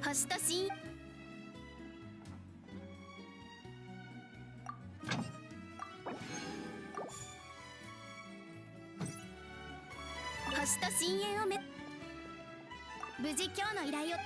星と深星と深淵を無事今日の依頼を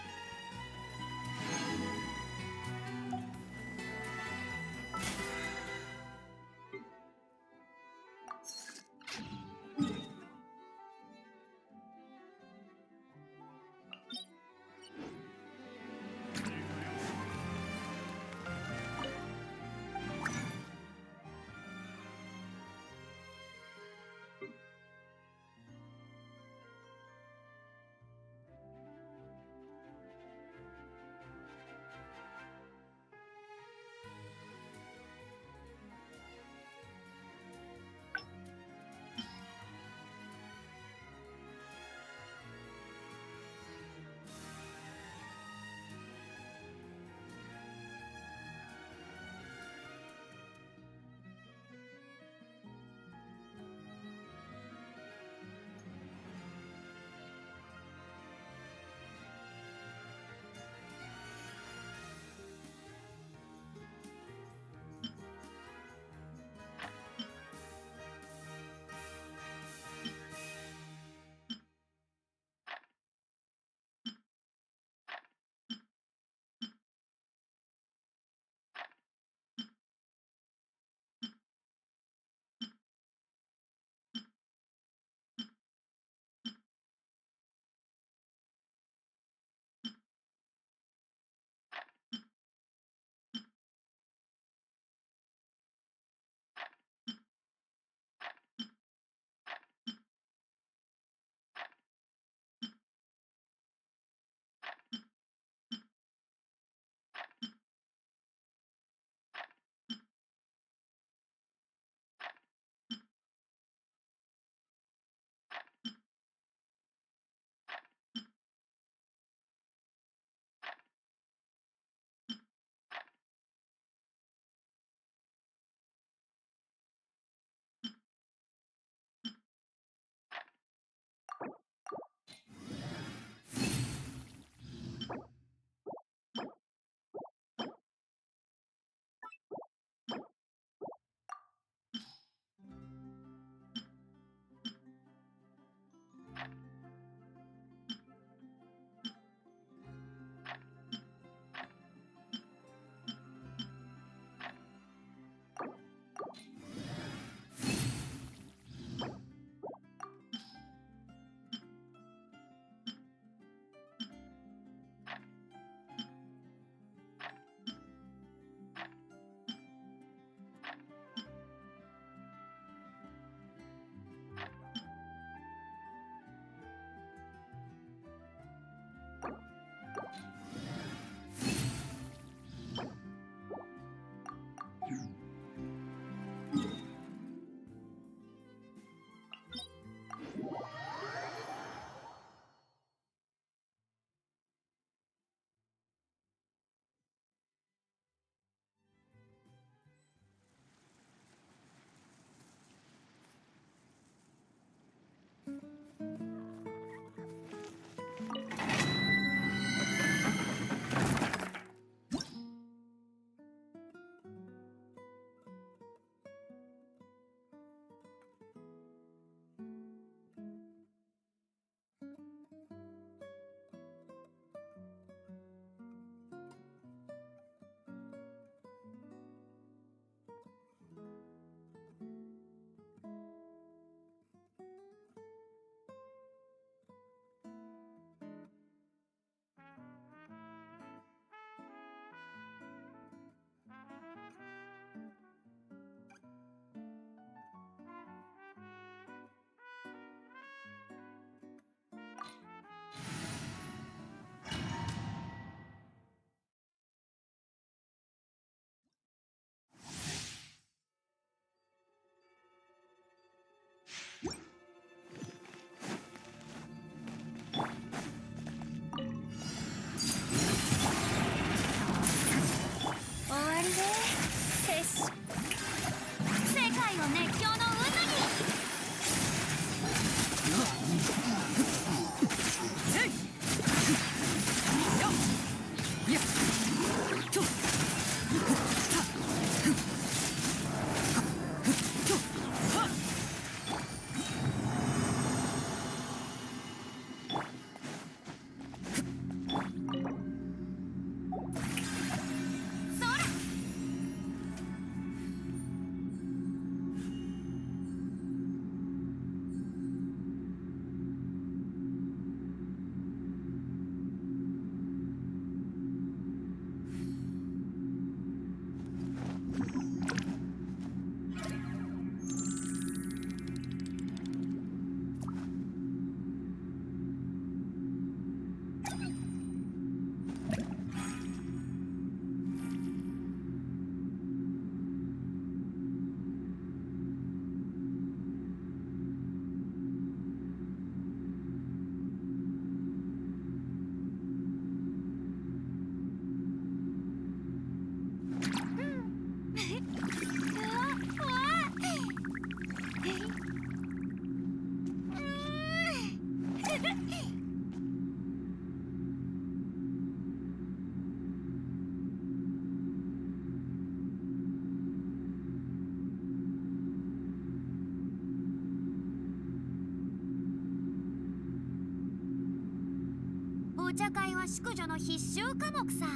お茶会は淑女の必修科目さ。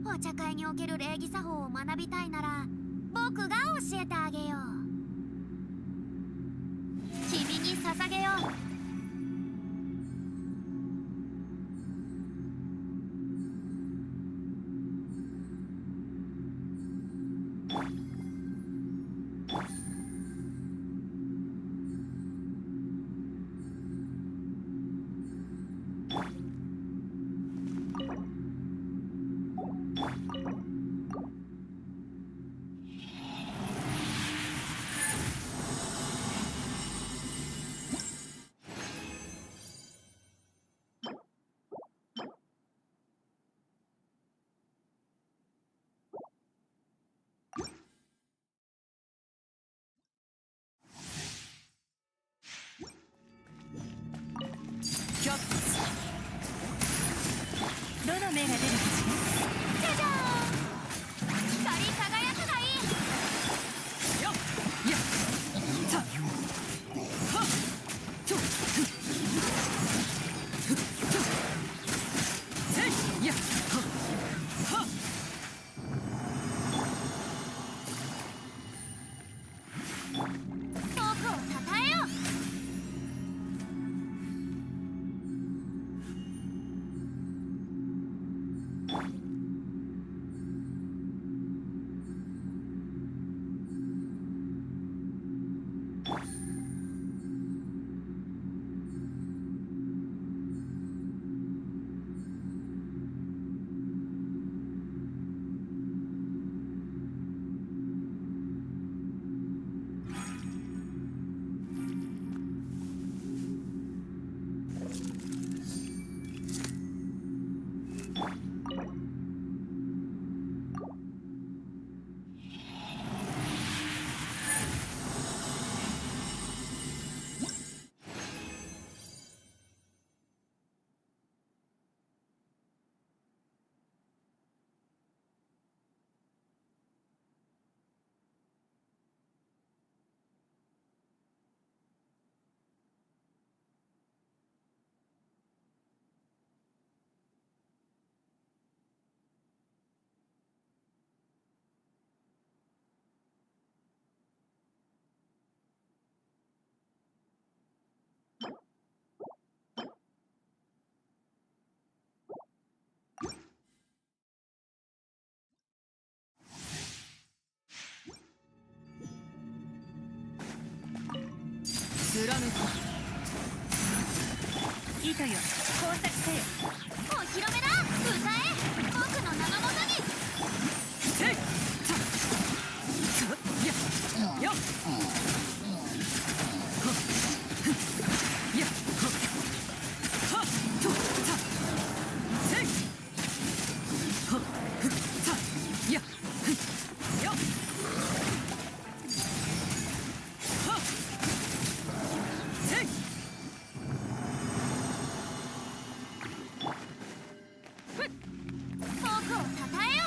お茶会における礼儀作法を学びたいなら僕が教えてあげよう。君に捧げよう。どの目が出るかしら。じゃじゃーん、光り輝くがいい。よっやっさはっとせいやっはっ僕をたたえよ。貫く糸よ工作せよ。お披露目だ。歌え、僕の名のもとに。せいさやよっやはっとさせいはっさやよっはっせい僕をたたえよ。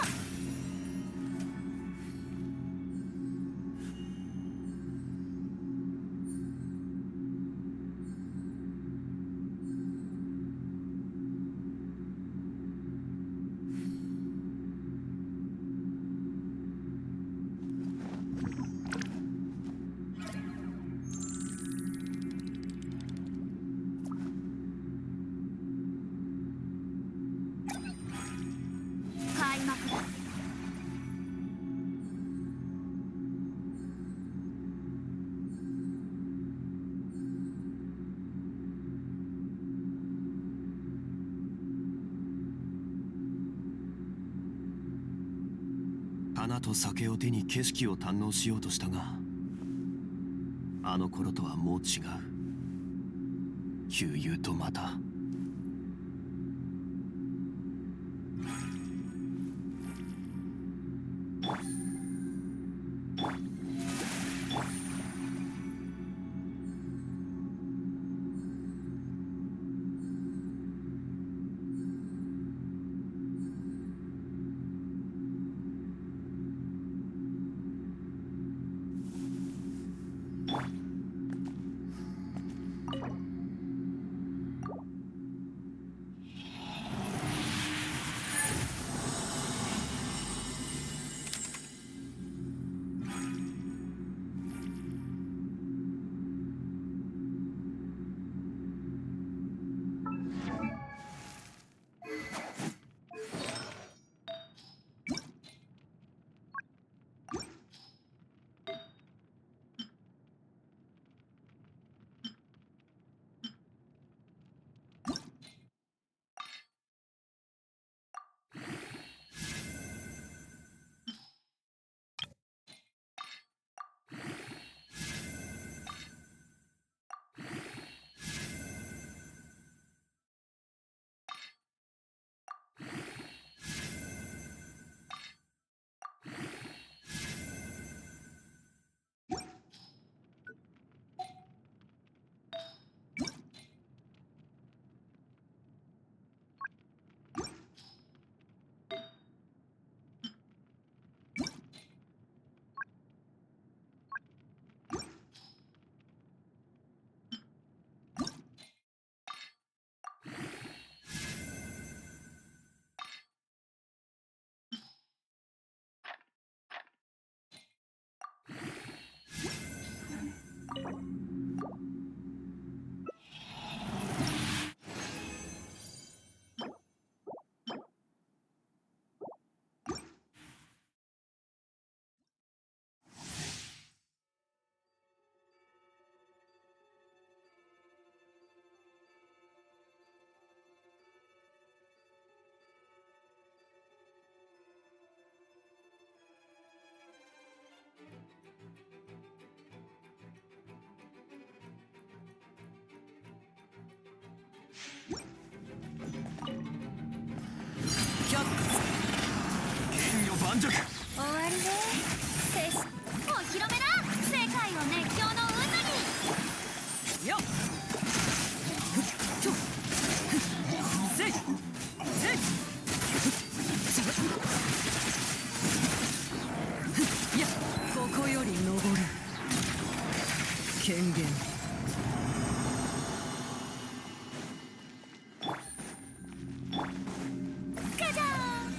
開幕だ。花と酒を手に景色を堪能しようとしたが、あの頃とはもう違う。悠々とまた却下剣女盤石。終わりね。お披露目だ。世界を熱狂の渦に。よっふっとふっせいせいいや、ここより登る権限。ガジャーン。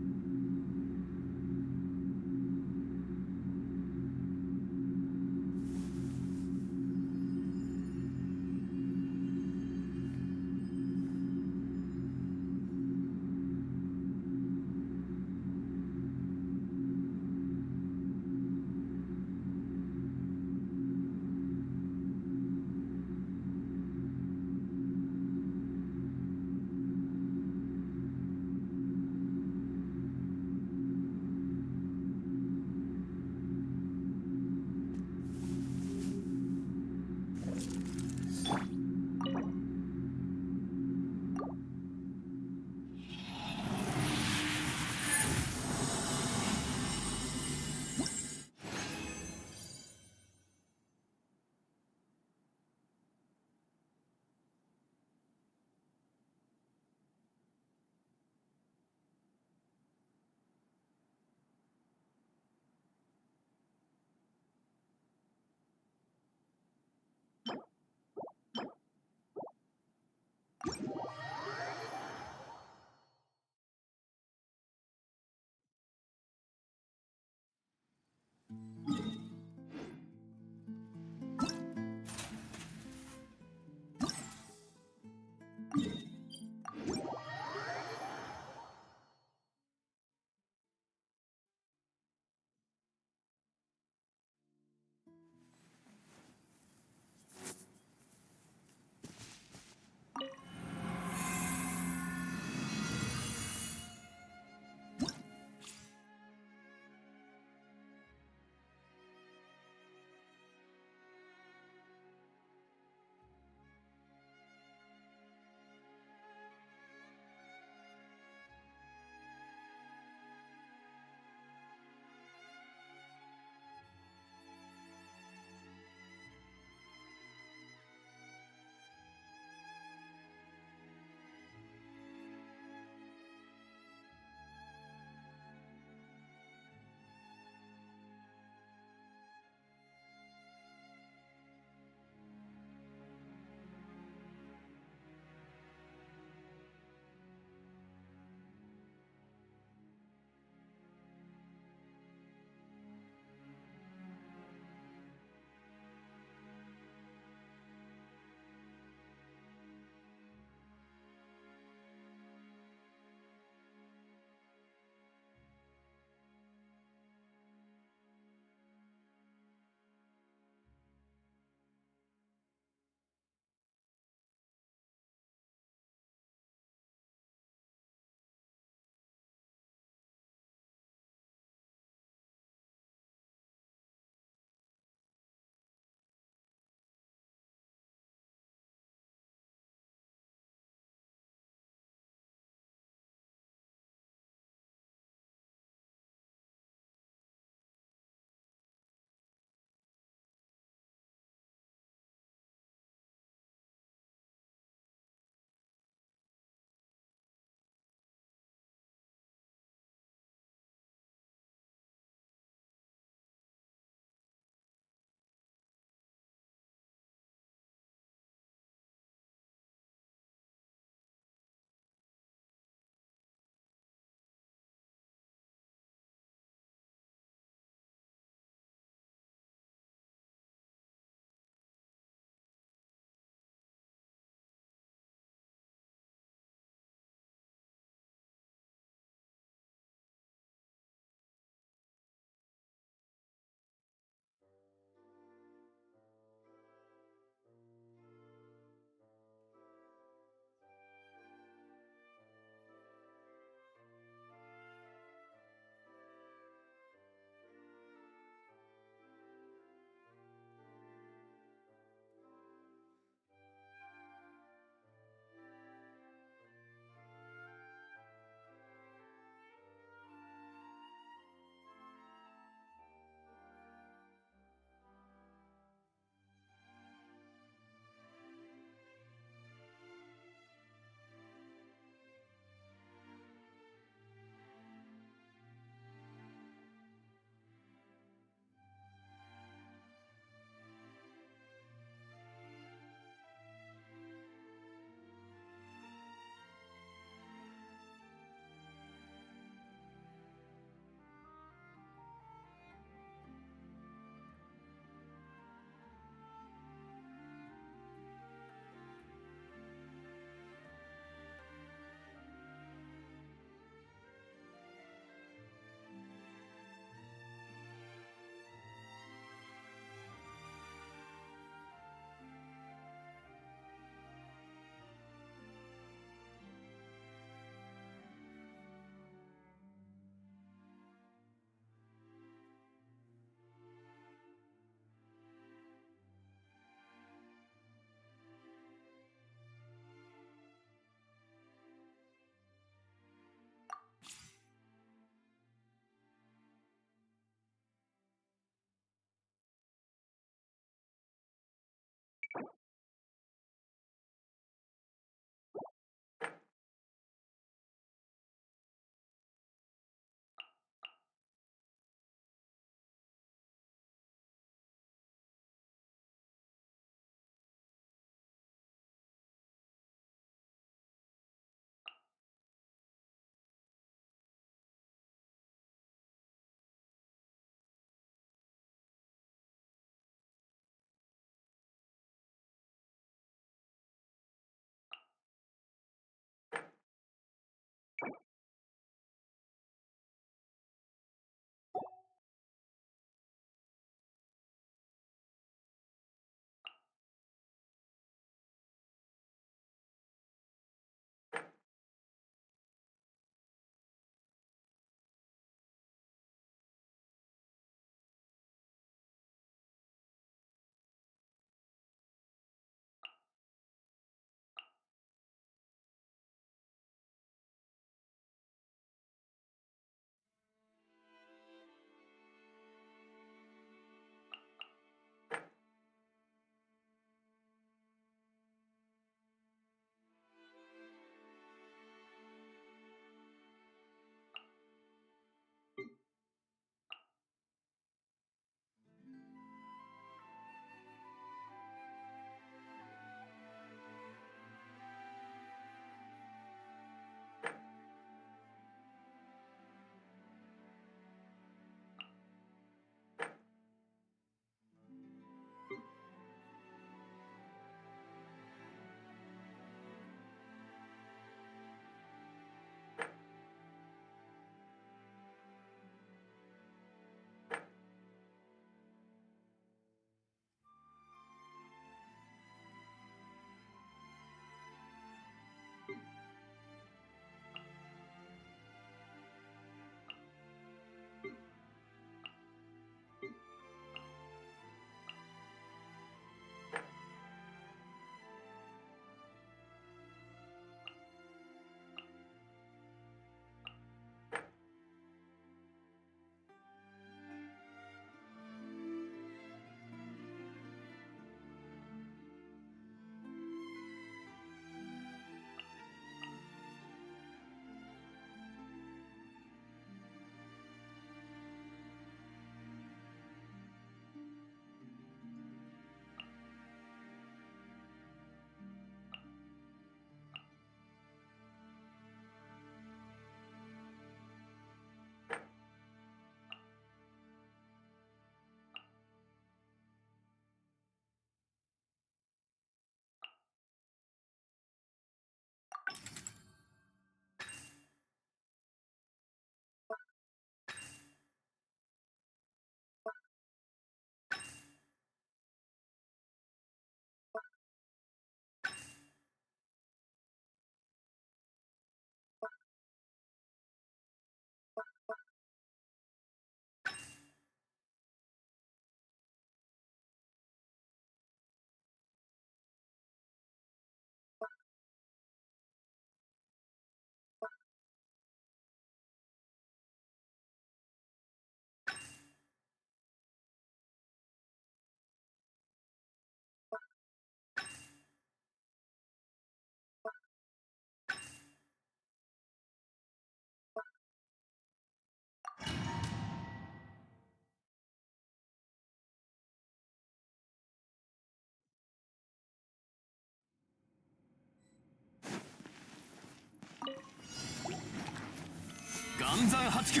暗算八九。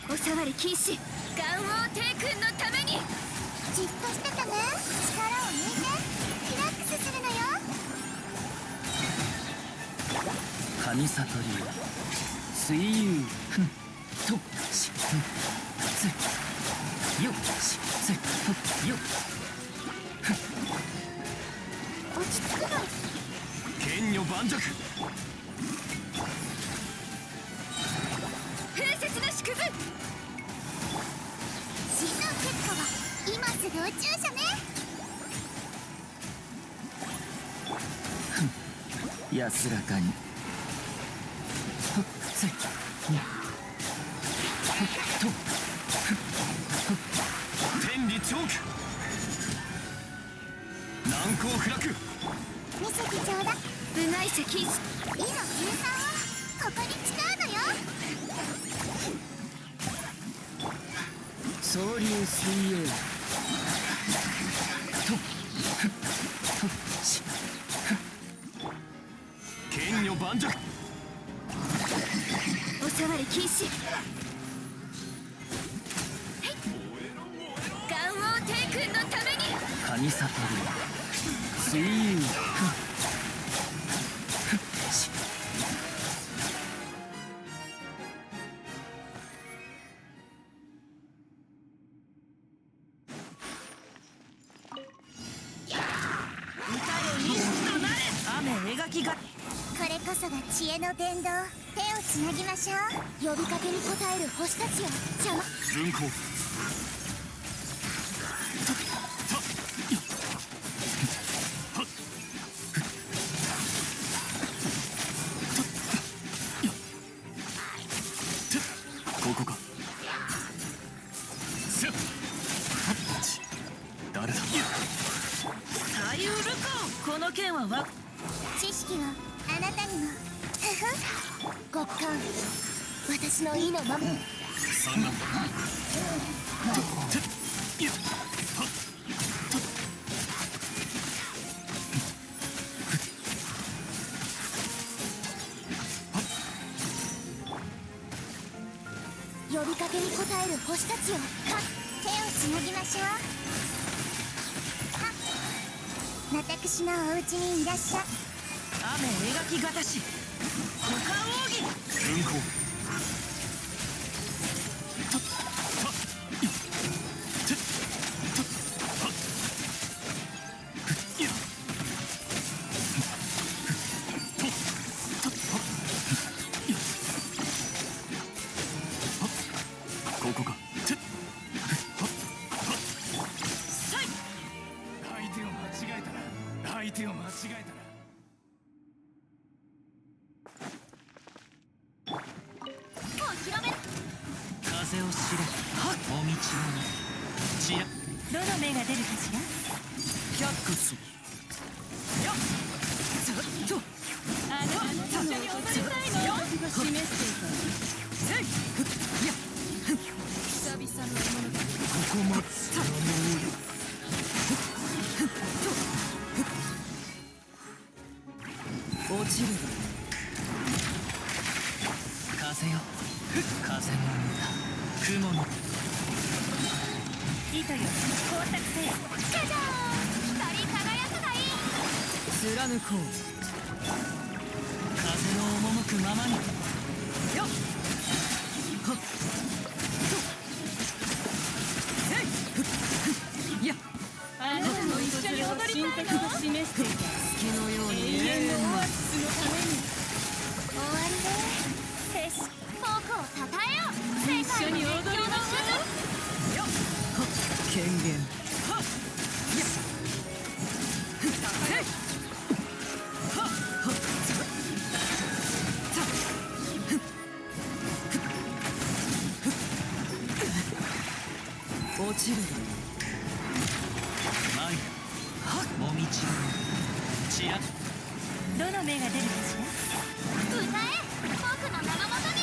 お触り禁止。ガン王帝君のために。じっとしててね。力を抜いてリラックスするのよ。神悟りよ水遊ふんとしふんつよしつふよ落ち着くの。剣女盤石。風雪の縮図。真の結果は今すぐ宇宙車ね。安らかにふっついふっと天理チョーク。難攻不落。見せてちょうだ。部外者禁止。火の計算はここに誓うのよ。総流水泳とふっふっし剣女盤石。お触り禁止。ガン王帝君のために。神悟りよ水遊ふんふっし雨描きがこれこそが知恵の伝道。手をつなぎましょう。呼びかけに応える星たちよ。邪魔。分光。ここか。せっ誰だ。さゆるかこの剣はわ知識をあなたにも。ふふ極寒。私の意のまま。三男。呼びかけに応える星たちよ。手をつなぎましょう。私のお家にいらっしゃ。雨描きがたし股間奥義分光。ここか。相手を間違えたら相手を間違えたらお披露目。風を知れお道を知らどの目が出るかしら。百骨よっずっとあなたも一緒に踊りたいの。示していた。せいふっや久々のものだ。ここもさ落ちる風よ風の雲の糸よ工作せよ。じゃじゃーん。光り輝くがいい。貫こう風の赴くままによっはっとせいふっふっやあなたも一緒に踊りたいの。示していた。月のように永遠ののために。終わりで。よし、僕をたたえよう。世界の熱狂の種族。よっはっ権限はっやっふっせいはっはっさふっふっふっ落ちる前はっもみちちらどの目が出るかしら。歌え、僕の名のもとに。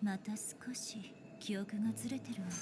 また少し記憶がずれてるわね。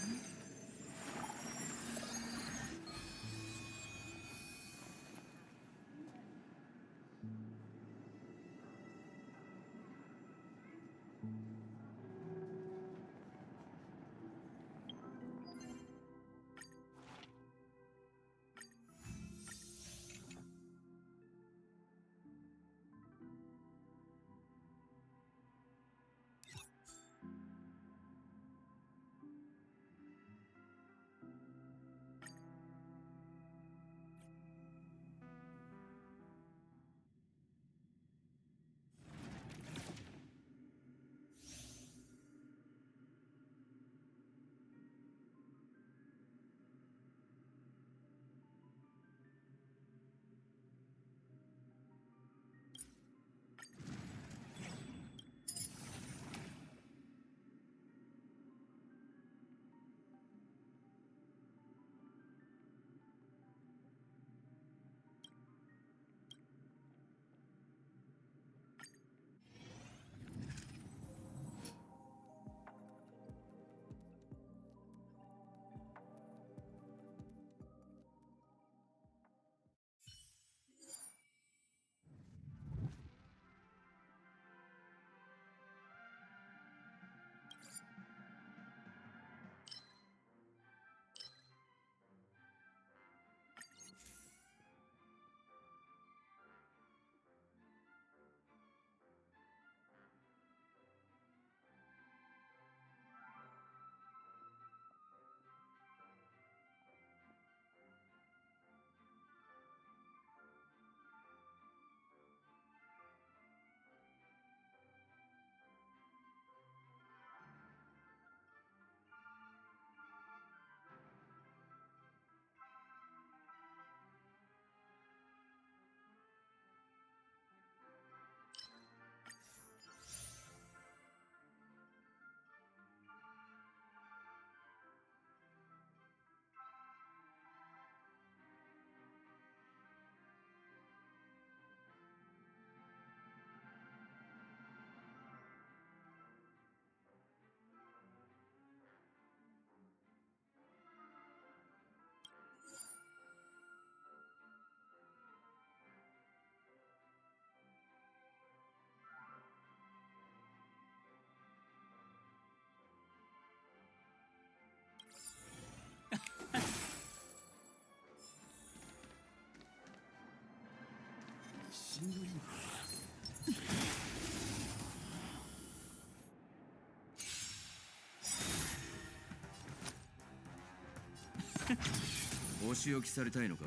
お仕置きされたいのか？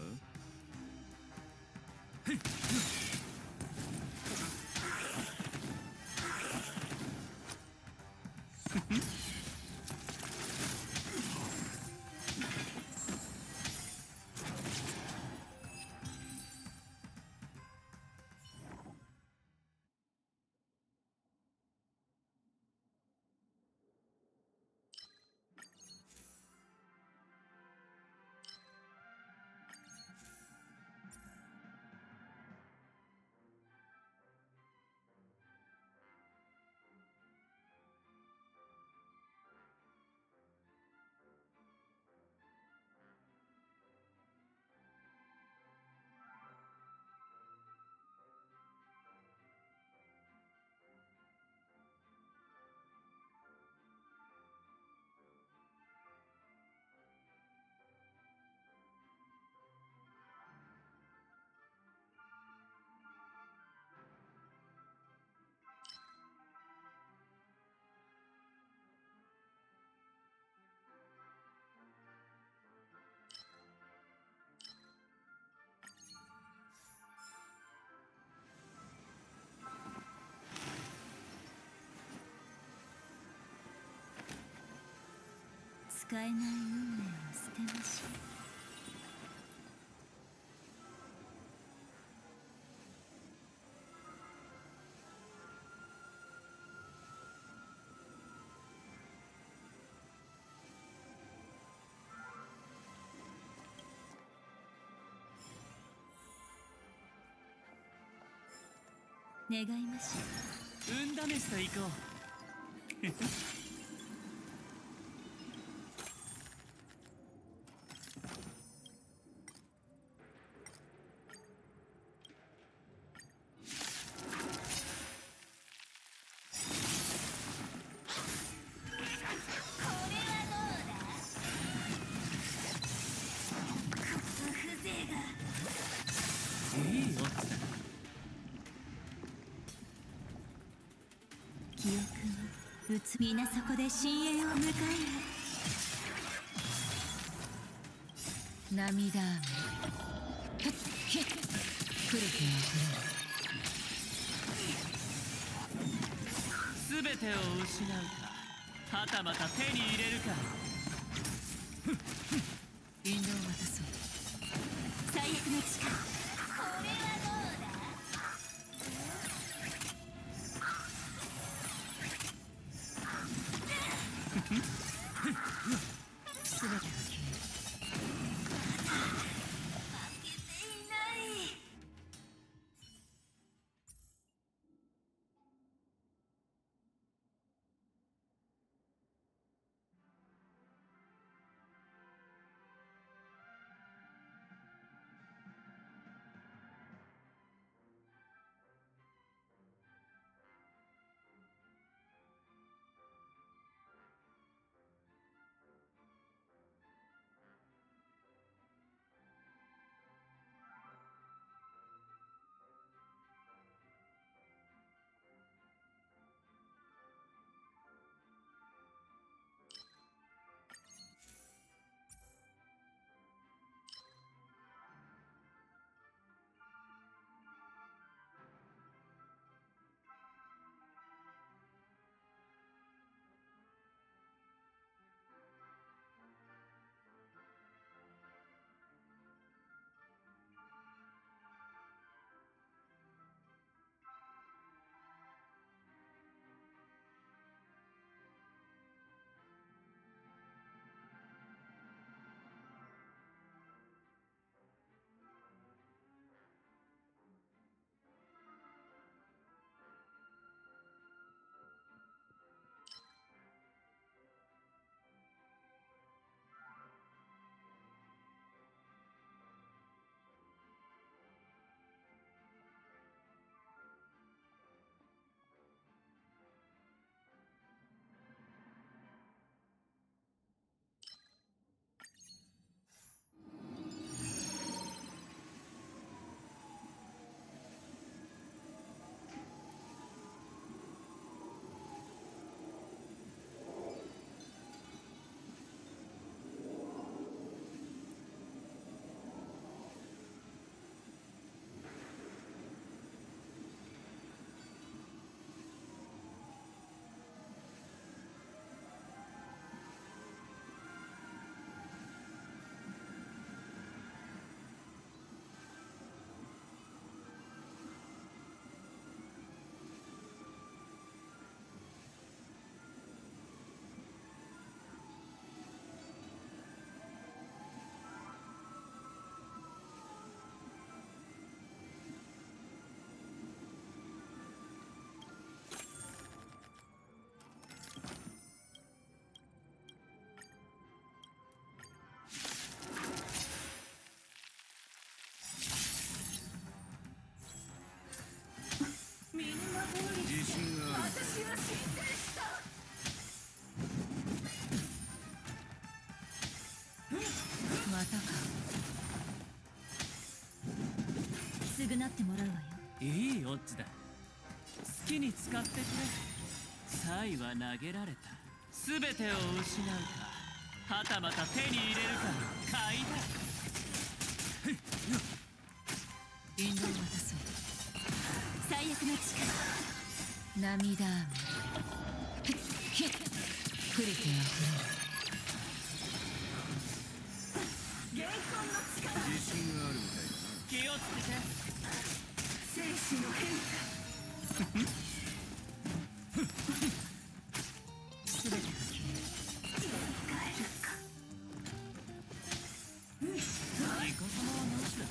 使えない運命を捨てましょう。願いましょう。運試しと行こう。いいよ。記憶が皆そこで深淵を迎える。涙雨ふっひっ来る気がすべてを失うか、はたまた手に入れるか。引導を渡そう。最悪の力。すべてが消える。負けていない。たか。償ってもらうわよ。いいオッズだ。好きに使ってくれ。サイは投げられた。全てを失うか、はたまた手に入れるかの買いだ。引導を渡そう。最悪の力、涙雨。触れては自信があるみたいだな。気をつけて。生死の変化。全てが消える。帰るか。イカ様はなしだ。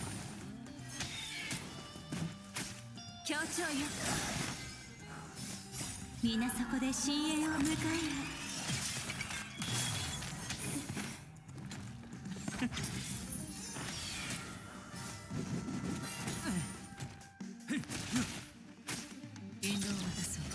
協調よ。皆そこで深淵を迎える。引導を渡そう。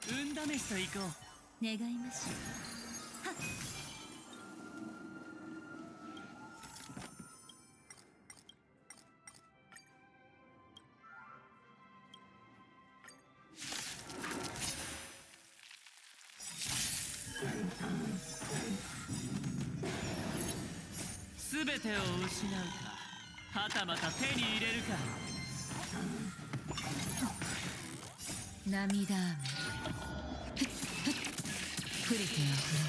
運試しと行こう。願いましょう。全てを失うか、はたまた手に入れるか。涙雨。触れては触れ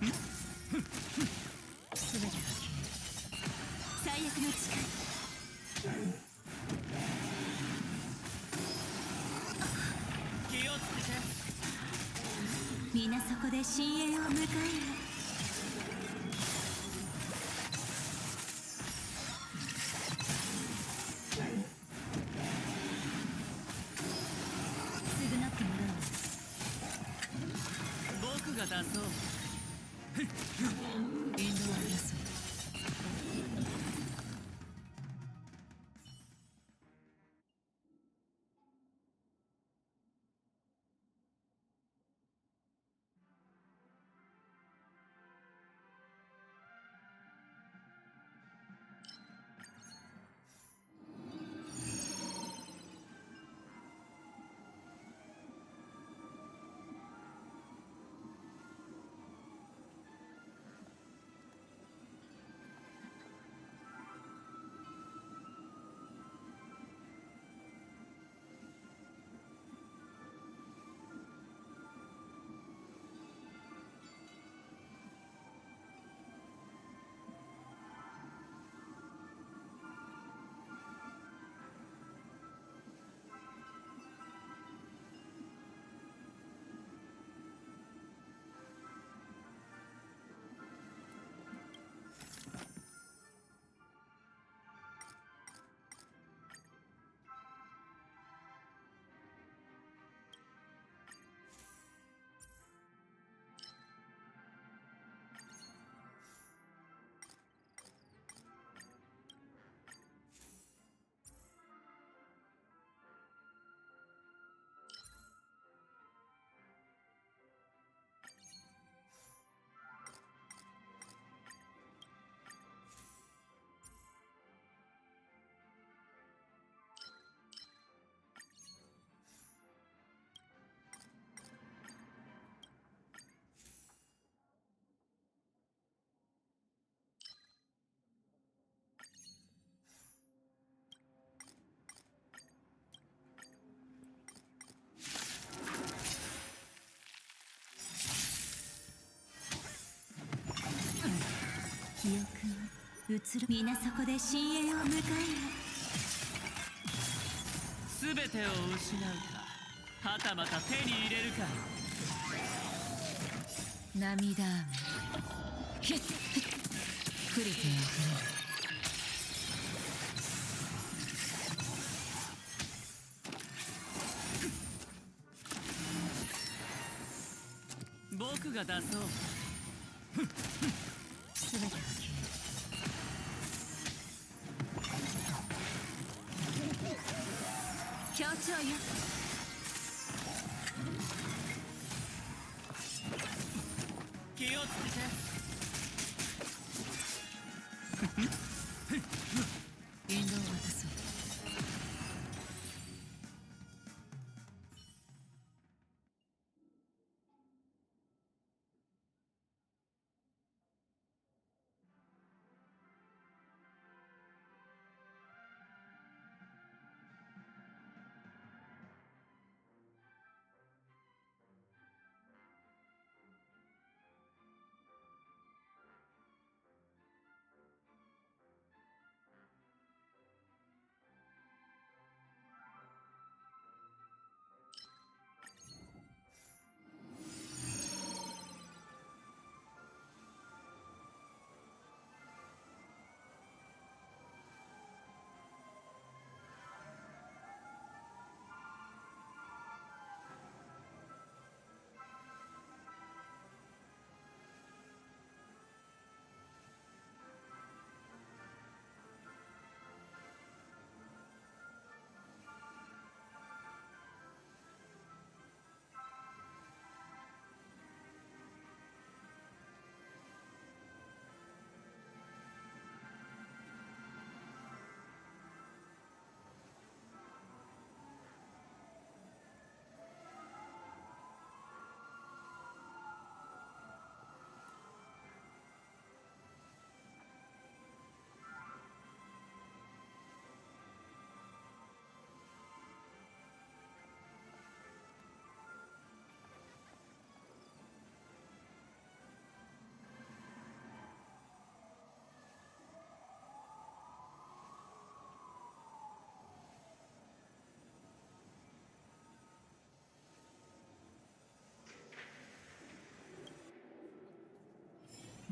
る。全てが消える。最悪の力。気をつけて。皆そこで深淵を迎える。償ってもらうわ。僕が出そう。引導を渡そう。記憶を移る皆そこで深淵を迎えよ。全てを失うか、はたまた手に入れるかよ。涙雨ヒュッヒュッ降りてあふれる。僕が出そう。全てが消える。協調よ。気をつけて。引導を渡そう。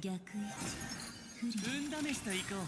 逆位置不利。運試しと行こう。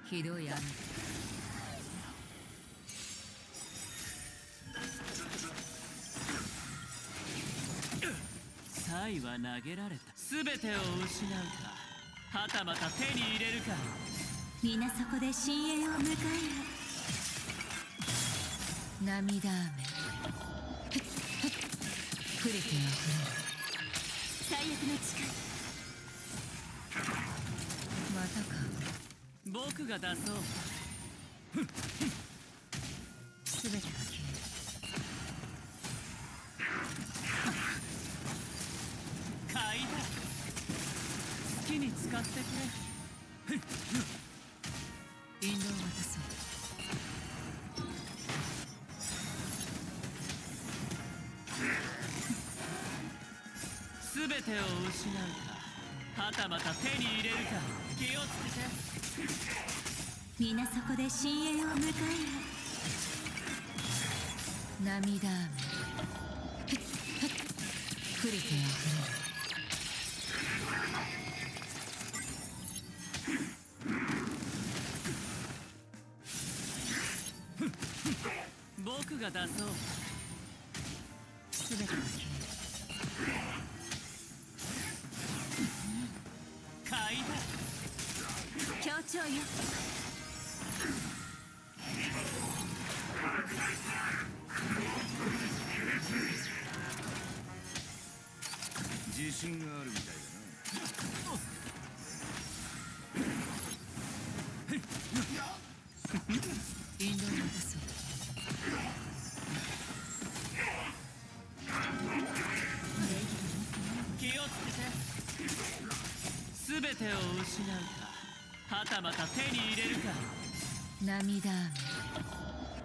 ひどい雨。サイは投げられた。全てを失うか、はたまた手に入れるか。皆そこで深淵を迎えよ。涙雨。触れては最悪の誓い。またか。僕が出そう。全てが消える。買いだ。好きに使ってくれ。引導を渡そう。全てを失うか、はたまた手に入れるか。気をつけて。皆そこで深淵を迎えよ。涙雨。触れては僕が出そう。全てが消える。買いだ。協調よ。自信があるみたいだな。引導を渡そう。気をつけて。全てを失うか、はたまた手に入れるか。涙雨。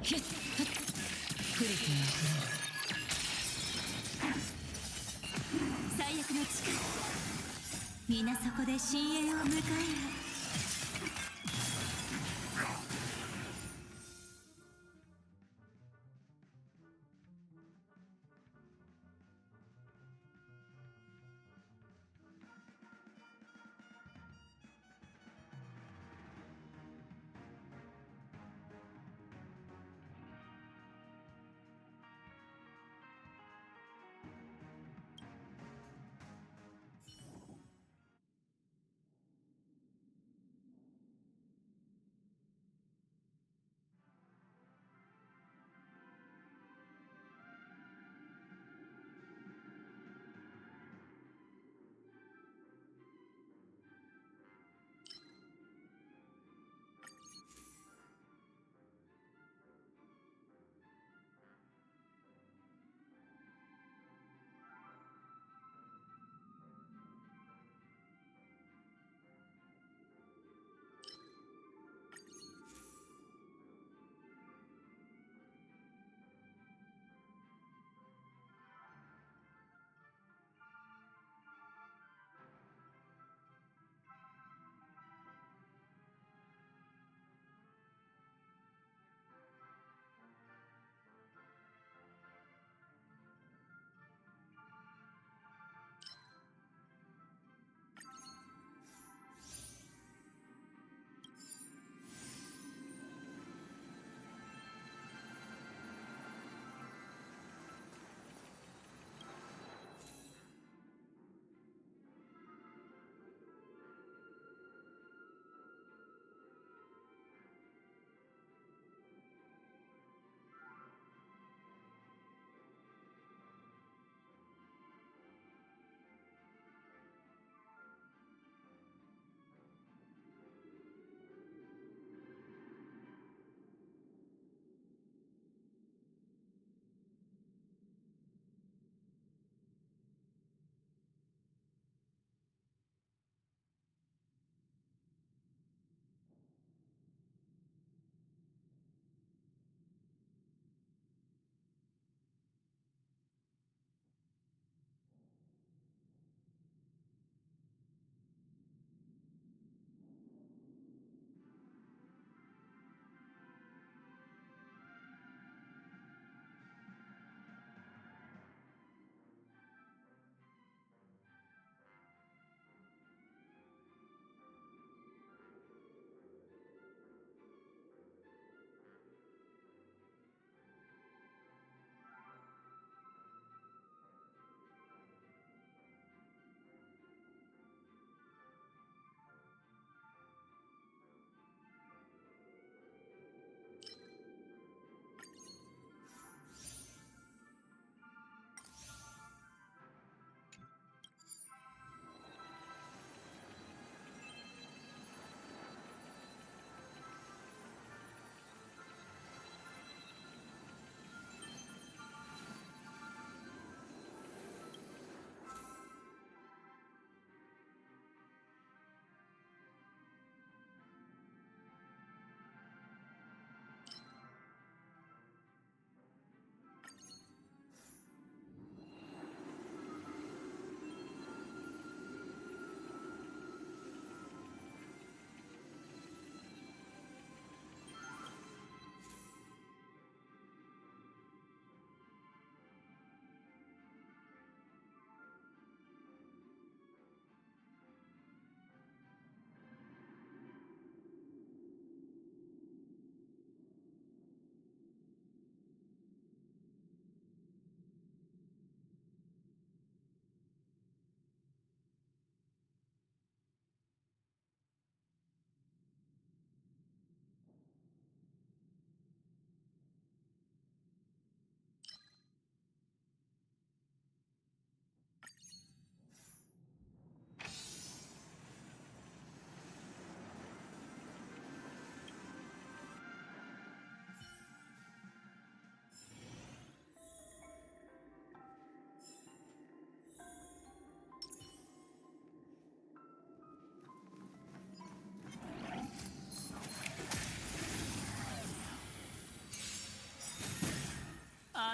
触れては最悪の誓い。皆そこで深淵を迎えよ。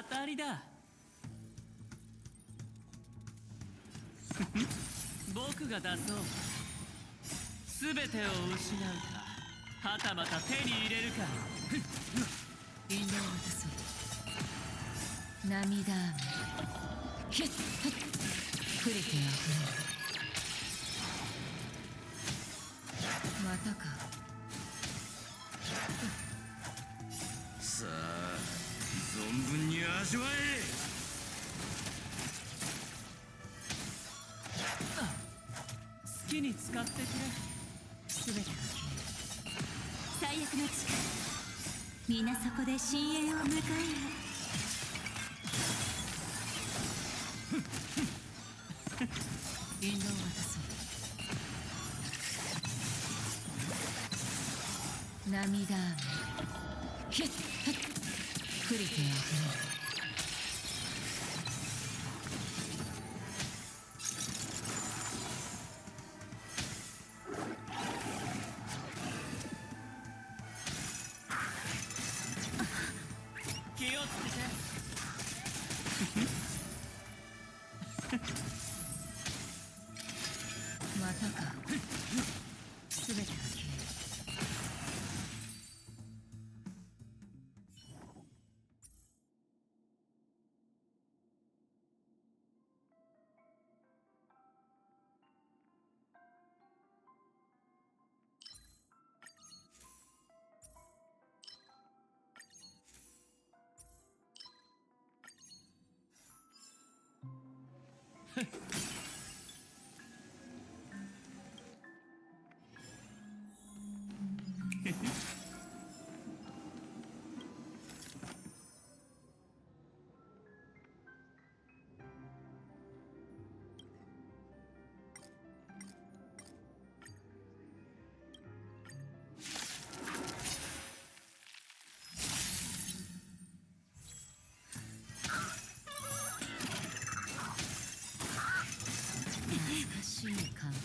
たりだ。僕が出そう。全てを失うか、はたまた手に入れるか。引導を渡そう。涙雨ヒュッフッ触れてあふれる。またか。さあ存分に味わえ。好きに使ってくれ。全てが消える。最悪の力、皆そこで深淵を迎えよ。引導を渡そう。涙雨ヒュッフッ触れてあふれる。気をつけて。またか。全てが消える。難しい感覚。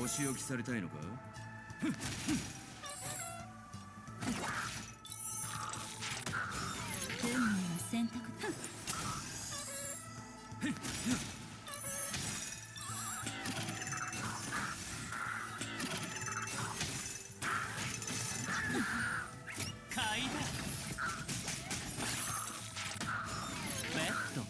お仕置きされたいのか。運命は選択だ。買いだ。ベッド。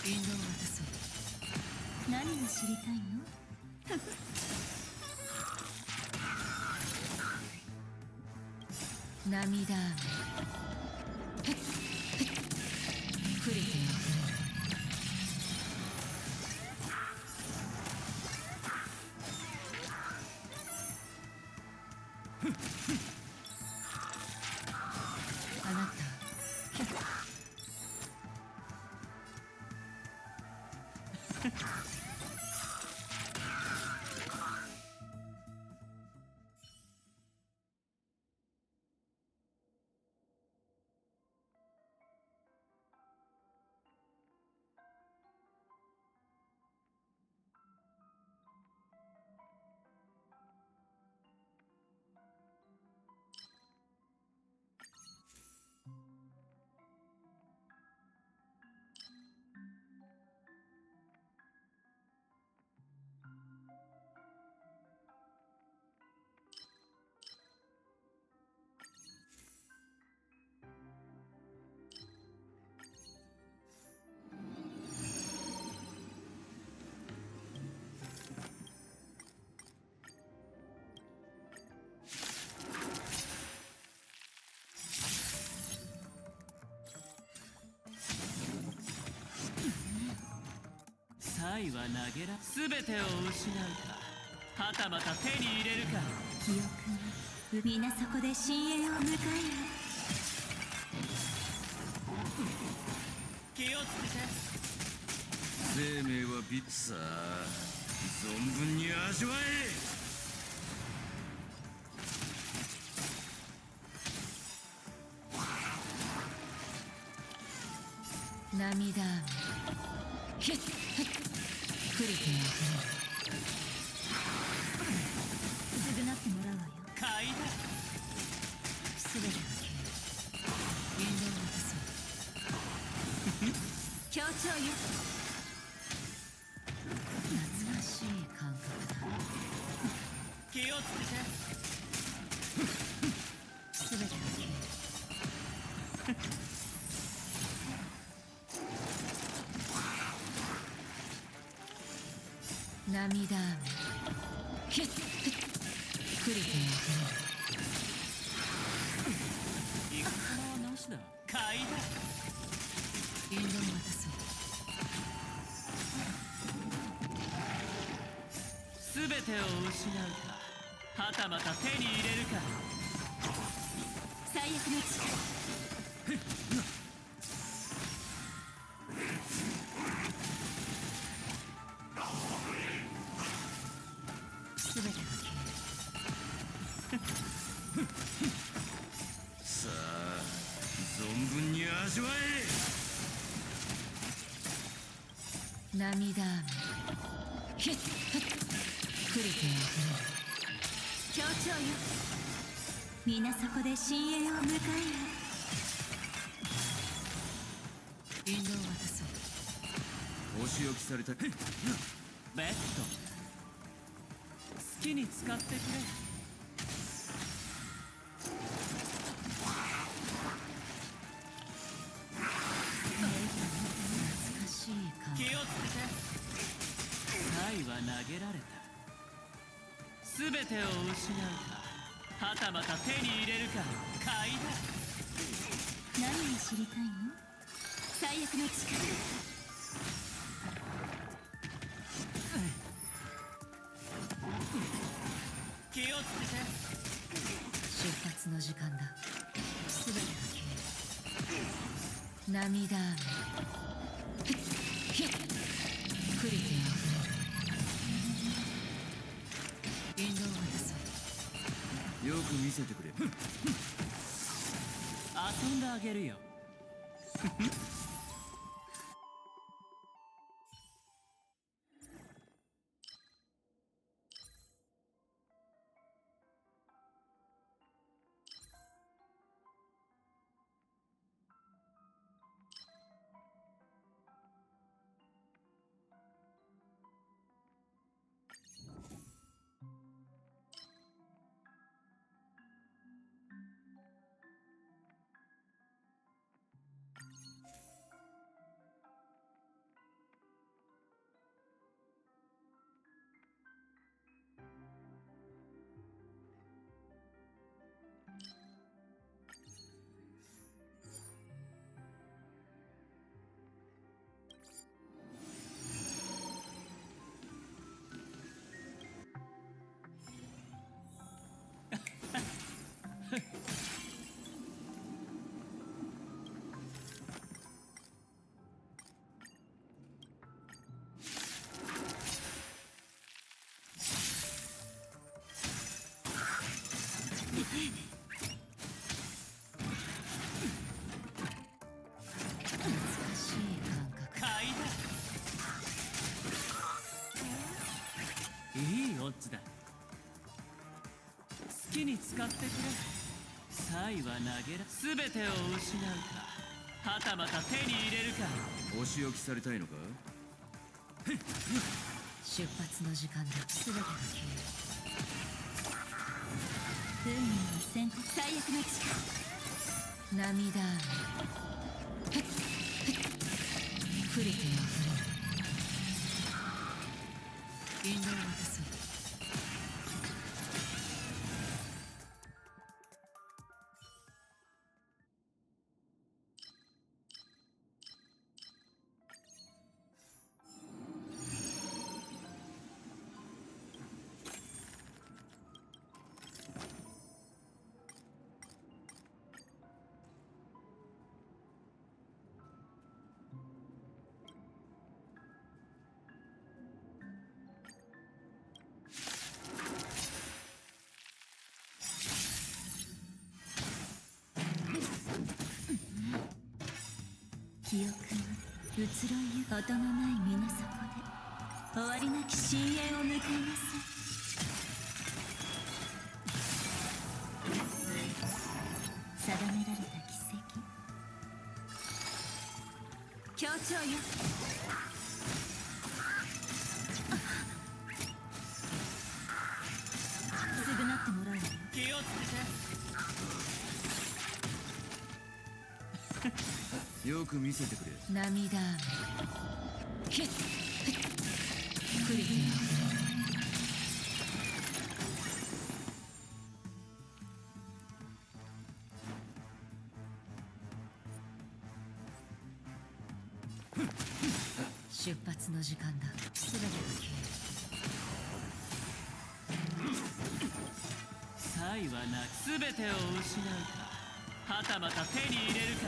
引導を渡そう。何が知りたいの？涙雨ふっふっ触れてあふれる。あなたサイは投げら全てを失うか、はたまた手に入れるか。記憶が皆そこで深淵を迎えよ。気をつけて。生命はビッツァ存分に味わえ。涙雨ヒップリティあ償ってもらうわよ。買いだ。ふれる全てが消え引導を渡そう協調よ。懐かしい感覚だ気をつけて。全てが消え涙雨ヒップリティあ戦はなしだ。買いだ。ふれる引導を渡そう全てを失うか、はたまた手に入れるか。最悪の力。全てが消さあ存分に味わえ。え涙雨ヒップリティあふれる協調よ。皆そこで深淵を迎えよ。引導を渡そうお仕置きされた。ベッド。好きに使ってくれ。懐かしい感気をつけて。サイは投げられた。全てを失うか、はたまた手に入れるか。買いだ。何が知りたいの？最悪の力。気をつけて。出発の時間だ全てが消え涙雨ヒップリティあふれる引導を渡そうよく見せてくれ。遊んであげるよ。懐かしい感覚買いだ。いいオッズだ。好きに使ってくれ。サイは投げら全てを失うか、はたまた手に入れるか。お仕置きされたいのか。出発の時間だ全てが消運命の選択。最悪の力。え涙雨プリティあふれる引導を渡そう記憶が移ろいゆく音のない水底で終わりなき深淵を迎えなさい。定められた奇跡、協調よ。償ってもらうわよ。気をつけて。よく見せてくれ。涙雨ヒッフックリティ出発の時間だ。全てが消える。才はなく全てを失うか、はたまた手に入れるか。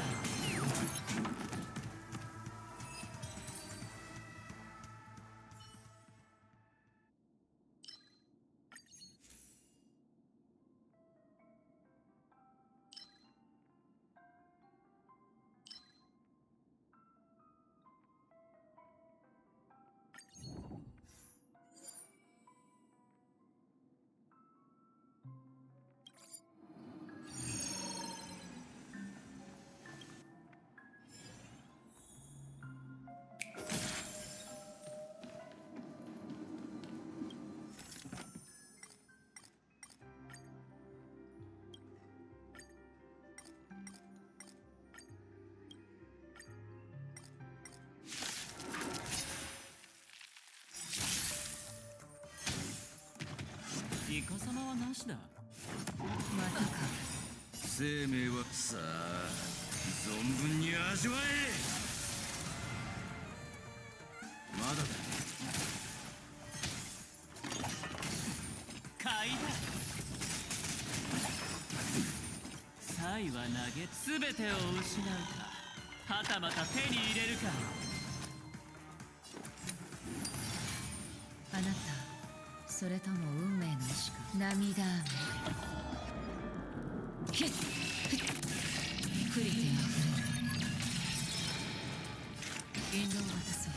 イカ様はなしだ。またか。生命はさあ存分に味わえ。まだだ。買いだ。才は投げ全てを失うか、はたまた手に入れるか。あなた、それとも運命の意志か。涙雨ヒッフックリティあふれる。引導を渡そう。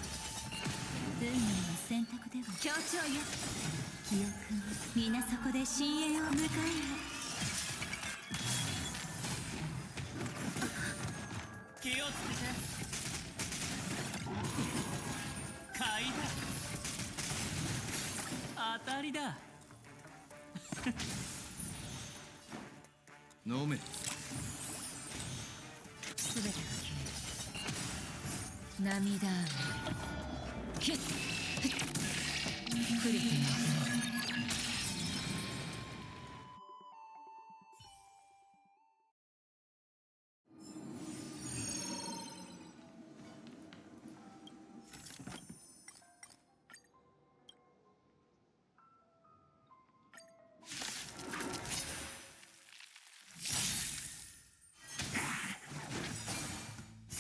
運命の選択では協調よ。記憶は皆そこで深淵を迎えよ。気をつけて。買いだ。当たりだ。飲め。すべてが消える。涙雨ヒッフックリティあふれる。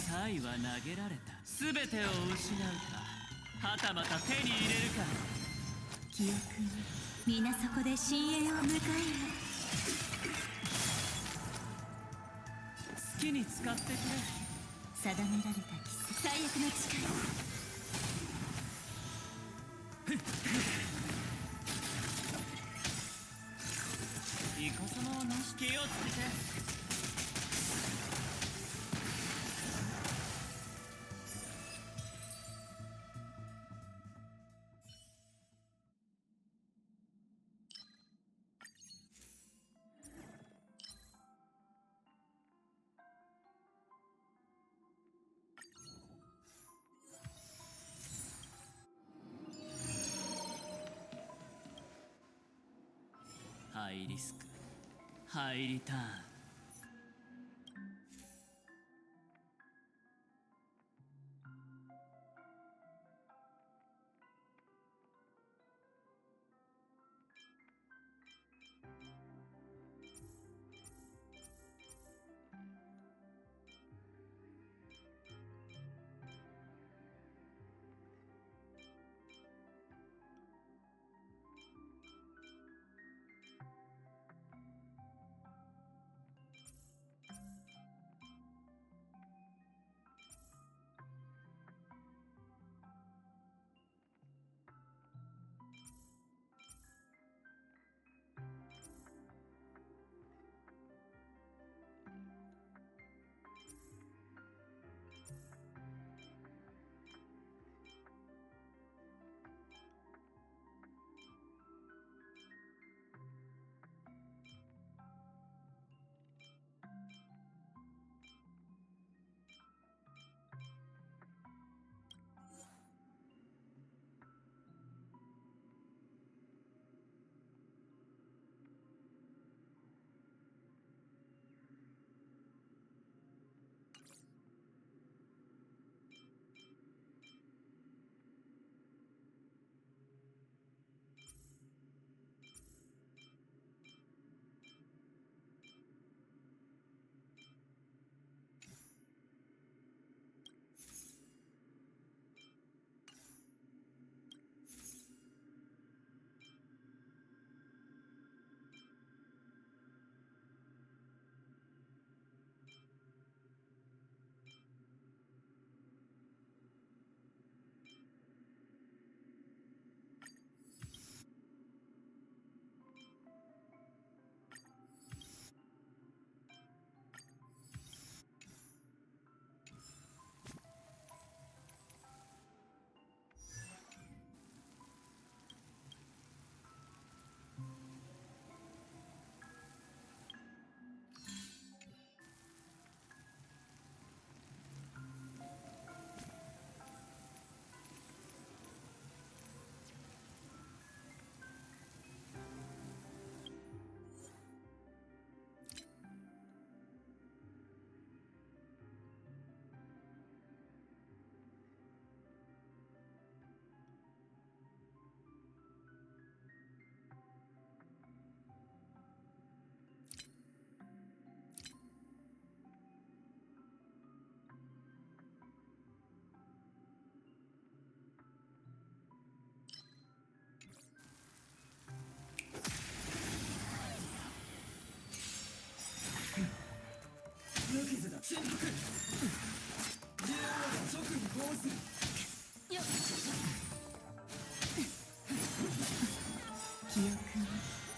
才は投げられた。全てを失うか、はたまた手に入れるか。記憶は皆そこで深淵を迎えよ。好きに使ってくれ。定められた奇跡、最悪の力。イカ様はなし。気をつけて。ハイリスク、ハイリターン。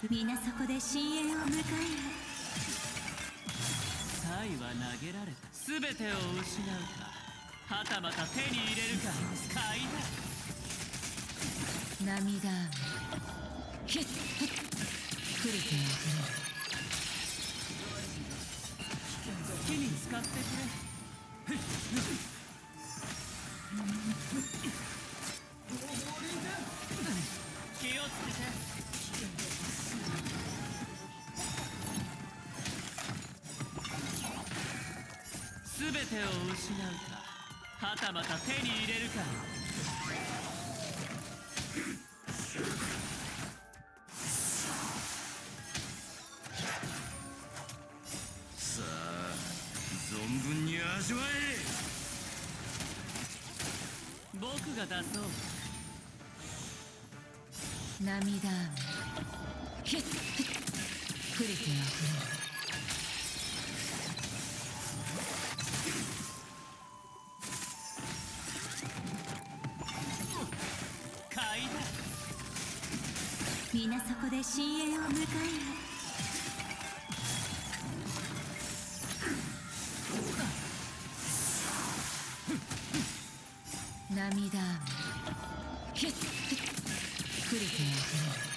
皆そこで深淵を迎えサイは投げられた。全てを失うか、はたまた手に入れるか。買いだ。涙雨ヒッフッ触れてあ好きに使ってくれ。気をつけて。全てを失うか、はたまた手に入れるか。さあ存分に味わえ。僕が出そう。れ涙雨ヒッフッ触れてあ買いだ。皆そこで深淵を迎え涙雨ヒッフッ触れてあ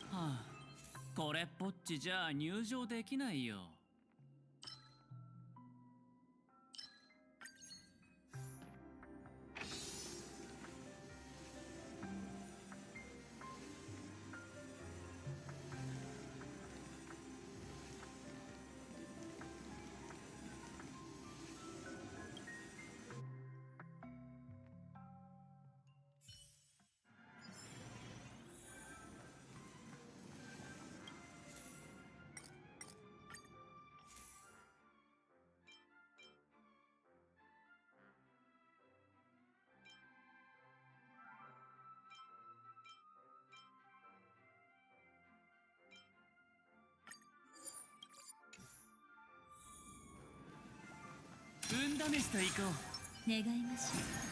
はあ、これっぽっちじゃ入場できないよ。運試しと行こう。願いましょう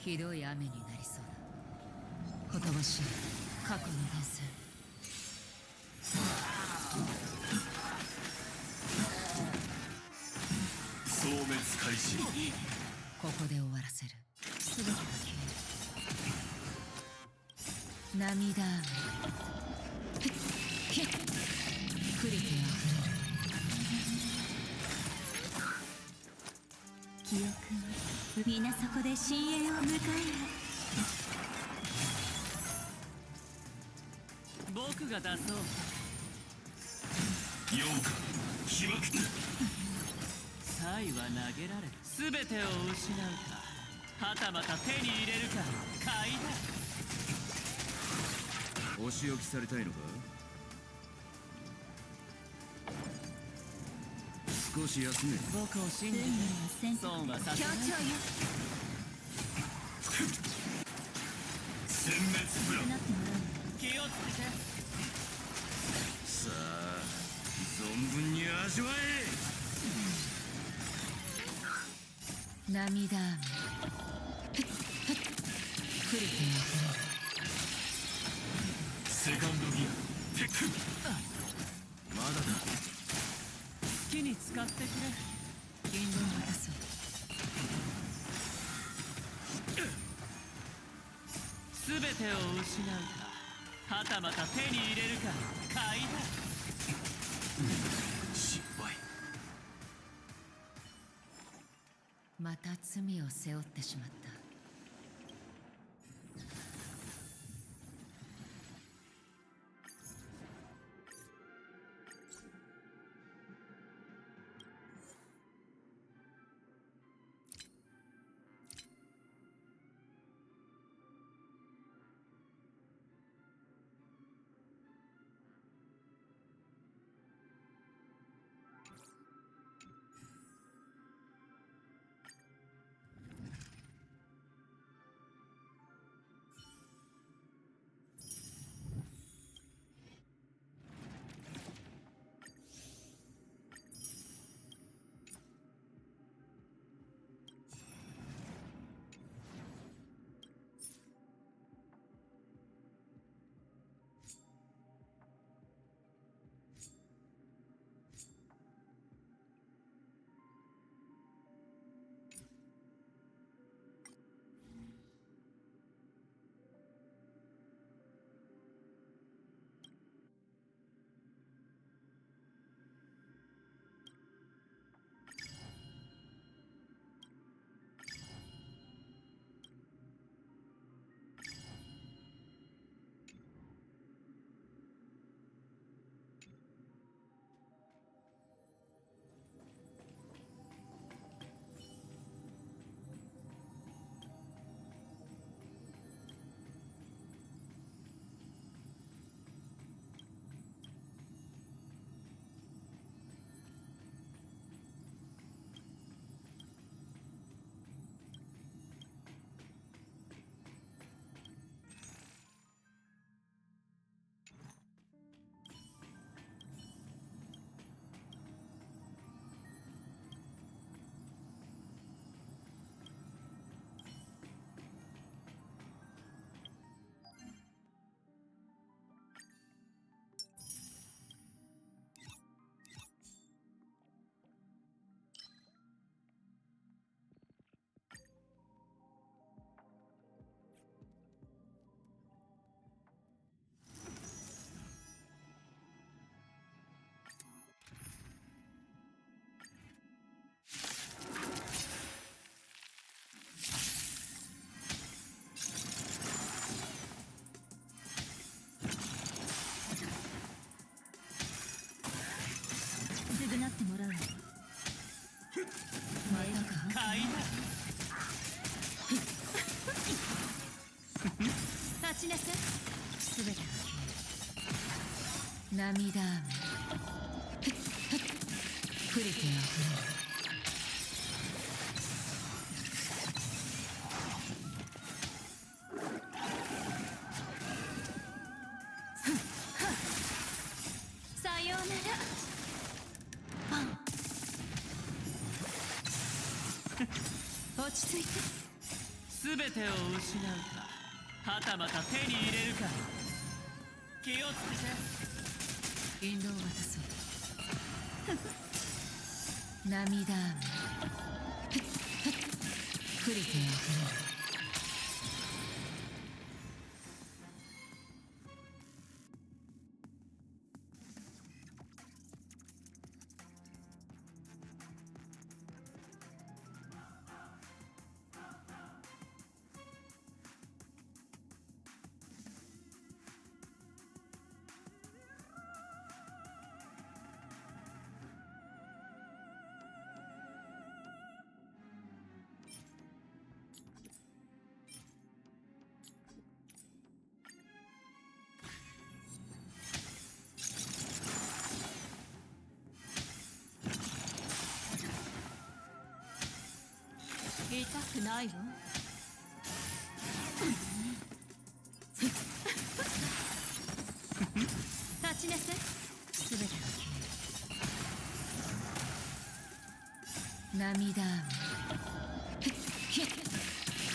ひどい雨になりそうだ。ほとばしい過去の伝線。消滅開始。ここで終わらせる。全てが消える。涙雨。ひっクリティ記憶は皆そこで深淵を迎え僕が出そう。8日被爆。サイは投げられる。全てを失うか、はたまた手に入れるか。買いだ。お仕置きされたいのか。少し休め。僕を信じて損はさせない。協調よ。殲滅ブラ。なってもらう。気をつけて。さあ存分に味わえ。涙雨。クリティセカンドギアテック。まだだ。好きに使ってくれ。引導を渡そう。全てを失うか、はたまた手に入れるか。買いだ。失敗。また罪を背負ってしまった。償ってもらうわ。またか。買いだ。立ちなさい。全てが消える。涙雨。クリティさようなら。落ち着いて。全てを失うか、はたまた手に入れるか、気をつけて。引導を渡そう涙雨降りてあふれる。痛くないわ。立ちなさい。すべてが消える。涙雨降りて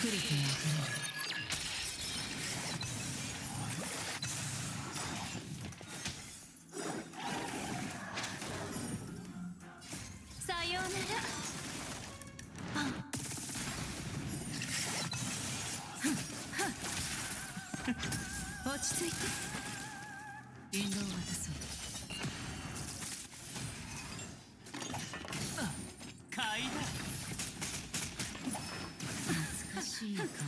あふれる。さようなら。落ち着いて。引導を渡そう買いだ。懐かしい感覚。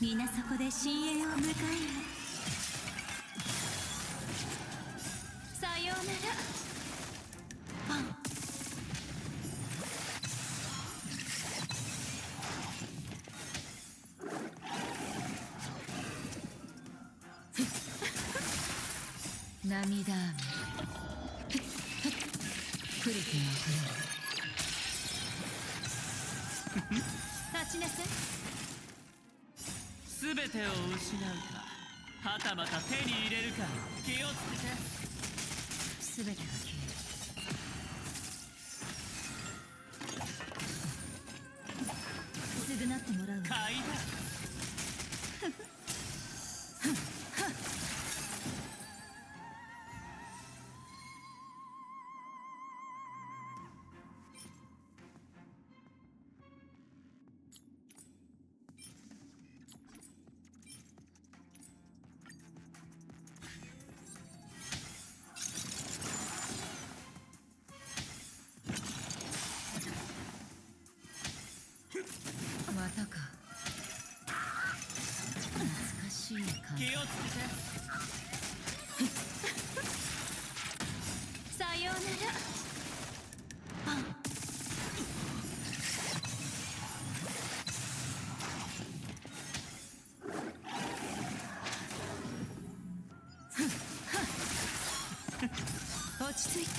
皆そこで深淵を迎えよ。さようなら。涙雨降りてあふれる。立ちなさい。全てを失うか、はたまた手に入れるか、気をつけて。すべてが消える。償ってもらうわ。買いだ。またか。懐かしい感気をつけて。さようなら。落ち着いて。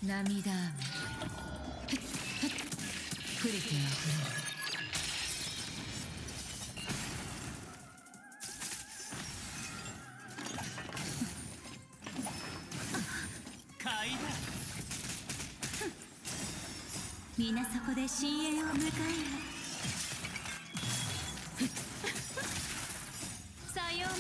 涙雨降りてあふれる。買いだ。皆そこで深淵を迎えよ。さようなら。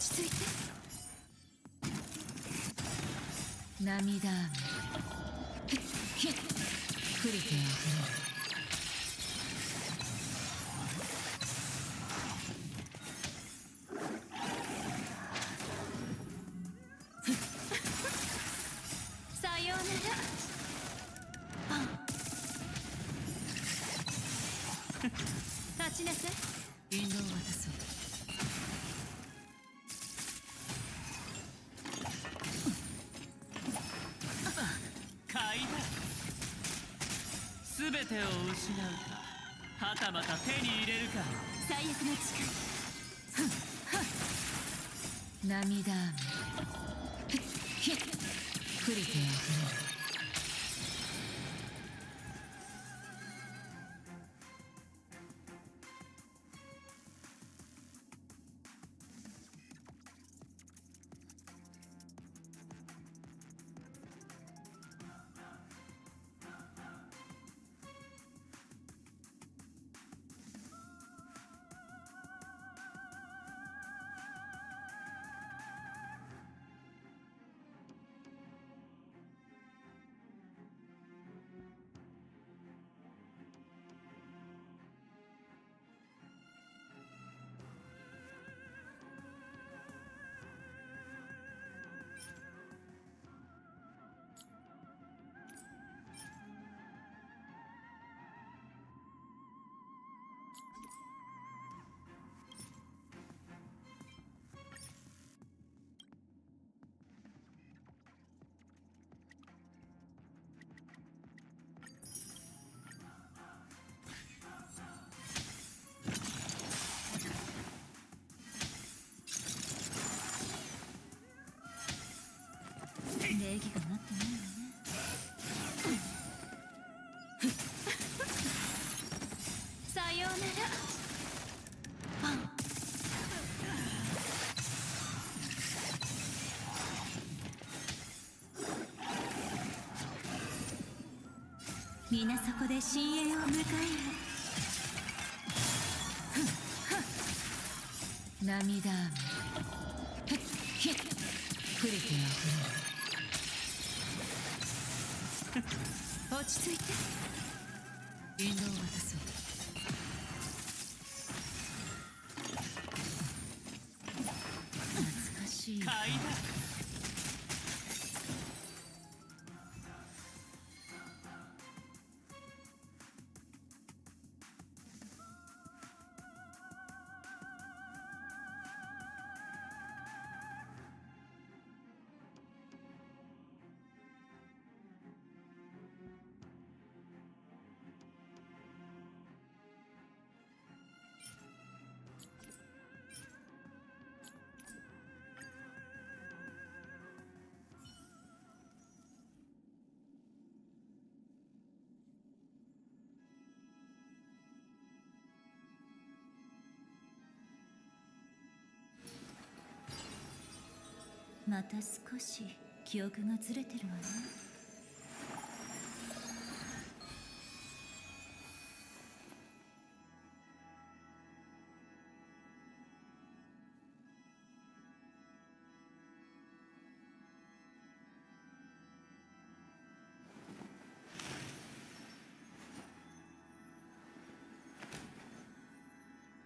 ち着いて。涙雨ひっ降りてあふれる。さようなら。立ちなさい。引導を渡そう。買いだ。全てを失うか、はたまた手に入れるか。最悪の誓い。涙雨ひっ降りてあふれる。礼儀がなってないわね。さようなら。皆そこで深淵を迎える。涙雨ひっ降りてあふれる。落ち着いて。引導を渡そう。懐かしい。買いだ。また少し記憶がずれてるわね。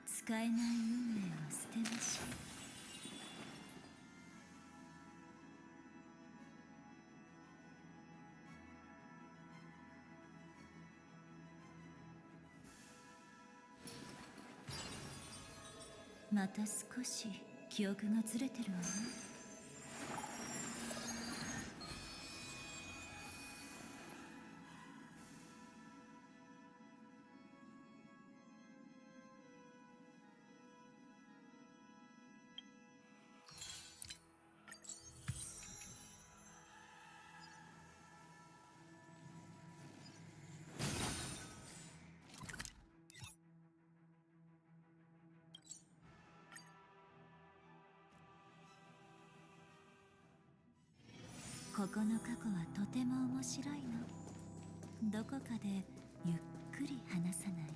使えない運命は捨てましょう。また少し記憶がずれてるわね。ここの過去はとても面白いの。どこかでゆっくり話さない？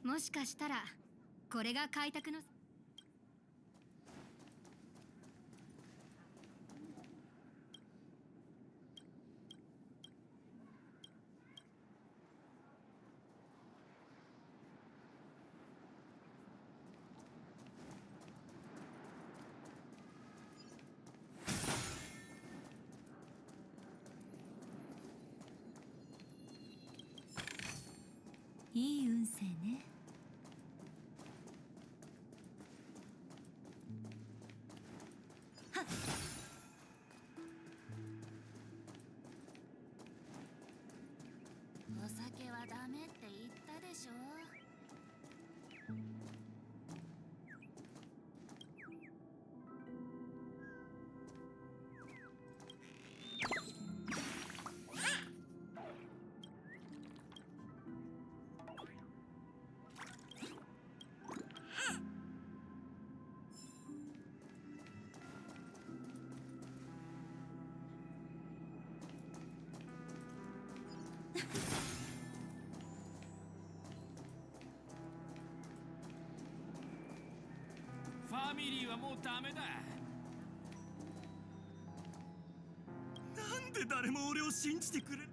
もしかしたらこれが開拓のいい運勢ね。お酒はダメって言ったでしょ。ファミリーはもうダメだ。なんで誰も俺を信じてくれる。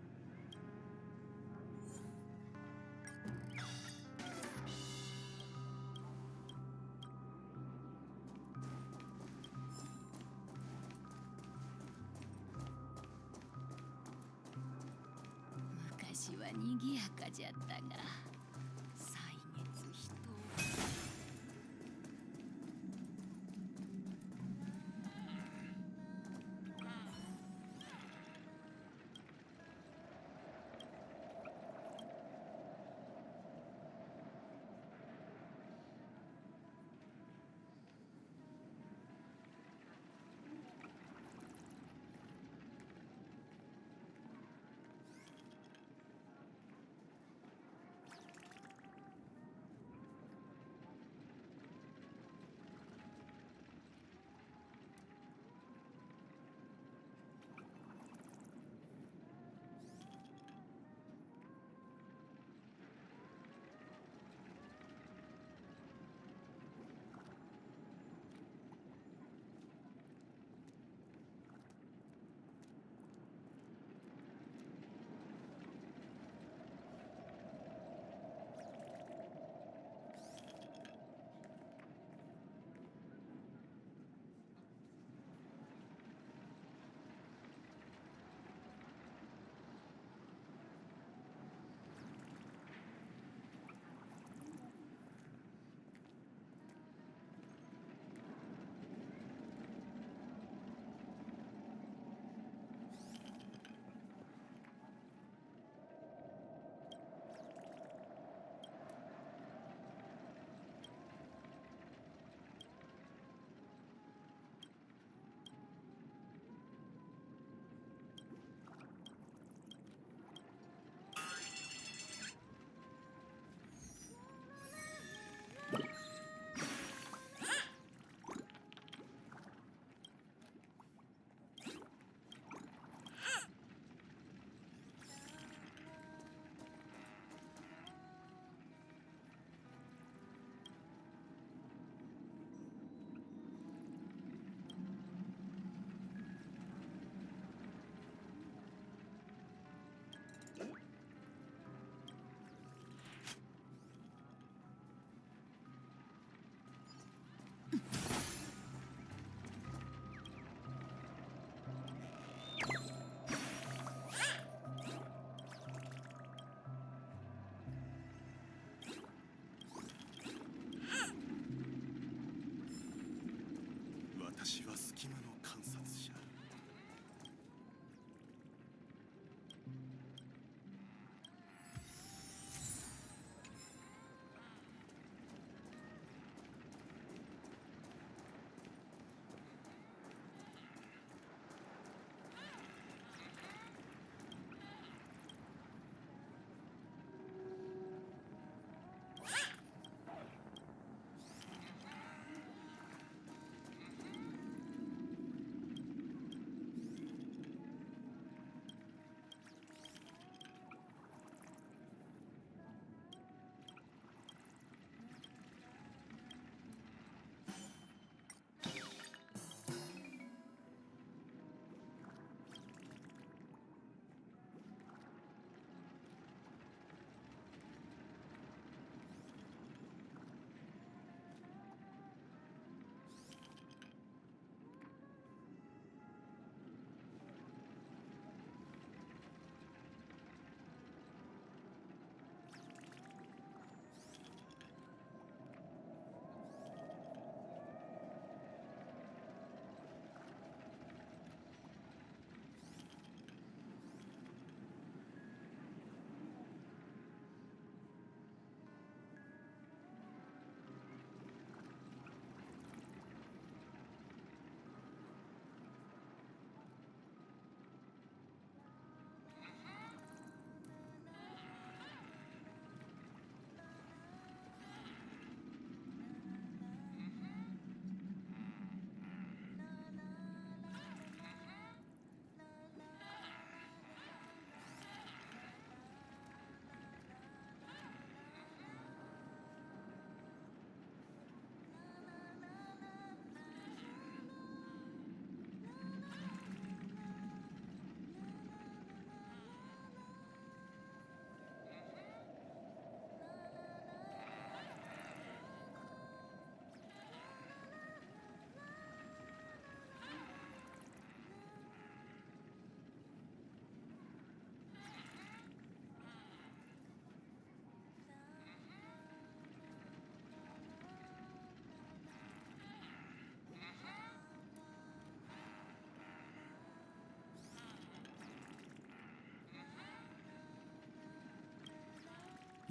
昔はにぎやかじゃったが歳月人を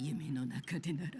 夢の中でなら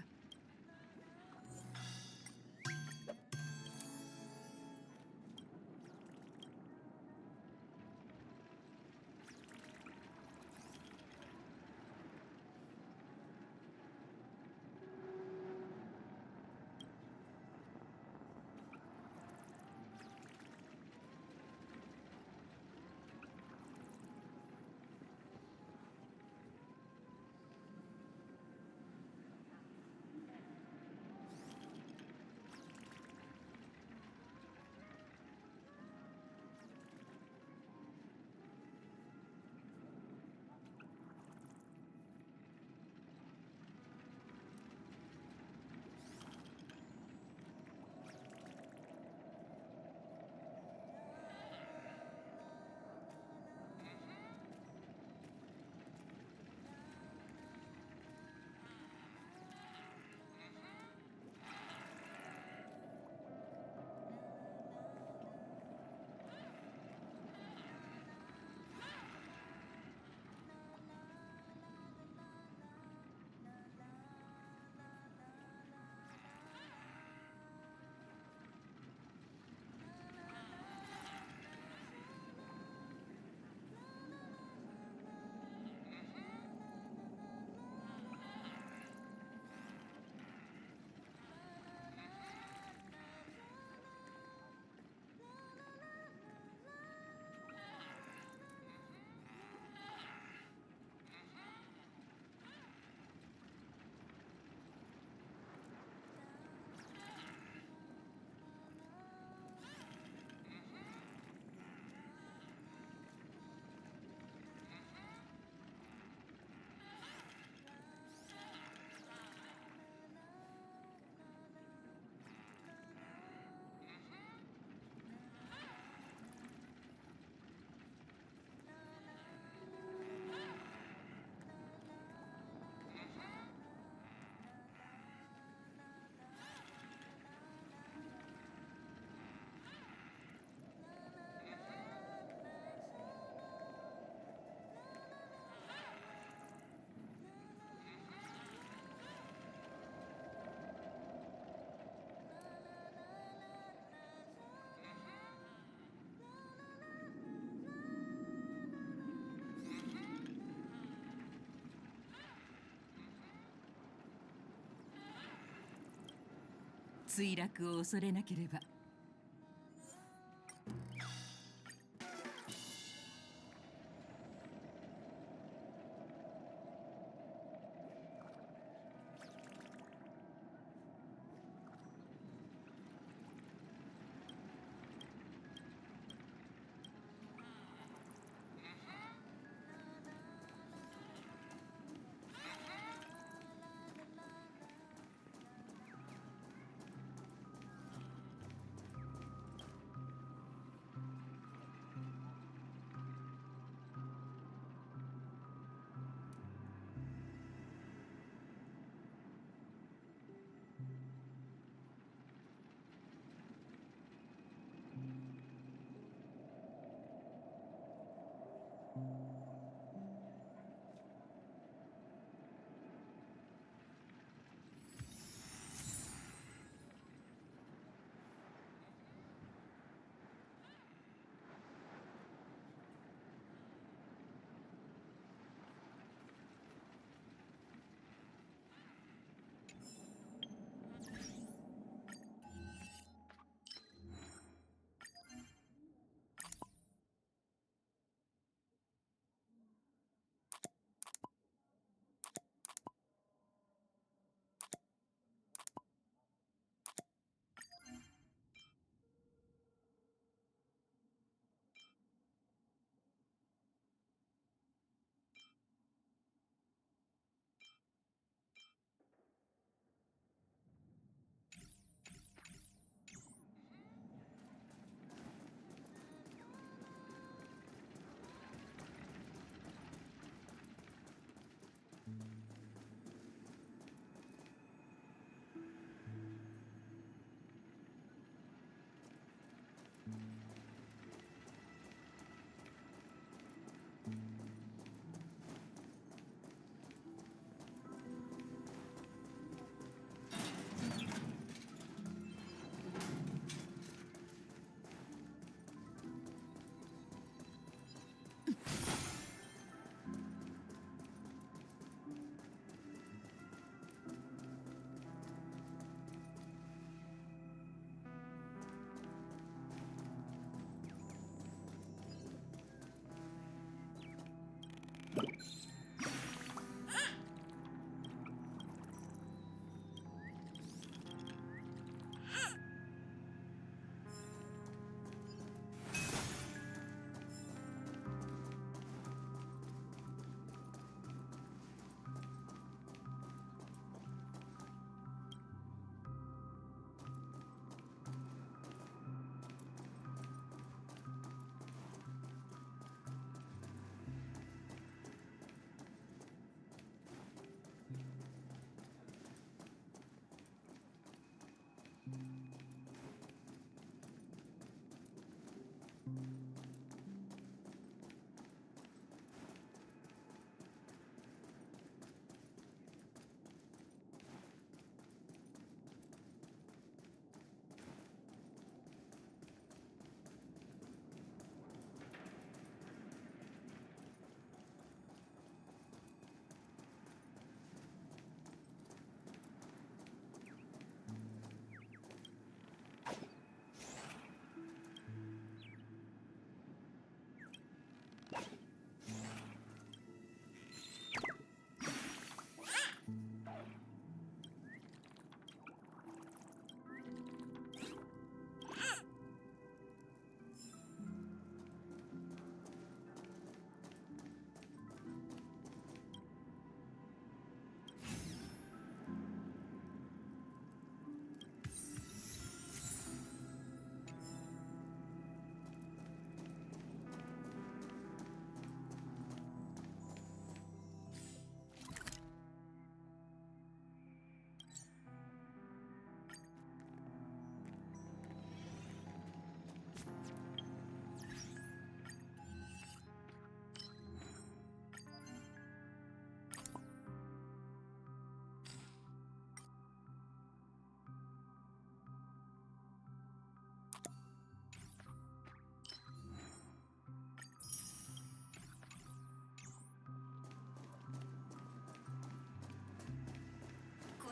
墜落を恐れなければ。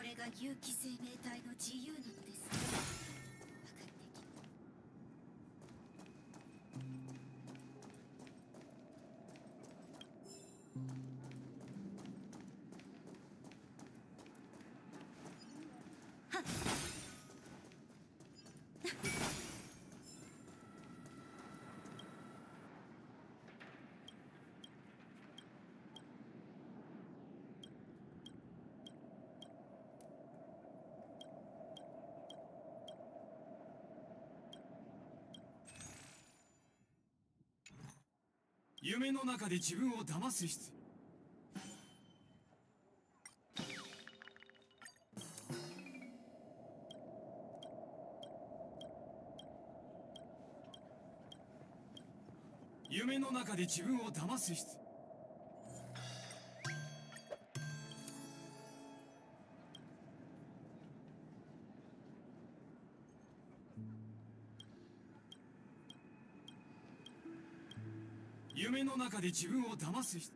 これが有機生命体の自由なのです。夢の中で自分を騙す必夢の中で自分を騙す必夢の中で自分を騙す必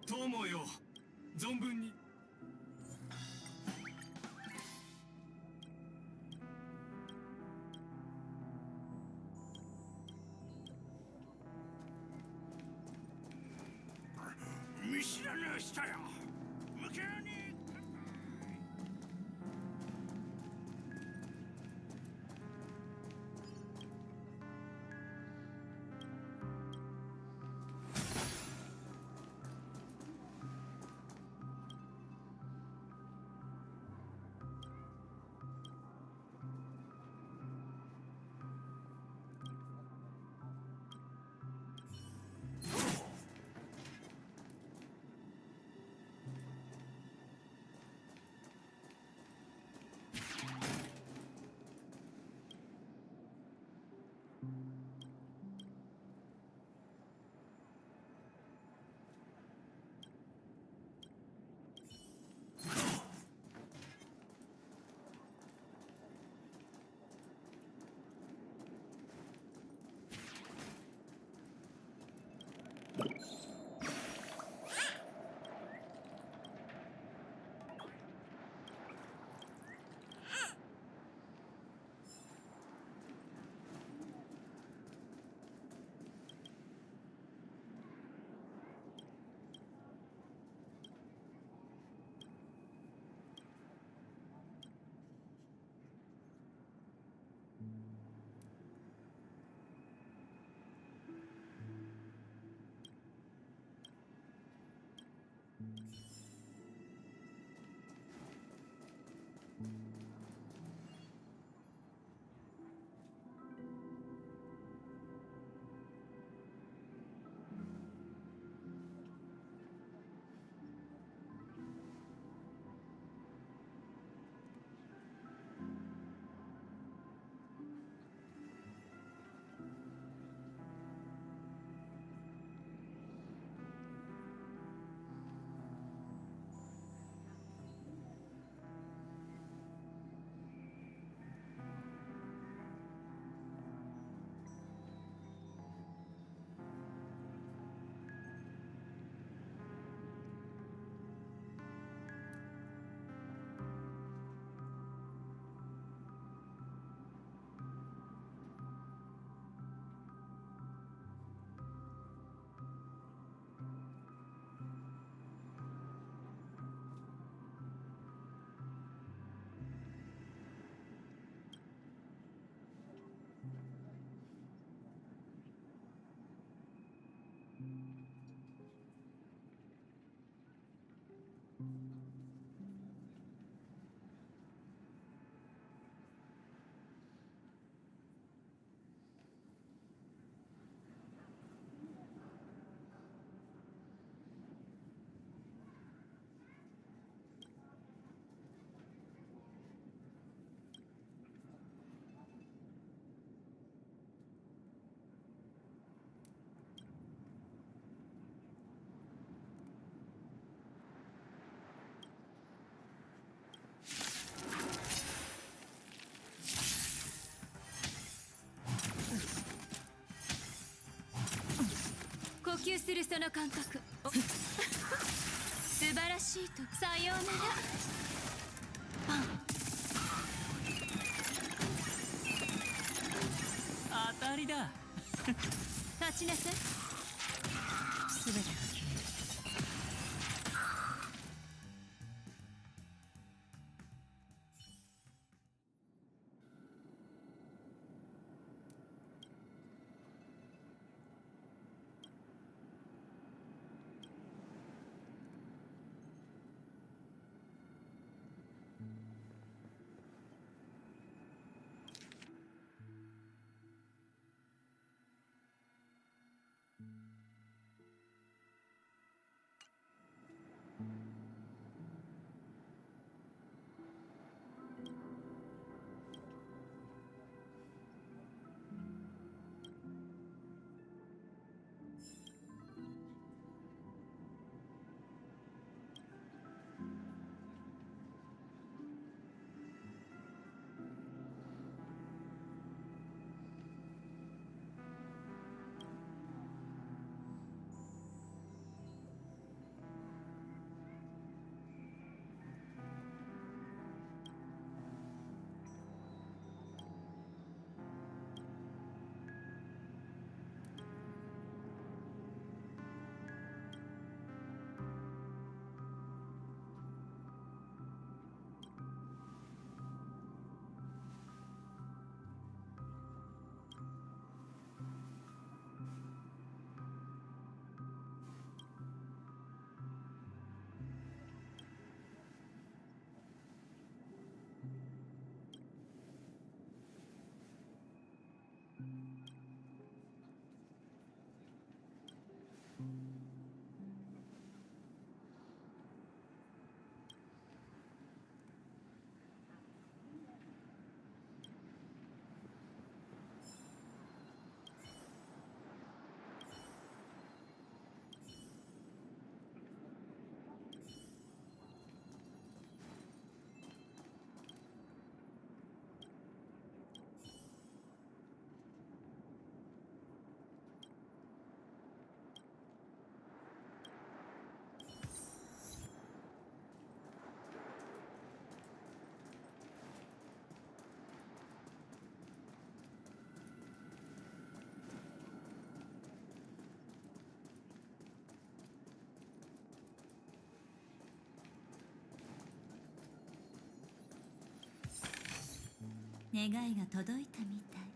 友よ、存分に見知らぬ人よ、向けに求するその感覚素晴らしいとさようならパン当たりだ。立ちなさい全てが消える願いが届いたみたい。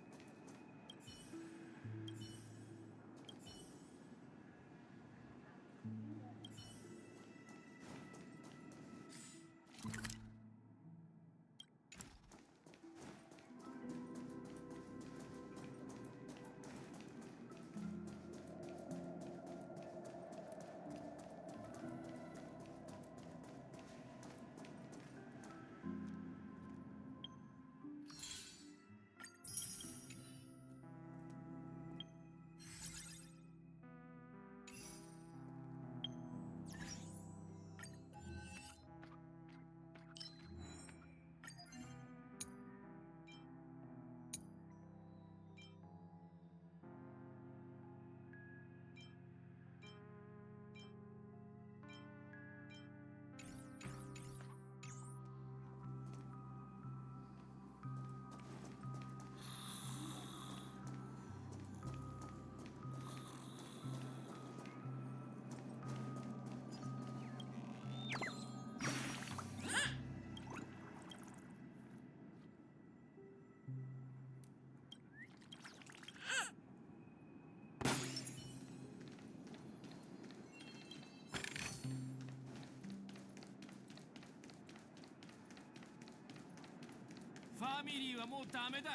ファミリーはもうダメだ。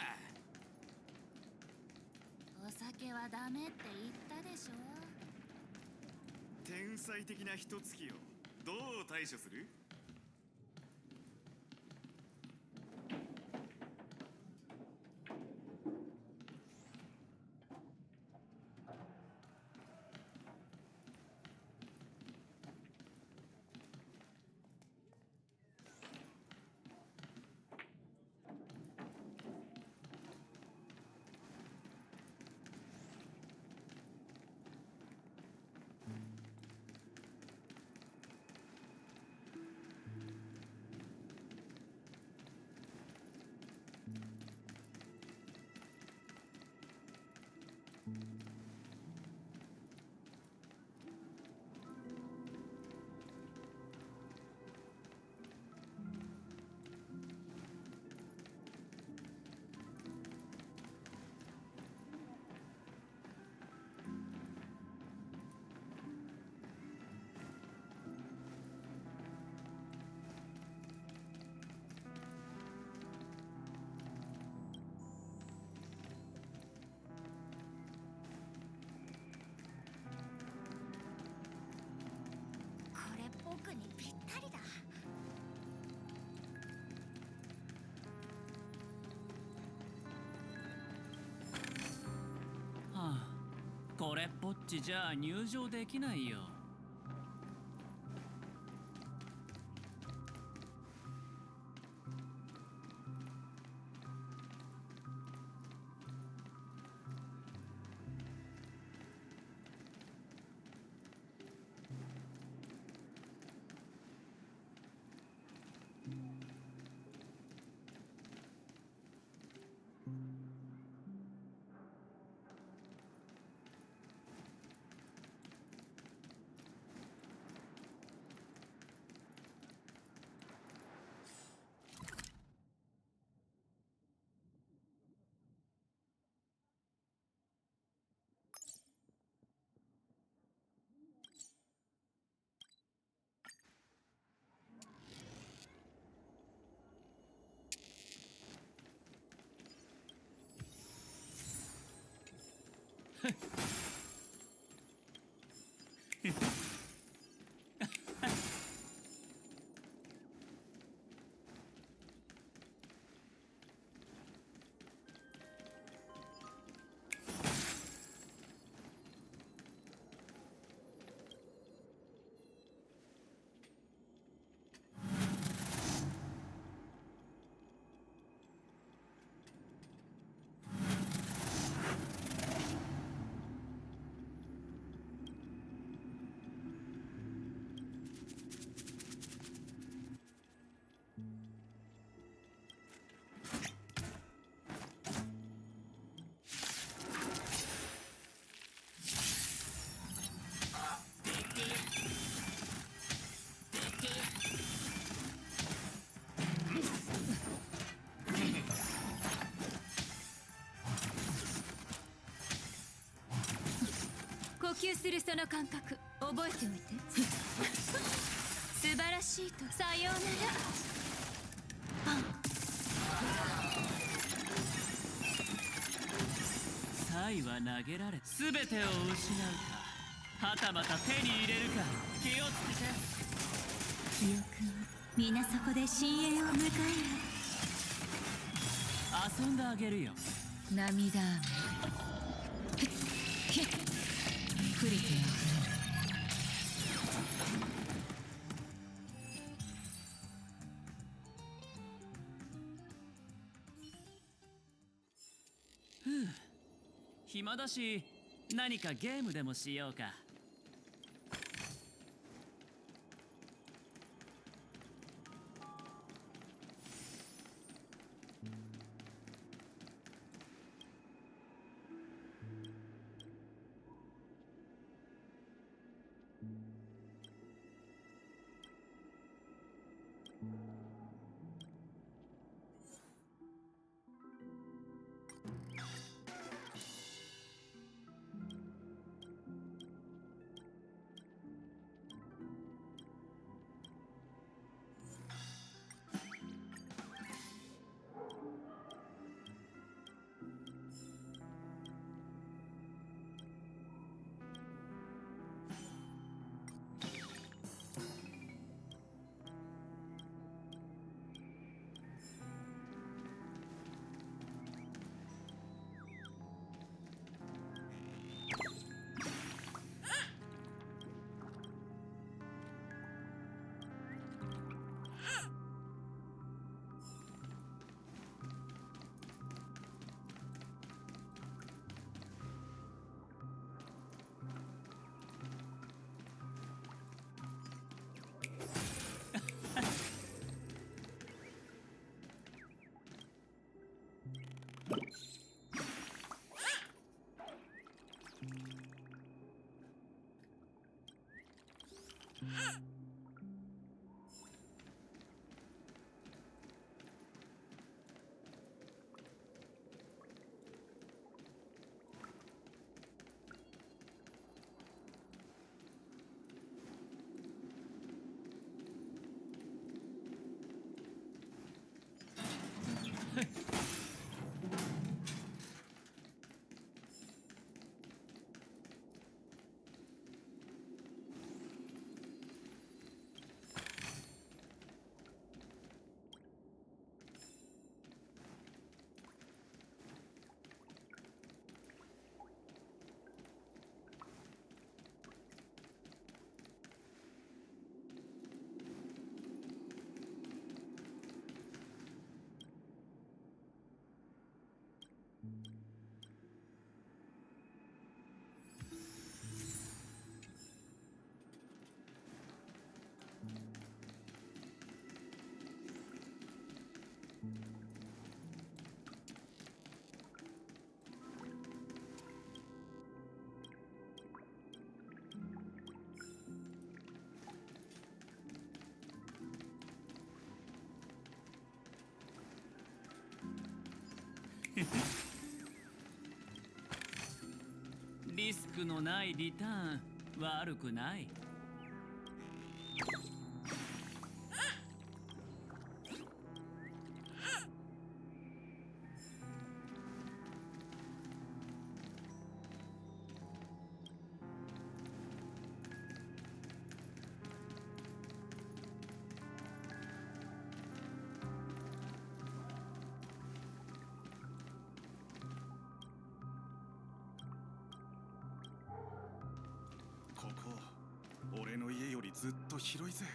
お酒はダメって言ったでしょ。天才的な一突きをどう対処する？ぽっちじゃ入場できないよ。呼吸するその感覚覚えておいて素晴らしいとさようなら。サイは投げられ全てを失うか、はたまた手に入れるか。気をつけて。記憶は皆そこで深淵を迎え遊んであげるよ。る。涙雨ひっプリティを暇だし何かゲームでもしようか。リスクのないリターン悪くない。ここ俺の家よりずっと広いぜ。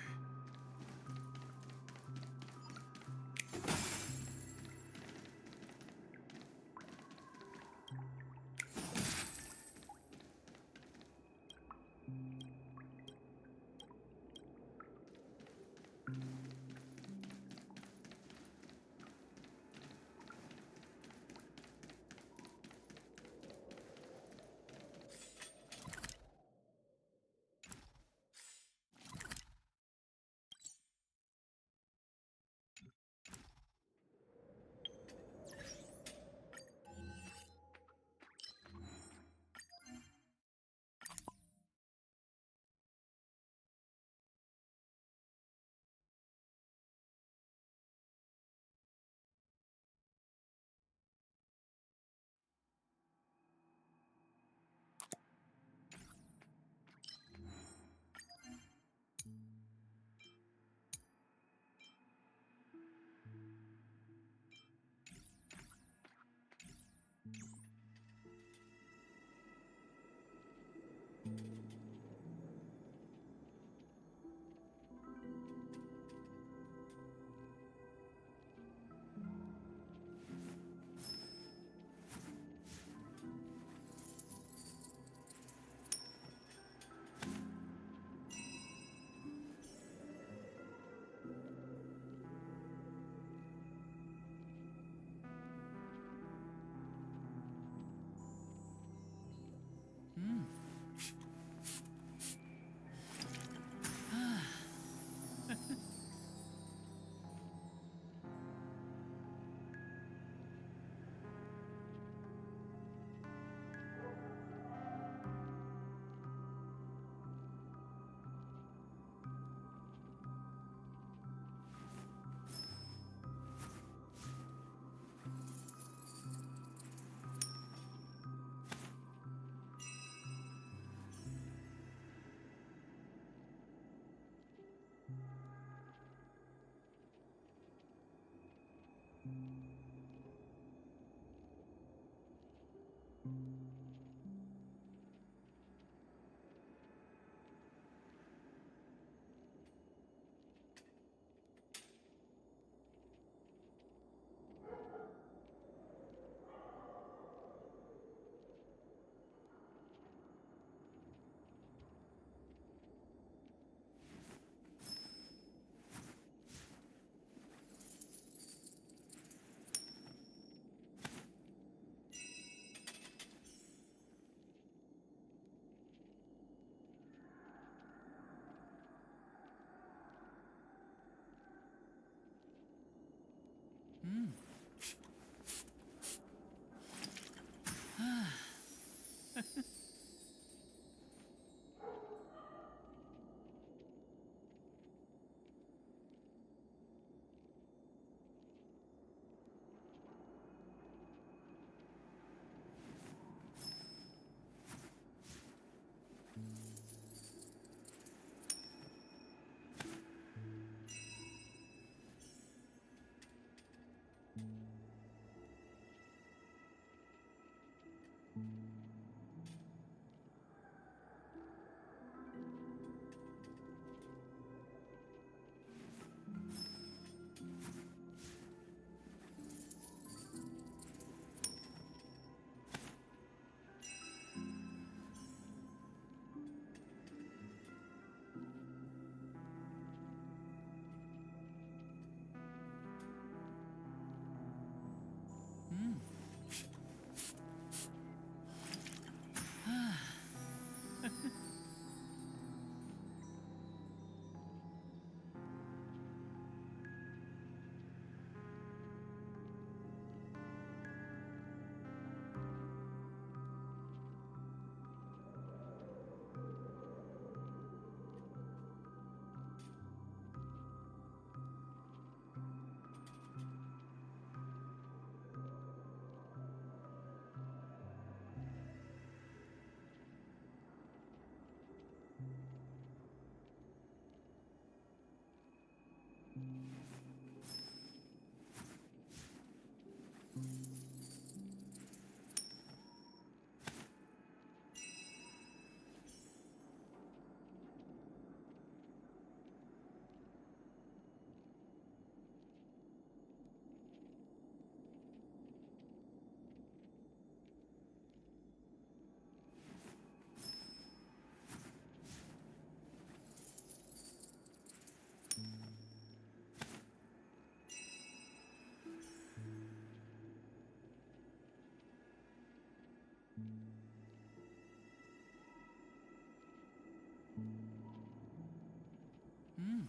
うん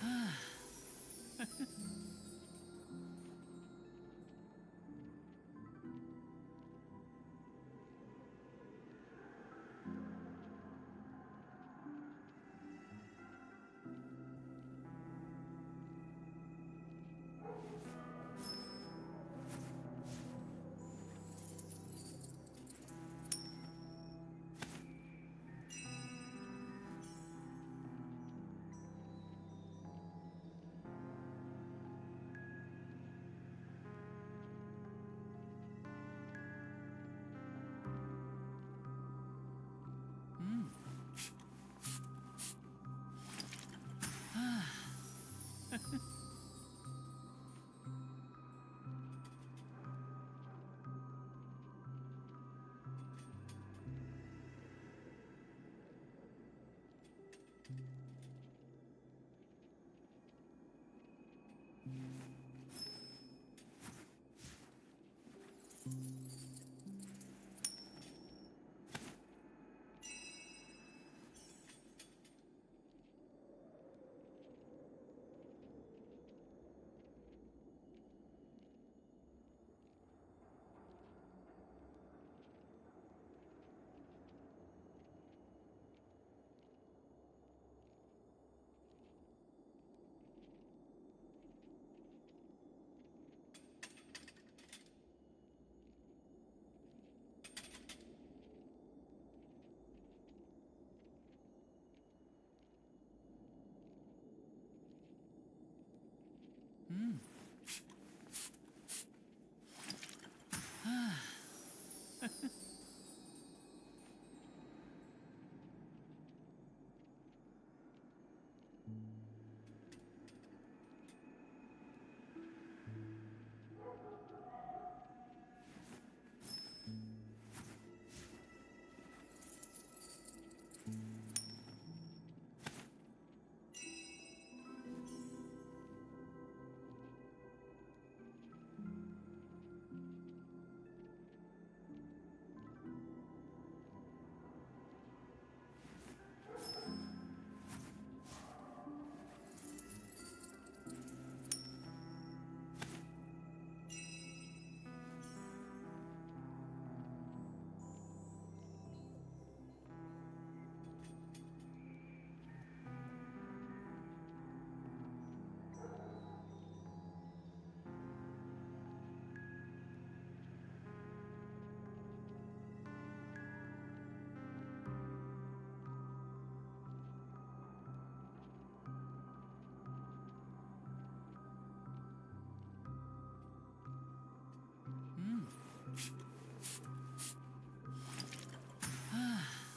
はあうんはあうんはあうんはあ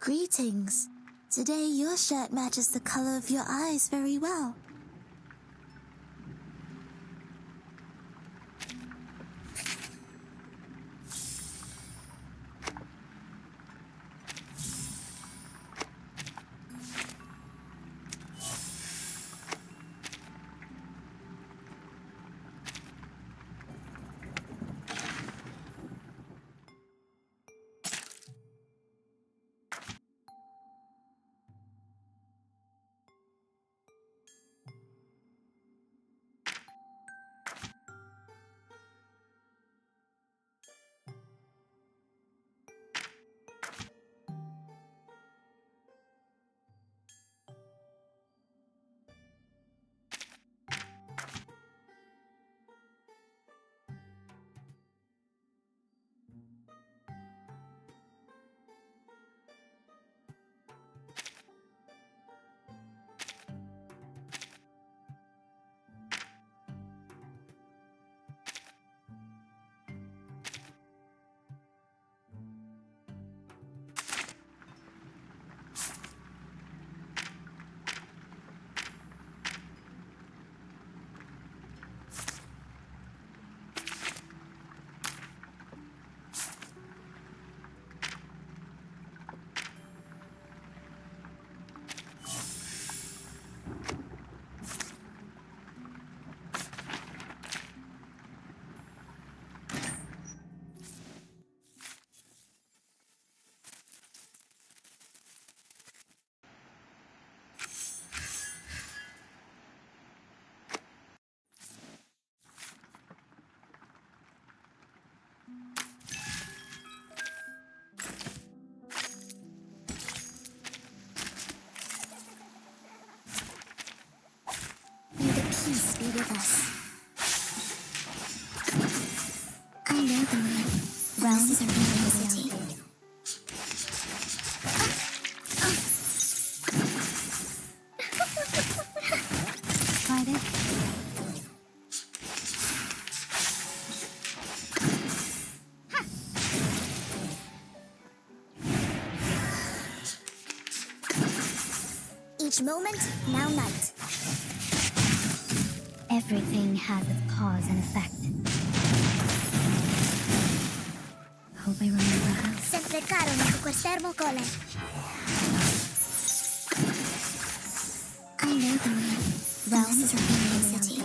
Greetings. Today your shirt matches the color of your eyes very well. May the peace be with us. I know the moon. Realms are reality. Private. Each moment, now night. Everything has its cause and effect. Hope I remember how. Sempre caro nel quest'ermo cole. I know the moon. Realms are reality.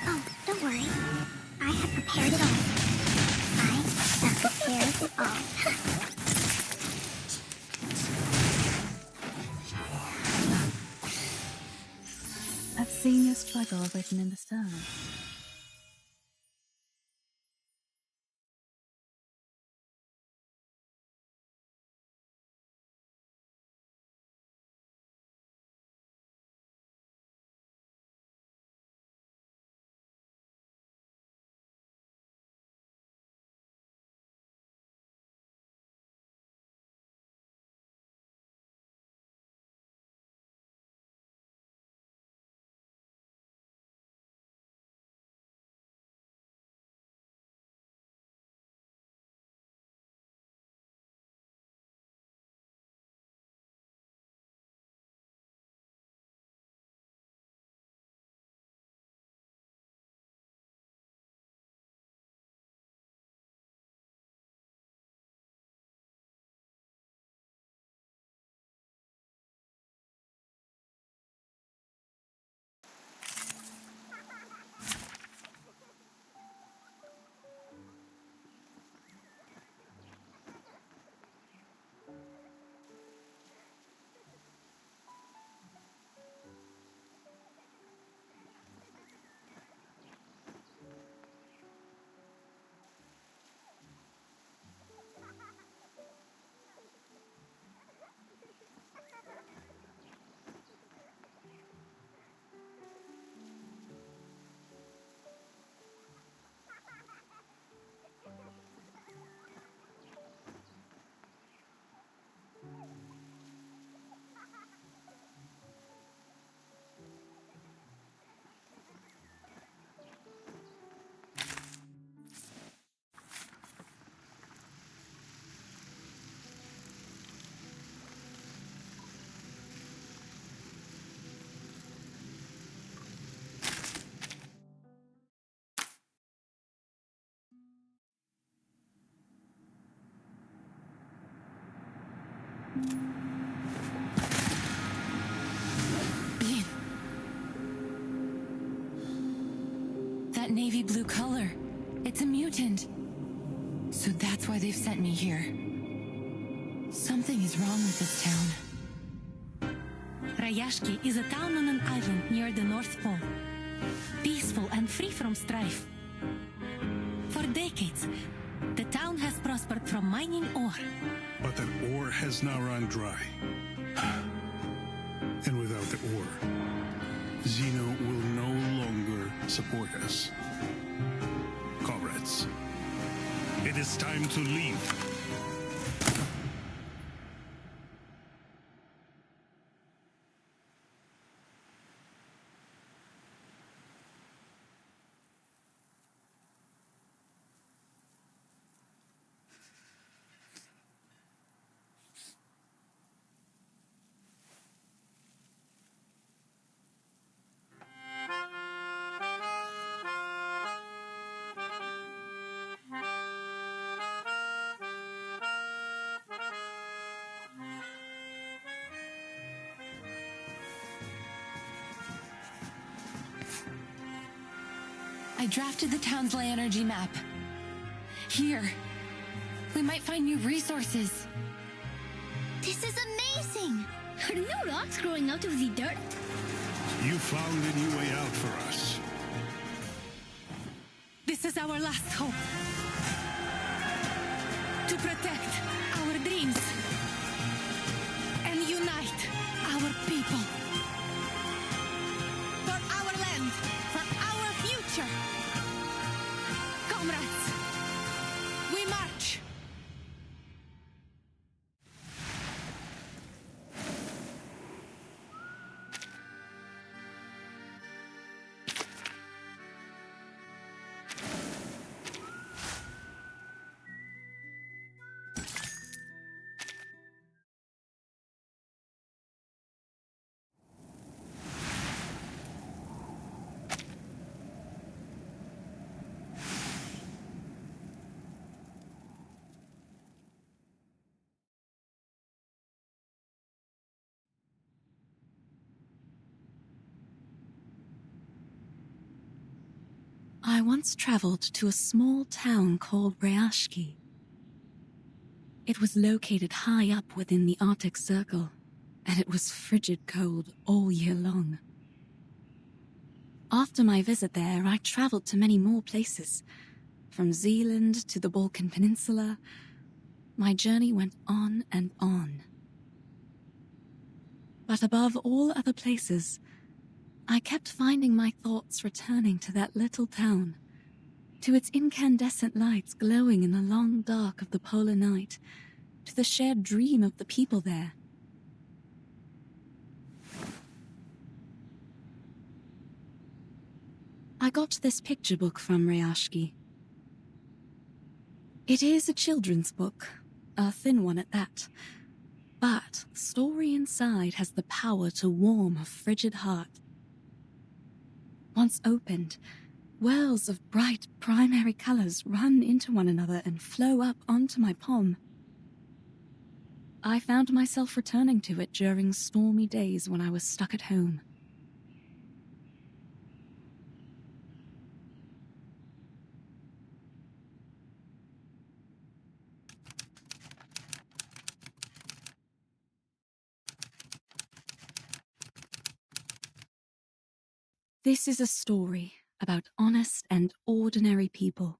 Oh, don't worry. I have prepared it all. I have prepared it all. I've seen your struggle written in the stars. that navy blue color. It's a mutant. So that's why they've sent me here. Something is wrong with this town. Rayashki is a town on an island near the North Pole. Peaceful and free from strife. For decades, the town has prospered from mining ore. But that ore has now run dry. And without the ore, Xeno will no longer support us. Comrades, it is time to leave. I drafted the town's ley energy map. Here, we might find new resources. This is amazing! Are there no rocks growing out of the dirt? You found a new way out for us. This is our last hope. To protect our dreams and unite our people. For our land, for our future. Comrades, we march! I once traveled to a small town called Rayashki. It was located high up within the Arctic Circle, and it was frigid cold all year long. After my visit there, I traveled to many more places. From Zealand to the Balkan Peninsula, my journey went on and on. But above all other places, I kept finding my thoughts returning to that little town, to its incandescent lights glowing in the long dark of the polar night, to the shared dream of the people there. I got this picture book from Rayashki. It is a children's book, a thin one at that, but the story inside has the power to warm a frigid heart. Once opened, wells of bright primary colors run into one another and flow up onto my palm. I found myself returning to it during stormy days when I was stuck at home. This is a story about honest and ordinary people.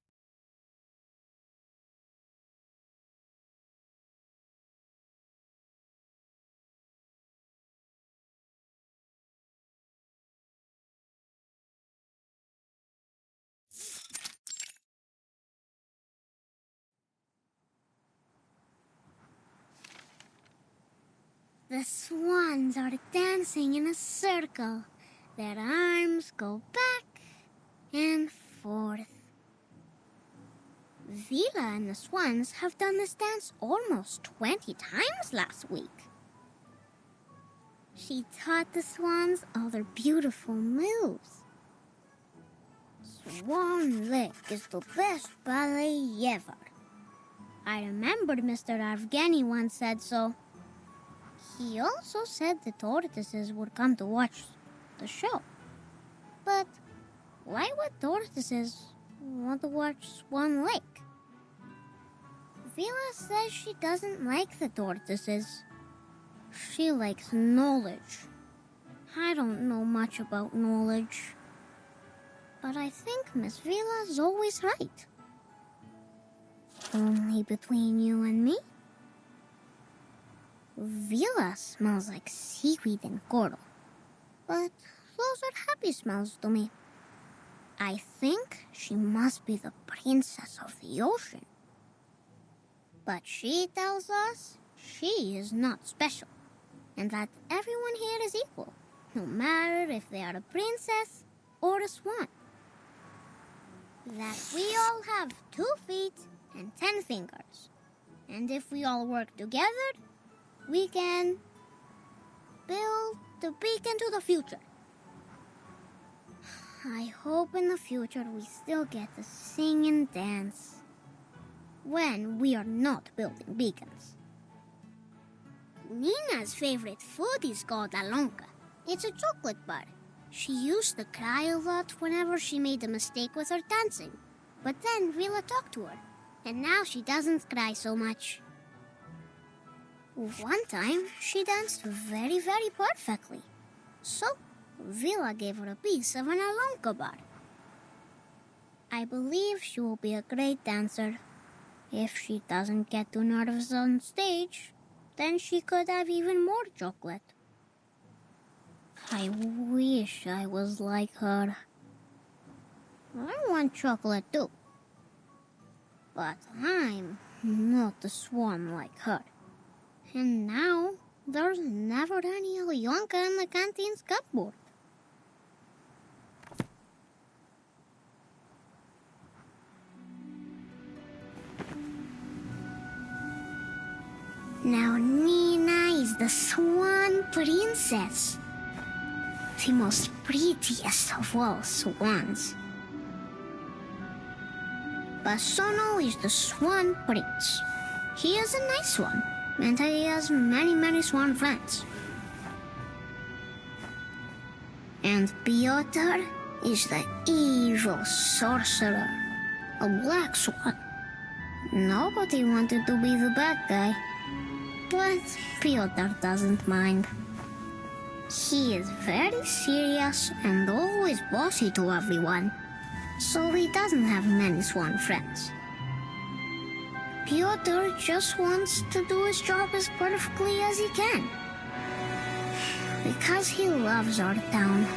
The swans are dancing in a circle. Their arms go back and forth. Vila and the swans have done this dance almost 20 times last week. She taught the swans all their beautiful moves. Swan Lake is the best ballet ever. I remembered Mr. Avgeni once said so. He also said the tortoises would come to watch the show. But Why would tortoises want to watch Swan Lake? Vila says she doesn't like the tortoises. She likes knowledge. I don't know much about knowledge. But I think Miss Vila's always right. Only between you and me? Vila smells like seaweed and coral. But those are happy smells to me. I think she must be the princess of the ocean. But she tells us she is not special, and that everyone here is equal, no matter if they are a princess or a swan. That we all have 2 feet and 10 fingers, and if we all work together, we can build the beacon to the future. I hope in the future we still get to sing and dance when we are not building beacons. Nina's favorite food is called alonka. It's a chocolate bar. She used to cry a lot whenever she made a mistake with her dancing. But then Vila talked to her, and now she doesn't cry so much. One time, she danced very, very perfectly. So, Vila gave her a piece of an alonka bar. I believe she will be a great dancer. If she doesn't get too nervous on stage, then she could have even more chocolate. I wish I was like her. I want chocolate too. But I'm not a swan like her. And now, there's never any Alyonka in the canteen's cupboard. Now Nina is the Swan Princess. The most prettiest of all swans. Basono is the Swan Prince. He is a nice one, and he has many, many swan friends. And Piotr is the evil sorcerer, a black swan. Nobody wanted to be the bad guy, but Piotr doesn't mind. He is very serious and always bossy to everyone, so he doesn't have many swan friends. Piotr just wants to do his job as perfectly as he can, because he loves our town.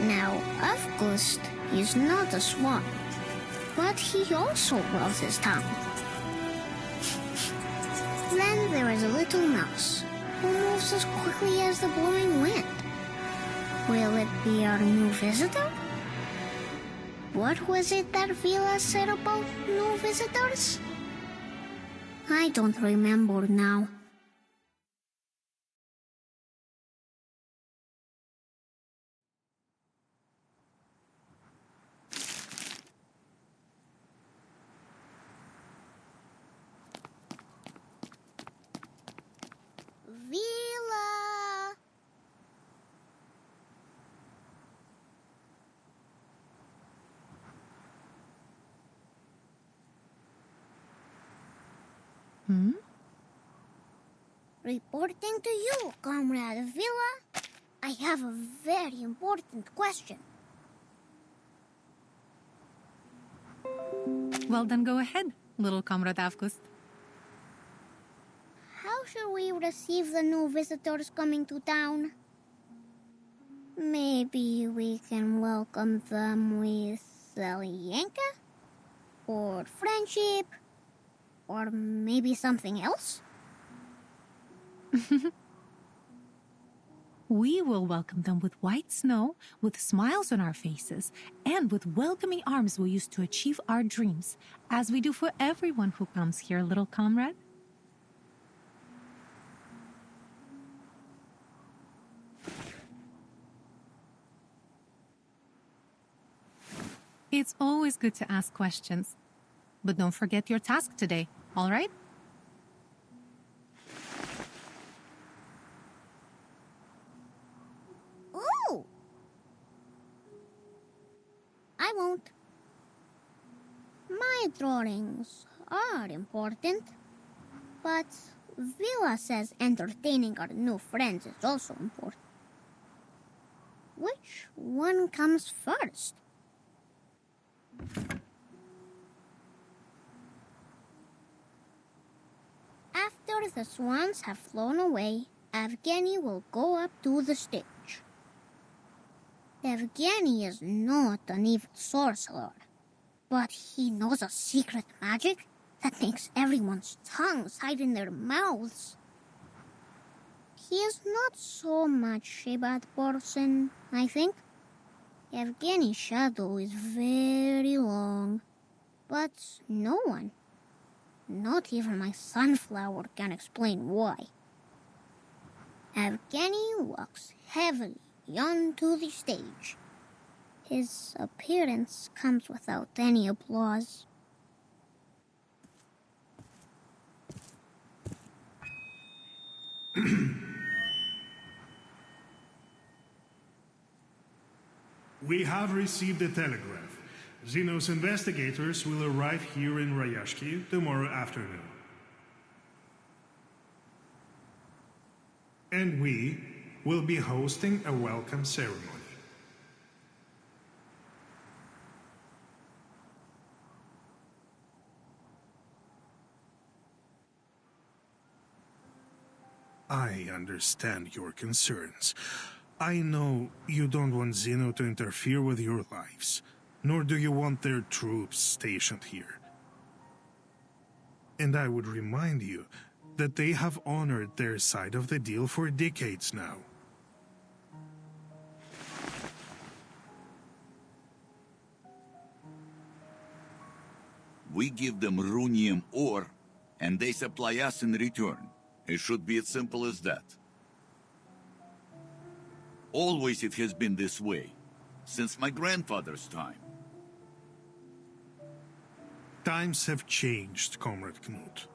Now, Avgust is not a swan, but he also loves his town. Then there is a little mouse who moves as quickly as the blowing wind. Will it be our new visitor? What was it that Vila said about new visitors? I don't remember now. Vila! Reporting to you, Comrade Vila. I have a very important question. Well, then go ahead, little Comrade Avgust. How should we receive the new visitors coming to town? Maybe we can welcome them with Alyenka? Or friendship? Or maybe something else? We will welcome them with white snow, with smiles on our faces, and with welcoming arms we use to achieve our dreams, as we do for everyone who comes here, little comrade. It's always good to ask questions. But don't forget your task today, all right? Ooh! drawings are important, but Villa says entertaining our new friends is also important. Which one comes first? After the swans have flown away, Evgeny will go up to the stage. Evgeny is not an evil sorcerer, but he knows a secret magic that makes everyone's tongues hide in their mouths. He is not so much a bad person, I think. Evgeny's shadow is very long, but no one, not even my sunflower, can explain why. Evgeny walks heavily onto the stage. His appearance comes without any applause. We have received a telegraph. Xenos investigators will arrive here in Rayashki tomorrow afternoon. And we will be hosting a welcome ceremony. I understand your concerns. I know you don't want Xeno to interfere with your lives, nor do you want their troops stationed here. And I would remind you that they have honored their side of the deal for decades now. We give them runium ore, and they supply us in return. It should be as simple as that. Always it has been this way, since my grandfather's time. Times have changed, Comrade Knut.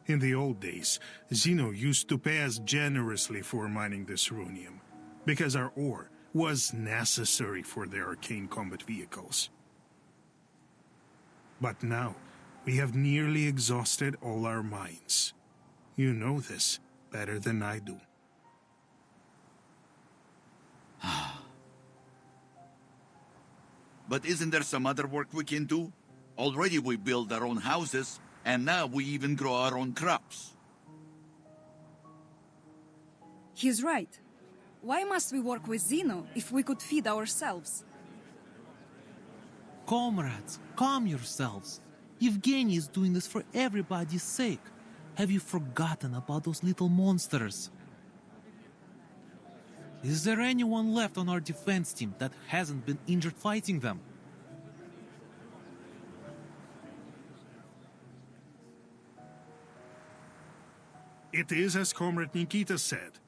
In the old days, Xeno used to pay us generously for mining this runium, because our ore was necessary for their arcane combat vehicles. But now, we have nearly exhausted all our mines. You know this better than I do. But isn't there some other work we can do? Already we build our own houses, and now we even grow our own crops. He's right. Why must we work with Xeno if we could feed ourselves? Comrades, calm yourselves. Evgeny is doing this for everybody's sake. Have you forgotten about those little monsters? Is there anyone left on our defense team that hasn't been injured fighting them? It is as Comrade Nikita said.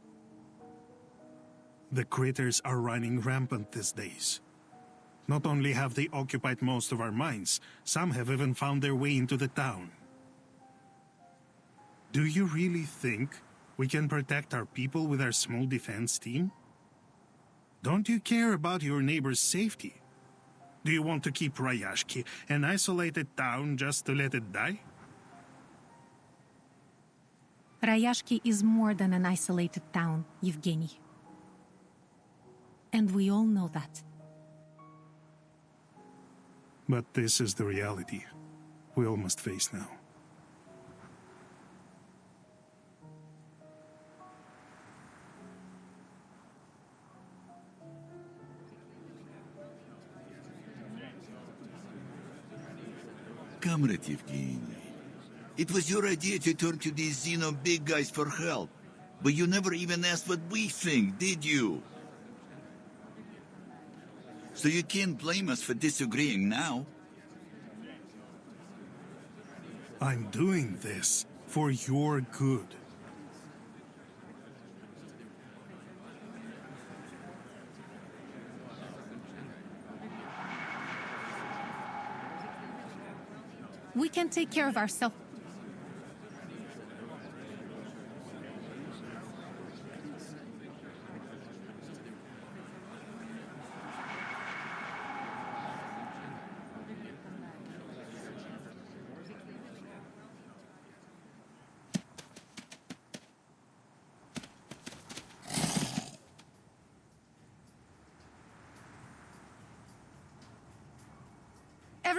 The critters are running rampant these days. Not only have they occupied most of our mines, some have even found their way into the town. Do you really think we can protect our people with our small defense team? Don't you care about your neighbor's safety? Do you want to keep Rayashki an isolated town just to let it die? Rayashki is more than an isolated town, Evgeny. And we all know that. But this is the reality we all must face now. Comrade Evgeny, it was your idea to turn to these Xeno big guys for help. But you never even asked what we think, did you? So you can't blame us for disagreeing now. I'm doing this for your good. We can take care of ourselves.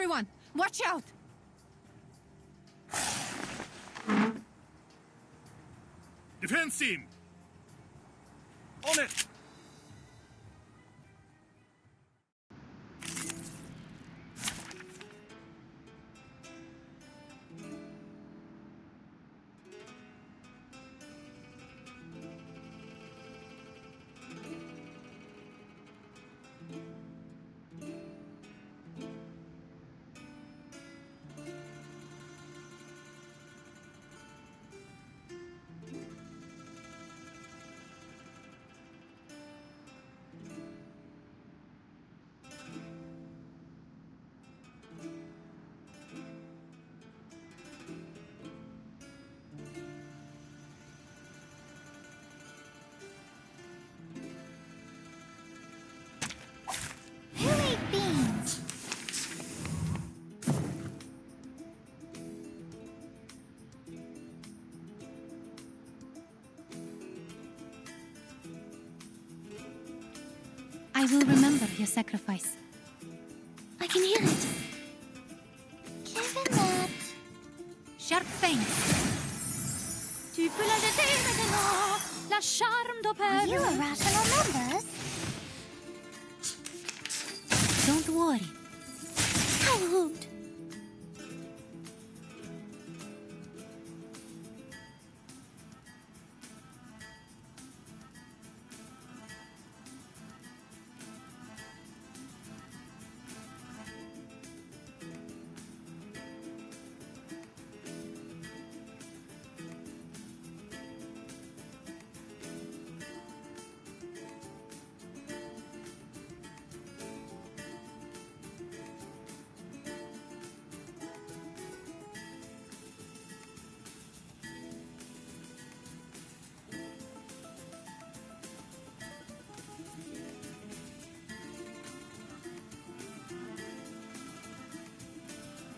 Everyone, watch out! Defense team! On it! Who ate beans? I will remember your sacrifice. I can hear it. Given that... Sharp fangs. Tu peux la jeter maintenant. La charme d'opère. Are you irrational members? Don't worry. How rude.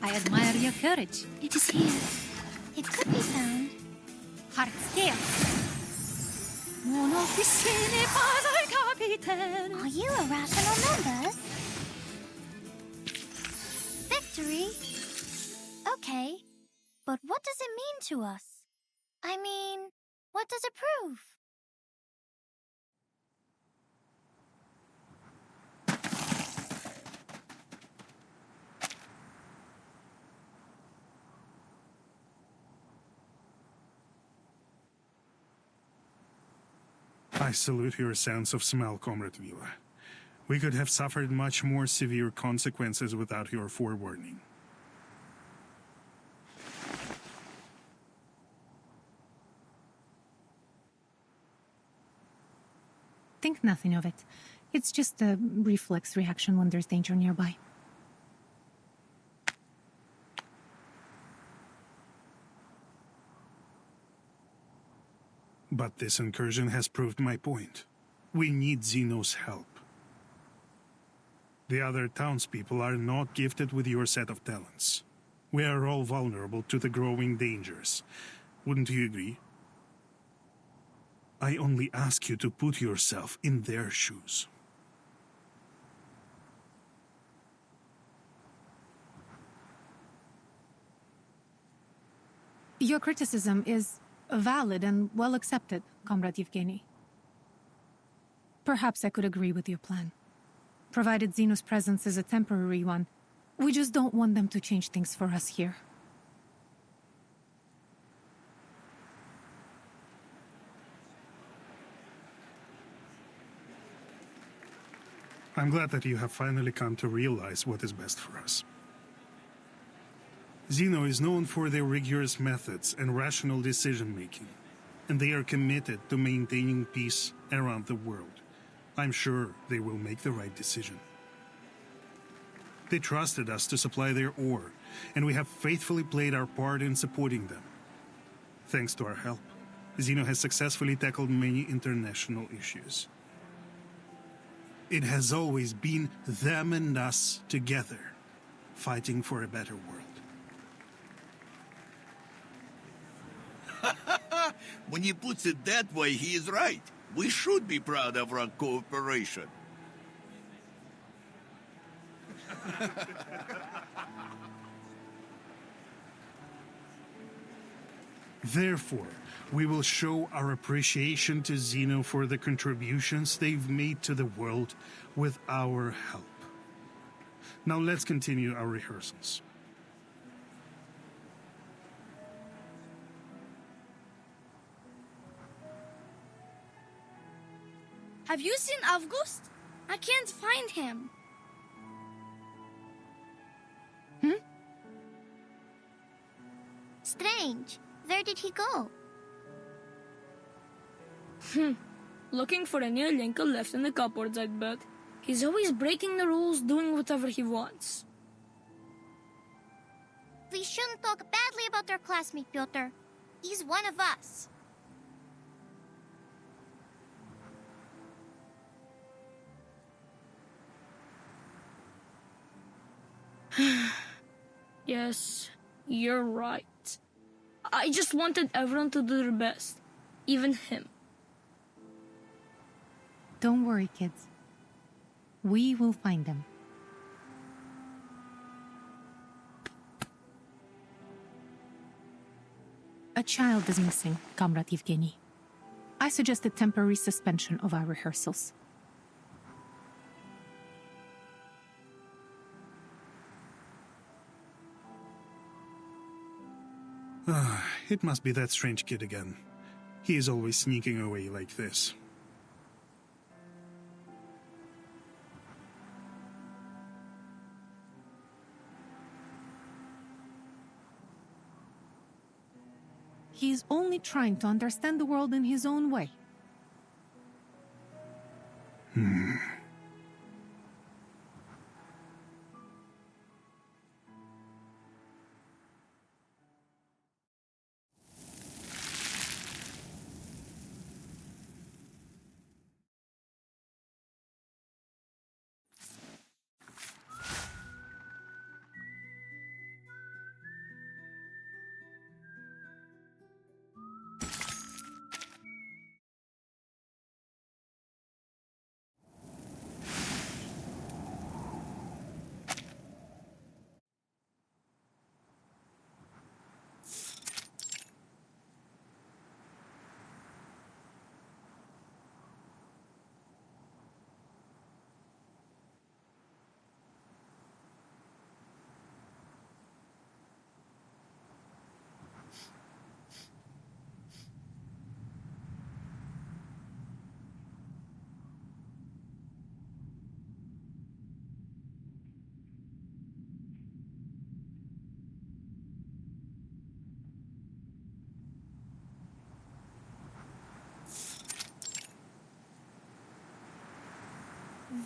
I admire your courage. It is here. It could be found. Heart scale. Mon officier n'est pas un capitaine. Are you irrational members? Victory? Okay. But what does it mean to us? I mean, what does it prove? I salute your sense of smell, Comrade Vila. We could have suffered much more severe consequences without your forewarning. Think nothing of it. It's just a reflex reaction when there's danger nearby. But this incursion has proved my point. We need Zeno's help. The other townspeople are not gifted with your set of talents. We are all vulnerable to the growing dangers. Wouldn't you agree? I only ask you to put yourself in their shoes. Your criticism is valid and well accepted, Comrade Yevgeny. Perhaps I could agree with your plan. Provided Zeno's presence is a temporary one, we just don't want them to change things for us here. I'm glad that you have finally come to realize what is best for us. Zeno is known for their rigorous methods and rational decision-making, and they are committed to maintaining peace around the world. I'm sure they will make the right decision. They trusted us to supply their ore, and we have faithfully played our part in supporting them. Thanks to our help, Zeno has successfully tackled many international issues. It has always been them and us together, fighting for a better world. When he puts it that way, he is right. We should be proud of our cooperation. Therefore, we will show our appreciation to Xeno for the contributions they've made to the world with our help. Now let's continue our rehearsals. Have you seen August? I can't find him. Strange. Where did he go? Looking for a new Lincoln left in the cupboards, I'd bet. He's always breaking the rules, doing whatever he wants. We shouldn't talk badly about our classmate, Piotr. He's one of us. Yes, you're right. I just wanted everyone to do their best, even him. Don't worry, kids. We will find them. A child is missing, Comrade Evgeny. I suggest a temporary suspension of our rehearsals. It must be that strange kid again. He is always sneaking away like this. He is only trying to understand the world in his own way.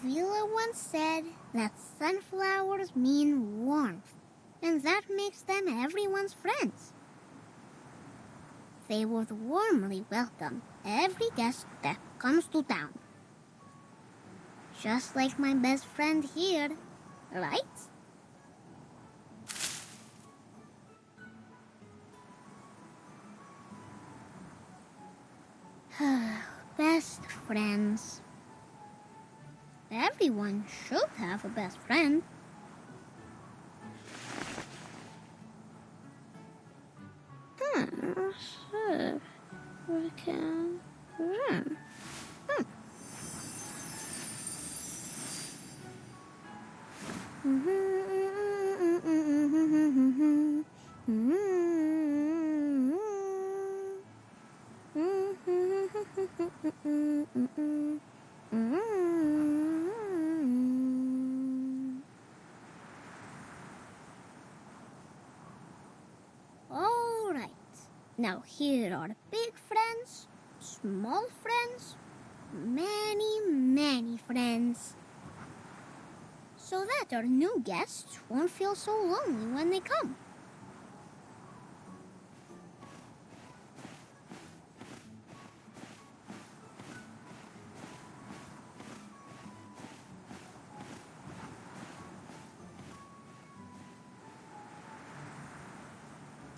Vila once said that sunflowers mean warmth, and that makes them everyone's friends. They would warmly welcome every guest that comes to town. Just like my best friend here, right? Best friends. Everyone should have a best friend. Sure. We can run. All right. Now here are big friends, small friends, many friends. So that our new guests won't feel so lonely when they come.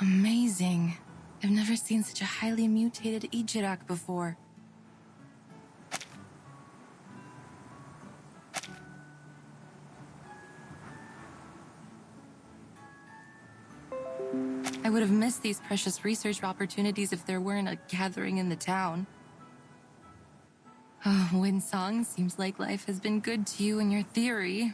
Amazing. I've never seen such a highly mutated Ijirak before. I would have missed these precious research opportunities if there weren't a gathering in the town. Oh, Windsong, seems like life has been good to you and your theory.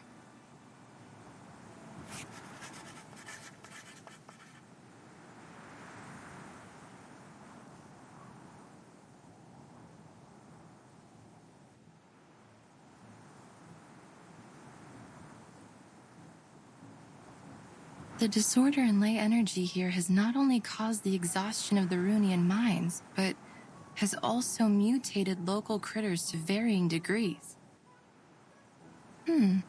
The disorder in ley energy here has not only caused the exhaustion of the Runian mines, but has also mutated local critters to varying degrees. Then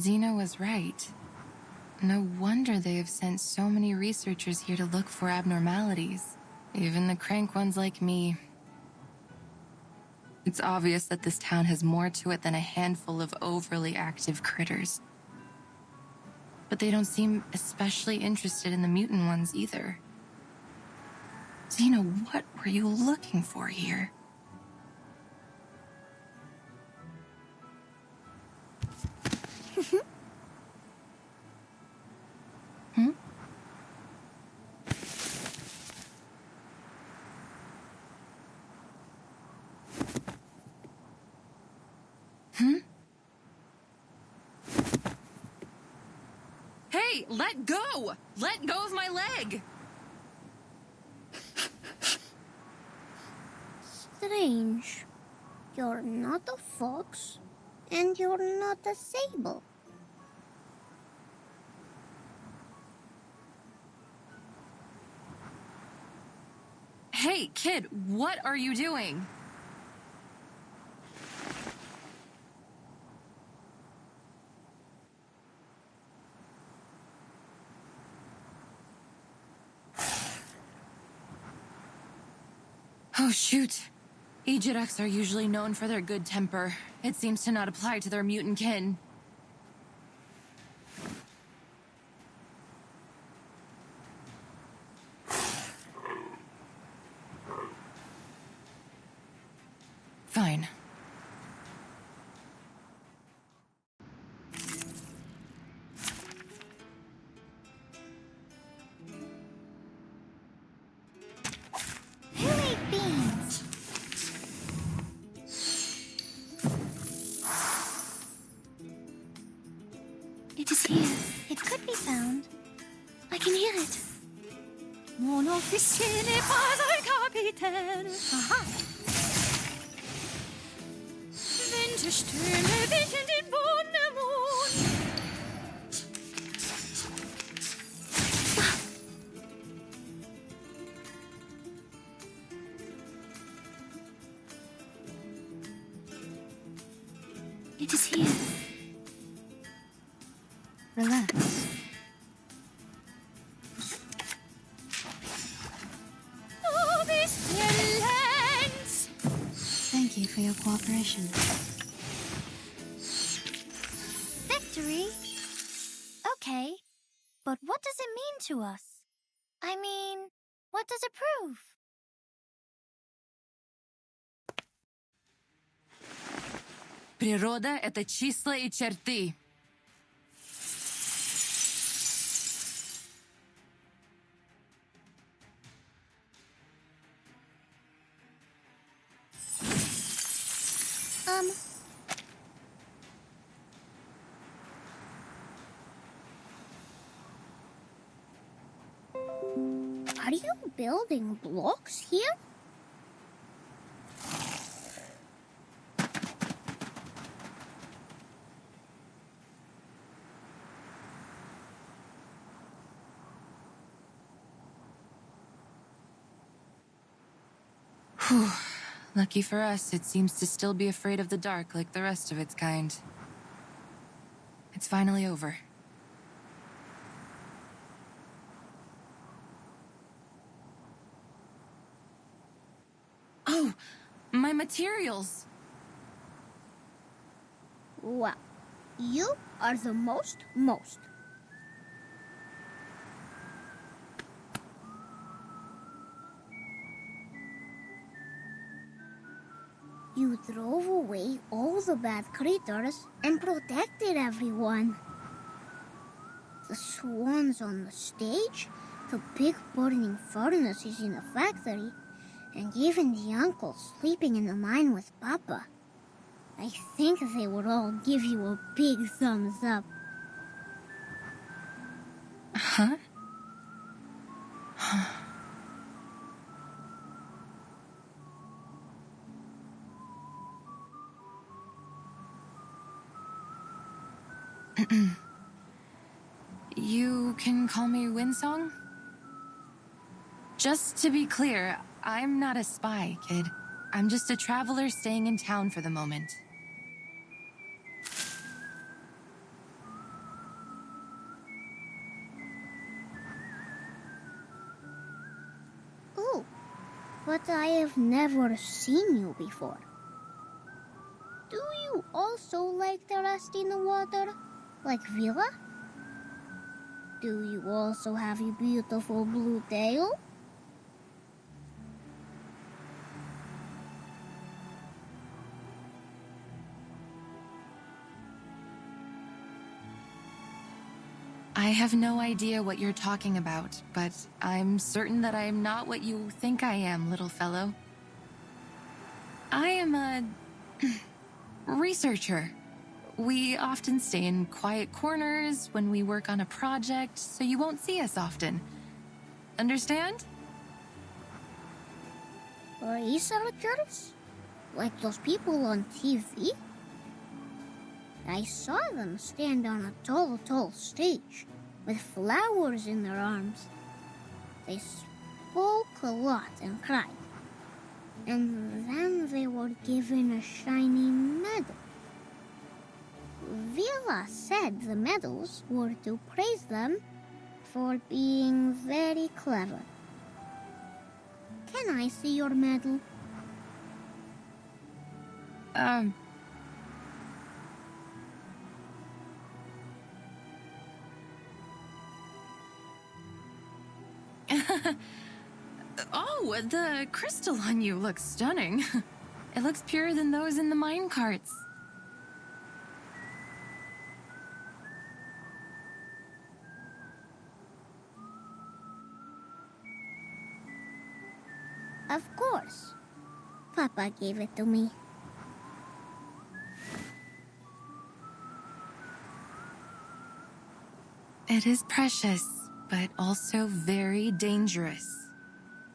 Zeno was right. No wonder they have sent so many researchers here to look for abnormalities. Even the crank ones like me. It's obvious that this town has more to it than a handful of overly active critters. But they don't seem especially interested in the mutant ones either. Zeno, what were you looking for here? Hey, let go! Let go of my leg! Strange. You're not a fox, and you're not a sable. Hey, kid, what are you doing? Oh, shoot. Ejiraks are usually known for their good temper. It seems to not apply to their mutant kin. Fine. Who ate beans? It is here. It could be found. I can hear it. Mon officier n'est pas un capitaine. Aha. Winterstürme wichen den Wundermond. It is here. Relax. Oh, this relents. Thank you for your cooperation. Victory? Okay, but what does it mean to us? I mean, what does it prove? Природа — это числа и черты. Are you building blocks here? Whew. Lucky for us, it seems to still be afraid of the dark like the rest of its kind. It's finally over. Oh, my materials! Well, you are the most. You drove away all the bad creatures and protected everyone. The swans on the stage, the big burning furnaces in the factory, and even the uncle sleeping in the mine with Papa. I think they would all give you a big thumbs up. Huh? You can call me Windsong? Just to be clear, I'm not a spy, kid. I'm just a traveler staying in town for the moment. Oh, but I have never seen you before. Do you also like to rest in the water, like Vila? Do you also have a beautiful blue tail? I have no idea what you're talking about, but I'm certain that I am not what you think I am, little fellow. I am a researcher. We often stay in quiet corners when we work on a project, so you won't see us often. Understand? Researchers? Like those people on TV? I saw them stand on a tall stage with flowers in their arms. They spoke a lot and cried. And then they were given a shiny medal. Vila said the medals were to praise them for being very clever. Can I see your medal? Oh, the crystal on you looks stunning. It looks purer than those in the mine carts. Of course. Papa gave it to me. It is precious, but also very dangerous.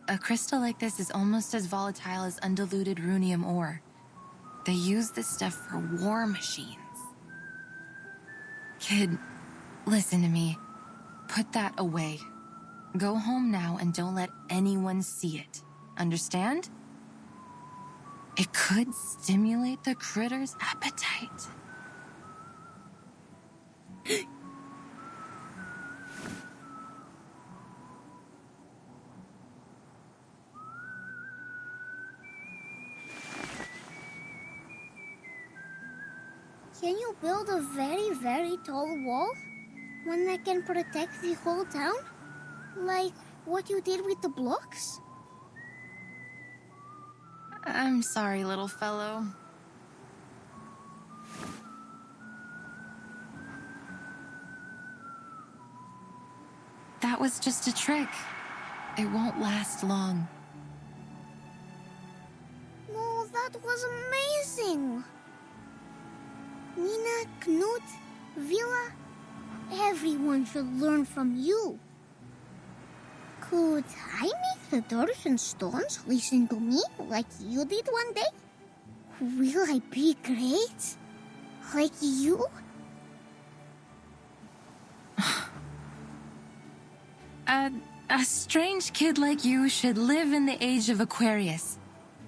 A crystal like this is almost as volatile as undiluted runium ore. They use this stuff for war machines. Kid, listen to me. Put that away. Go home now and don't let anyone see it. Understand? It could stimulate the critter's appetite. Can you build a very, very tall wall? One that can protect the whole town? Like what you did with the blocks? I'm sorry, little fellow. That was just a trick. It won't last long. No, that was amazing! Nina, Knut, Vila, everyone should learn from you. Could I make the doors and stones listen to me like you did one day? Will I be great? Like you? A strange kid like you should live in the age of Aquarius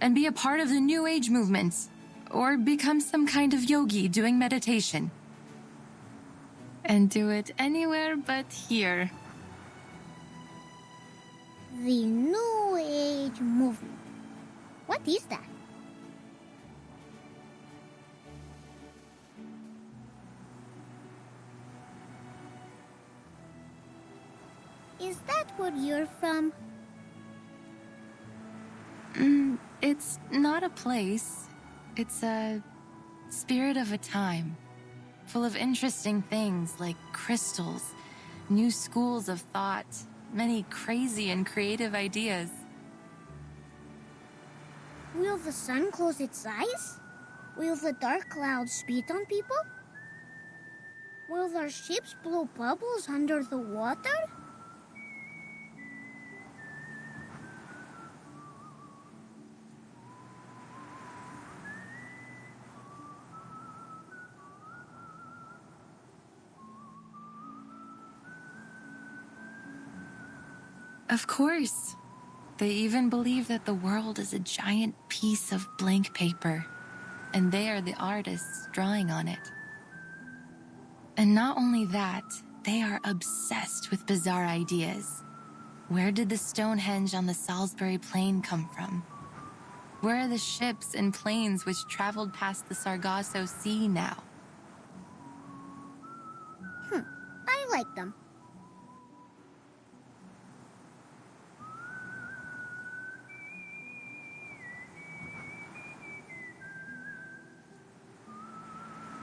and be a part of the New Age movement, or become some kind of yogi doing meditation. And do it anywhere but here. The New Age movement. What is that? Is that where you're from? It's not a place. It's a spirit of a time, full of interesting things like crystals new schools of thought, many crazy and creative ideas. Will the sun close its eyes? Will the dark clouds spit on people? Will their ships blow bubbles under the water? Of course. They even believe that the world is a giant piece of blank paper, and they are the artists drawing on it. And not only that, they are obsessed with bizarre ideas. Where did the Stonehenge on the Salisbury Plain come from? Where are the ships and planes which traveled past the Sargasso Sea now? I like them.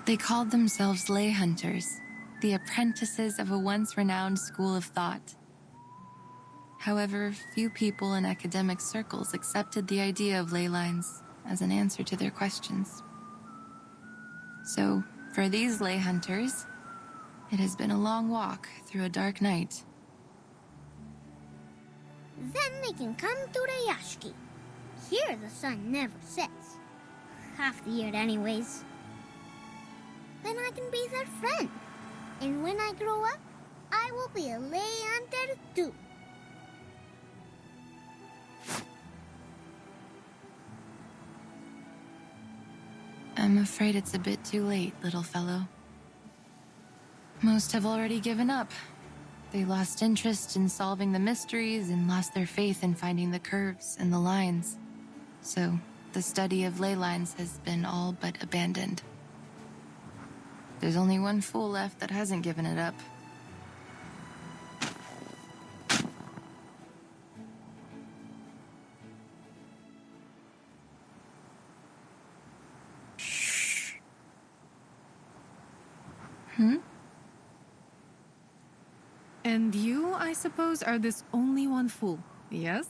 They called themselves ley hunters, the apprentices of a once renowned school of thought. However, few people in academic circles accepted the idea of ley lines as an answer to their questions. So, for these ley hunters, it has been a long walk through a dark night. Then they can come to the yashiki. Here the sun never sets. Half the year anyways. Then I can be their friend. And when I grow up, I will be a ley hunter too. I'm afraid it's a bit too late, little fellow. Most have already given up. They lost interest in solving the mysteries and lost their faith in finding the curves and the lines. So, the study of ley lines has been all but abandoned. There's only one fool left that hasn't given it up. Shh. And you, I suppose, are this only one fool, yes?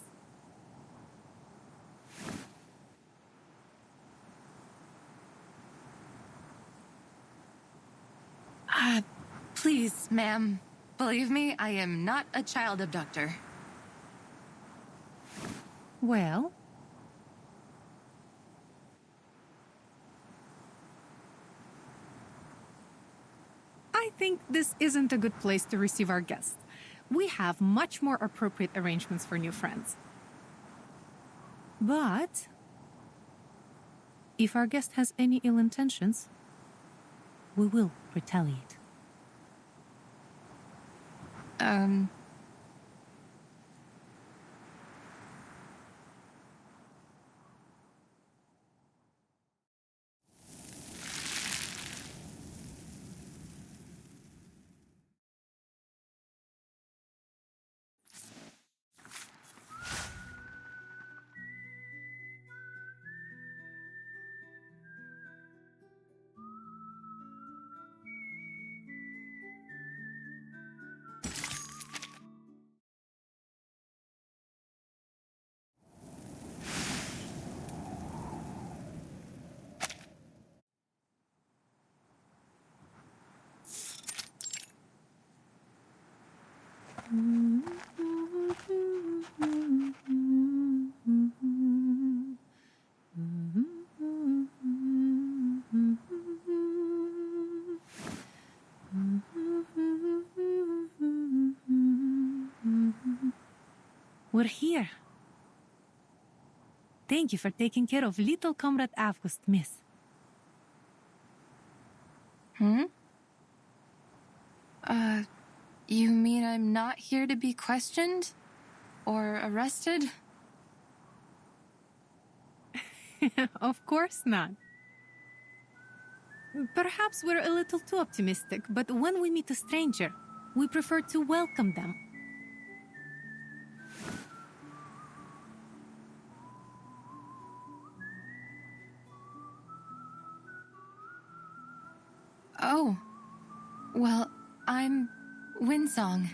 Please, ma'am. Believe me, I am not a child abductor. Well, I think this isn't a good place to receive our guests. We have much more appropriate arrangements for new friends. But if our guest has any ill intentions, we will retaliate. We're here. Thank you for taking care of little Comrade August, miss. You mean I'm not here to be questioned? Or arrested? Of course not. Perhaps we're a little too optimistic, but when we meet a stranger, we prefer to welcome them. Oh. Well, I'm Windsong.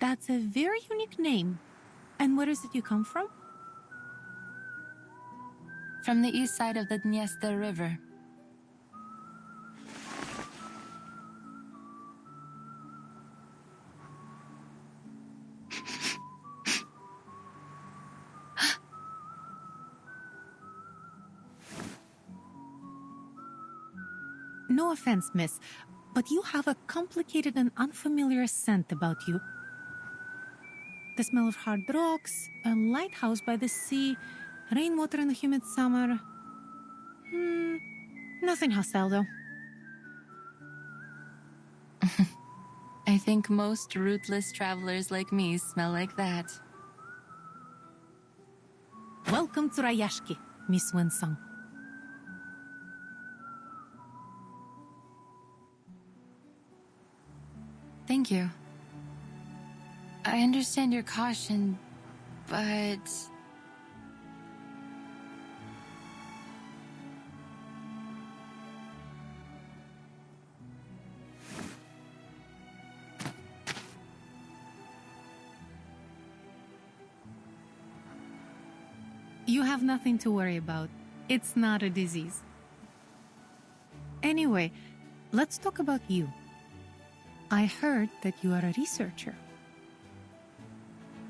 That's a very unique name. And where is it you come from? From the east side of the Dniester River. No offense, miss, but you have a complicated and unfamiliar scent about you. The smell of hard rocks, a lighthouse by the sea, rainwater in the humid summer. Nothing hostile, though. I think most rootless travelers like me smell like that. Welcome to Rayashki, Miss Windsong. Thank you. I understand your caution, but... You have nothing to worry about. It's not a disease. Anyway, let's talk about you. I heard that you are a researcher.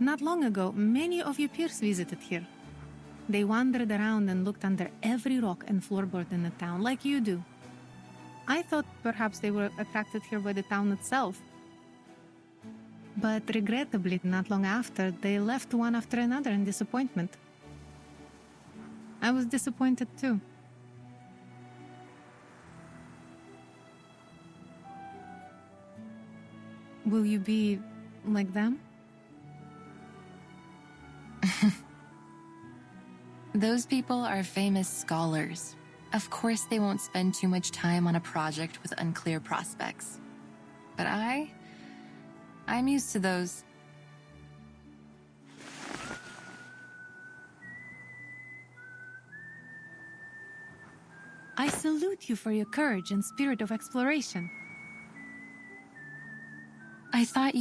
Not long ago, many of your peers visited here. They wandered around and looked under every rock and floorboard in the town, like you do. I thought perhaps they were attracted here by the town itself. But regrettably, not long after, they left one after another in disappointment. I was disappointed too. Will you be like them? Those people are famous scholars. Of course they won't spend too much time on a project with unclear prospects. But I'm used to those. I salute you for your courage and spirit of exploration. I thought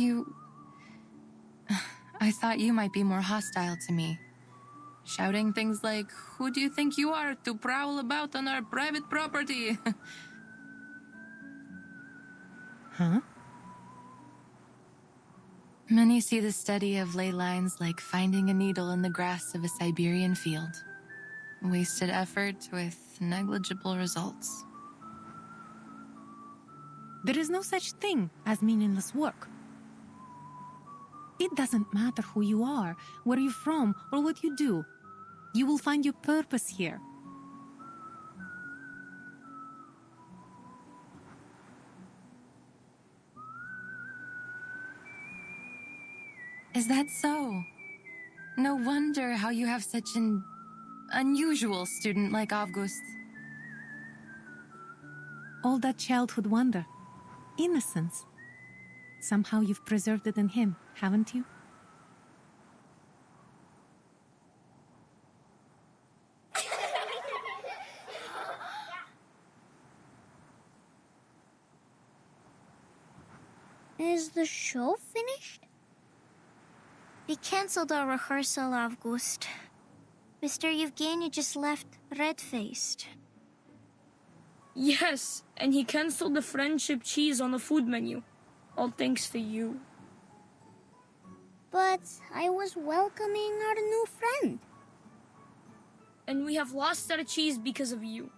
you might be more hostile to me. Shouting things like, "Who do you think you are to prowl about on our private property?" Huh? Many see the study of ley lines like finding a needle in the grass of a Siberian field. Wasted effort with negligible results. There is no such thing as meaningless work. It doesn't matter who you are, where you're from, or what you do. You will find your purpose here. Is that so? No wonder how you have such an unusual student like August. All that childhood wonder, innocence. Somehow you've preserved it in him, haven't you? Is the show finished? We cancelled our rehearsal, August. Mr. Yevgeny just left red-faced. Yes, and he cancelled the friendship cheese on the food menu. All thanks to you. But I was welcoming our new friend. And we have lost our cheese because of you.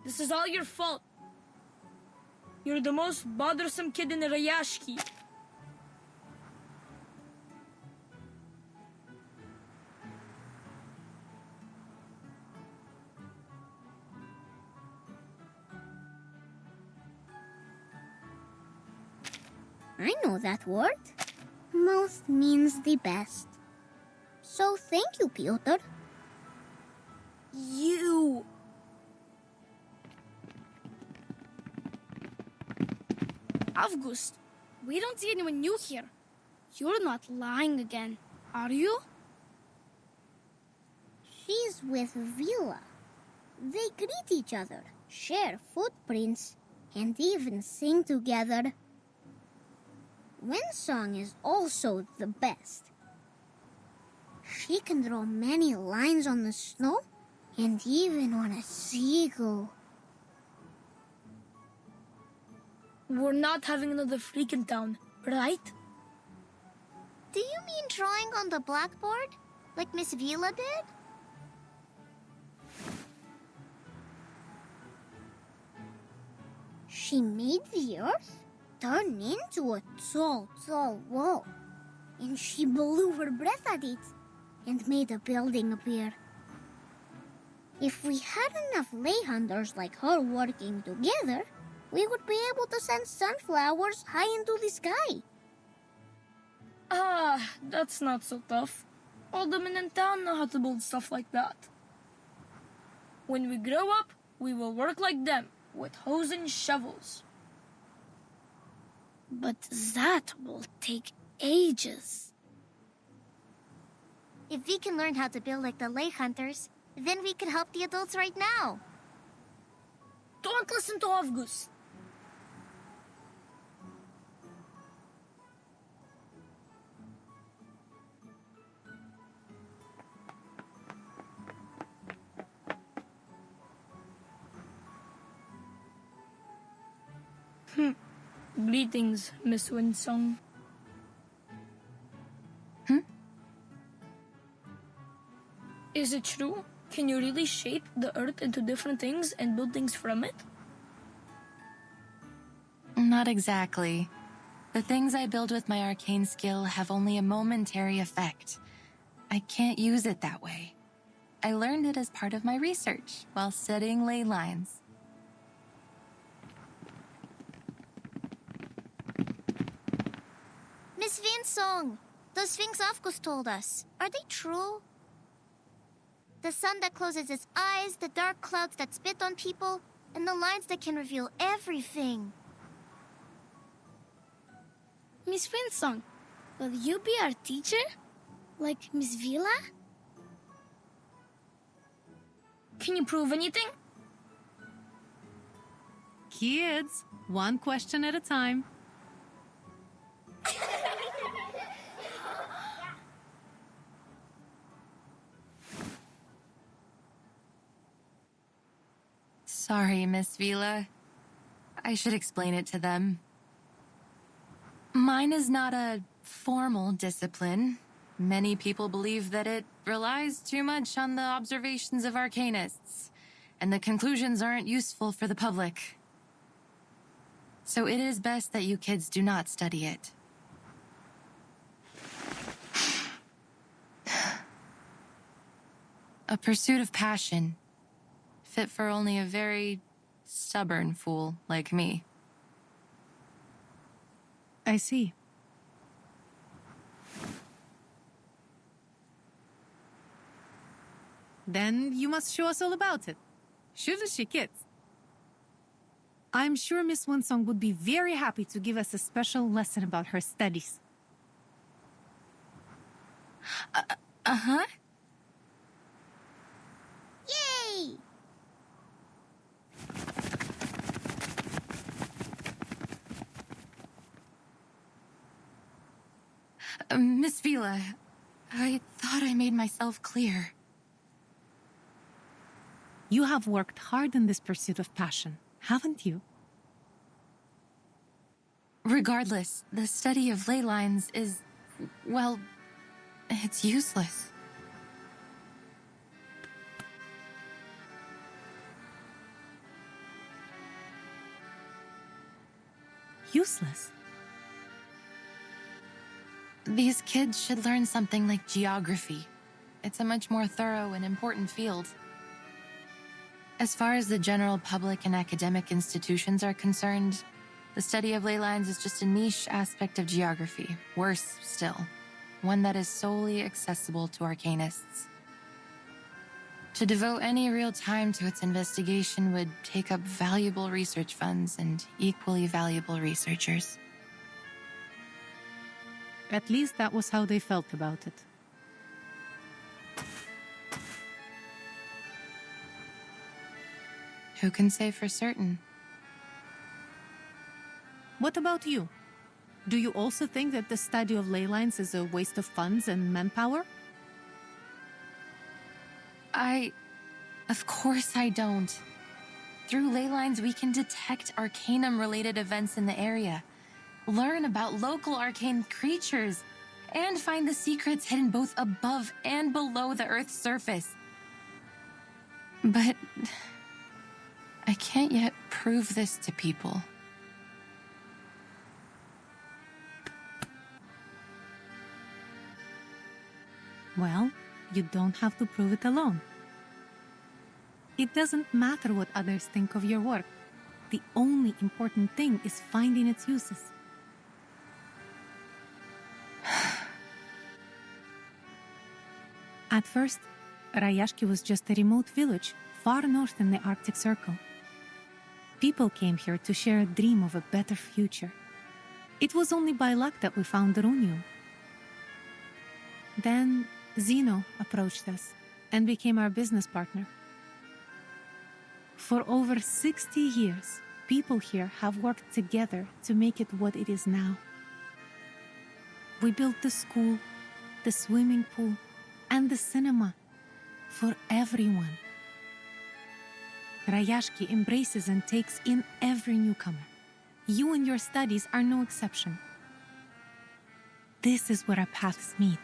This is all your fault. You're the most bothersome kid in the Rayashki. I know that word. Most means the best. So thank you, Pyotr. You! August, we don't see anyone new here. You're not lying again, are you? She's with Vila. They greet each other, share footprints, and even sing together. Windsong is also the best. She can draw many lines on the snow and even on a seagull. We're not having another freak in town, right? Do you mean drawing on the blackboard? Like Miss Vila did? She made the earth turn into a tall, tall wall. And she blew her breath at it and made a building appear. If we had enough lay hunters like her working together, we would be able to send sunflowers high into the sky. Ah, that's not so tough. All the men in town know how to build stuff like that. When we grow up, we will work like them, with hoes and shovels. But that will take ages. If we can learn how to build like the lay hunters, then we can help the adults right now. Don't listen to August. Greetings, Miss Windsong. Is it true? Can you really shape the earth into different things and build things from it? Not exactly. The things I build with my arcane skill have only a momentary effect. I can't use it that way. I learned it as part of my research while studying ley lines. Miss Vinsong, those things Avgus told us, are they true? The sun that closes its eyes, the dark clouds that spit on people, and the lines that can reveal everything. Miss Winsong, will you be our teacher? Like Miss Vila? Can you prove anything? Kids, one question at a time. Sorry, Miss Vila. I should explain it to them. Mine is not a formal discipline. Many people believe that it relies too much on the observations of arcanists, and the conclusions aren't useful for the public. So it is best that you kids do not study it. A pursuit of passion, fit for only a very stubborn fool like me. I see. Then you must show us all about it. Shouldn't she, kids? I'm sure Miss Winsong would be very happy to give us a special lesson about her studies. Uh-huh. Yay! Miss Vila, I thought I made myself clear. You have worked hard in this pursuit of passion, haven't you? Regardless, the study of ley lines is, well, it's useless. Useless? These kids should learn something like geography. It's a much more thorough and important field. As far as the general public and academic institutions are concerned, the study of ley lines is just a niche aspect of geography. Worse still, one that is solely accessible to arcanists. To devote any real time to its investigation would take up valuable research funds and equally valuable researchers. At least that was how they felt about it. Who can say for certain? What about you? Do you also think that the study of ley lines is a waste of funds and manpower? Of course I don't. Through ley lines, we can detect Arcanum-related events in the area, learn about local arcane creatures, and find the secrets hidden both above and below the Earth's surface. But I can't yet prove this to people. Well, you don't have to prove it alone. It doesn't matter what others think of your work. The only important thing is finding its uses. At first, Rayashki was just a remote village far north in the Arctic Circle. People came here to share a dream of a better future. It was only by luck that we found the Runium. Then Zeno approached us and became our business partner. For over 60 years, people here have worked together to make it what it is now. We built the school, the swimming pool, and the cinema for everyone. Rayashki embraces and takes in every newcomer. You and your studies are no exception. This is where our paths meet.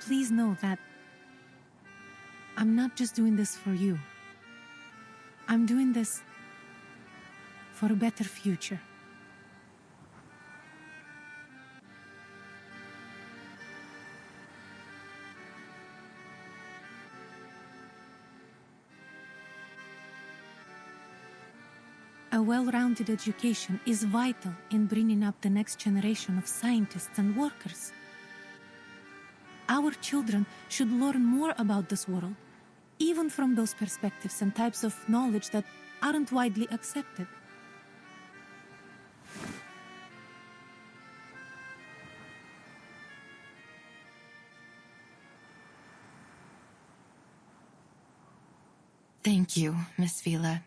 Please know that I'm not just doing this for you. I'm doing this for a better future. A well-rounded education is vital in bringing up the next generation of scientists and workers. Our children should learn more about this world, even from those perspectives and types of knowledge that aren't widely accepted. Thank you, Miss Vila.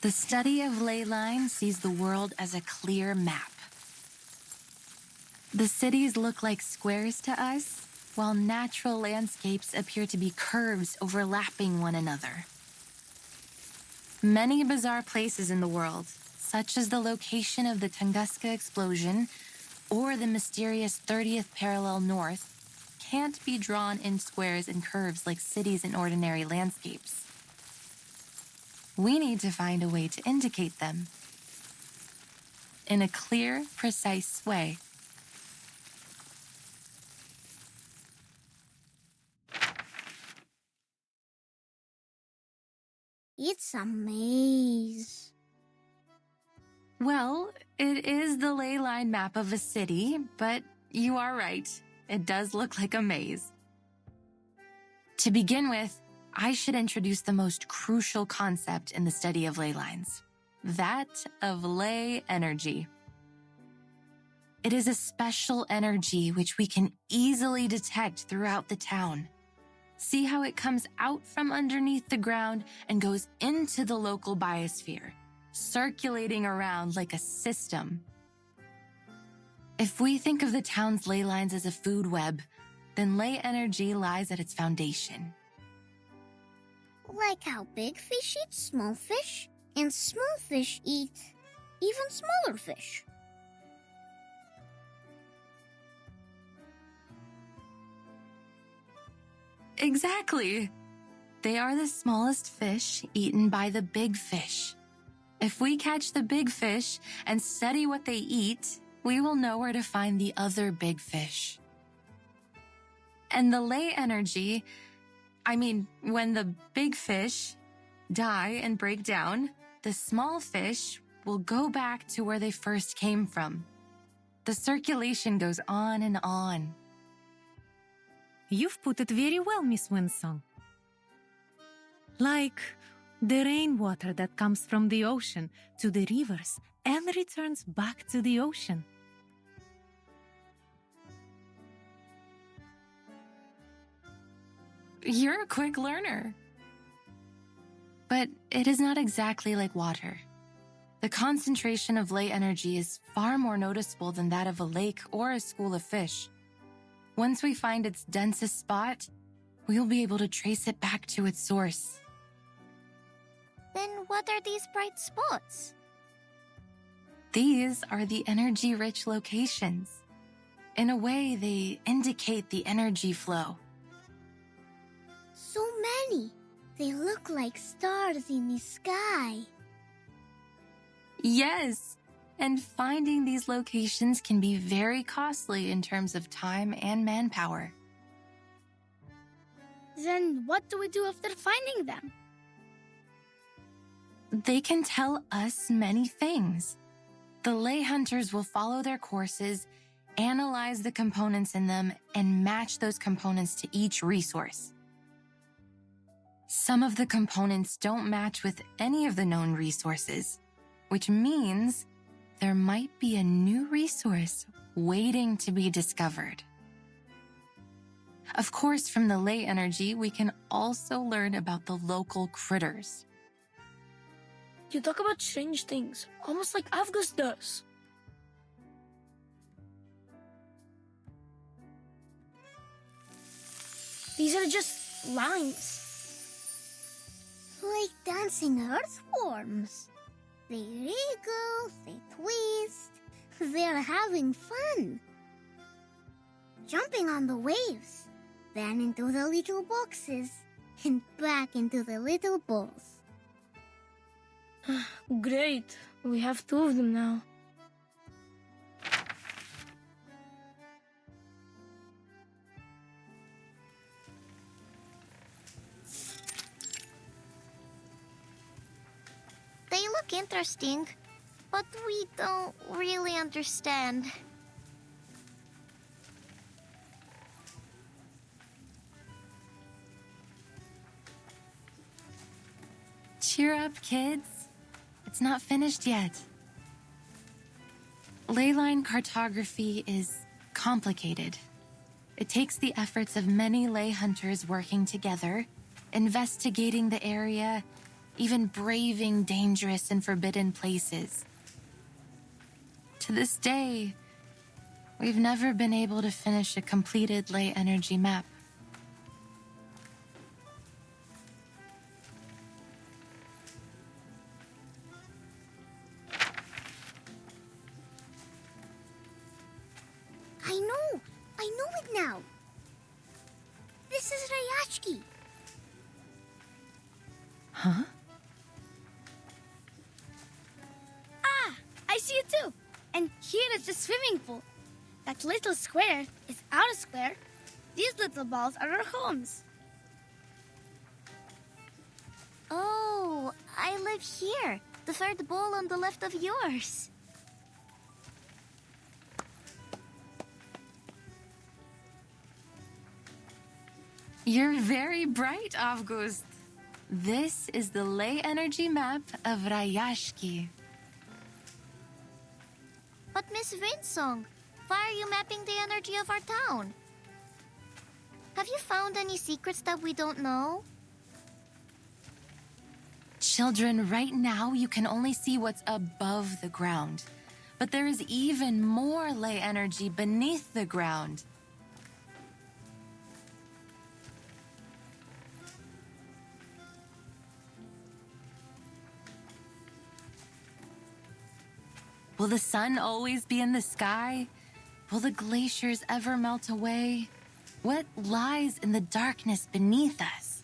The study of ley lines sees the world as a clear map. The cities look like squares to us, while natural landscapes appear to be curves overlapping one another. Many bizarre places in the world, such as the location of the Tunguska explosion or the mysterious 30th parallel north, can't be drawn in squares and curves like cities in ordinary landscapes. We need to find a way to indicate them in a clear, precise way. It's a maze. Well, it is the ley line map of a city, but you are right. It does look like a maze. To begin with, I should introduce the most crucial concept in the study of ley lines, that of ley energy. It is a special energy which we can easily detect throughout the town. See how it comes out from underneath the ground and goes into the local biosphere, circulating around like a system. If we think of the town's ley lines as a food web, then ley energy lies at its foundation. Like how big fish eat small fish, and small fish eat even smaller fish. Exactly. They are the smallest fish eaten by the big fish. If we catch the big fish and study what they eat, we will know where to find the other big fish. And the ley energy, when the big fish die and break down, the small fish will go back to where they first came from. The circulation goes on and on. You've put it very well, Miss Windsong. Like the rainwater that comes from the ocean to the rivers and returns back to the ocean. You're a quick learner. But it is not exactly like water. The concentration of ley energy is far more noticeable than that of a lake or a school of fish. Once we find its densest spot, we'll be able to trace it back to its source. Then what are these bright spots? These are the energy-rich locations. In a way, they indicate the energy flow. So many. They look like stars in the sky. Yes, and finding these locations can be very costly in terms of time and manpower. Then what do we do after finding them? They can tell us many things. The ley hunters will follow their courses, analyze the components in them, and match those components to each resource. Some of the components don't match with any of the known resources, which means there might be a new resource waiting to be discovered. Of course, from the ley energy, we can also learn about the local critters. You talk about strange things, almost like Avgust does. These are just lines. Like dancing earthworms. They wriggle, they twist. They're having fun. Jumping on the waves, then into the little boxes, and back into the little balls. Great, we have 2 of them now. They look interesting, but we don't really understand. Cheer up, kids. It's not finished yet. Leyline cartography is complicated. It takes the efforts of many ley hunters working together, investigating the area, even braving dangerous and forbidden places. To this day, we've never been able to finish a completed ley energy map. I know it now. This is Rayashki. Huh? I see it too. And here is the swimming pool. That little square is our square. These little balls are our homes. Oh, I live here. The third ball on the left of yours. You're very bright, Avgust. This is the ley energy map of Rayashki. But Miss Windsong, why are you mapping the energy of our town? Have you found any secrets that we don't know? Children, right now you can only see what's above the ground. But there is even more ley energy beneath the ground. Will the sun always be in the sky? Will the glaciers ever melt away? What lies in the darkness beneath us?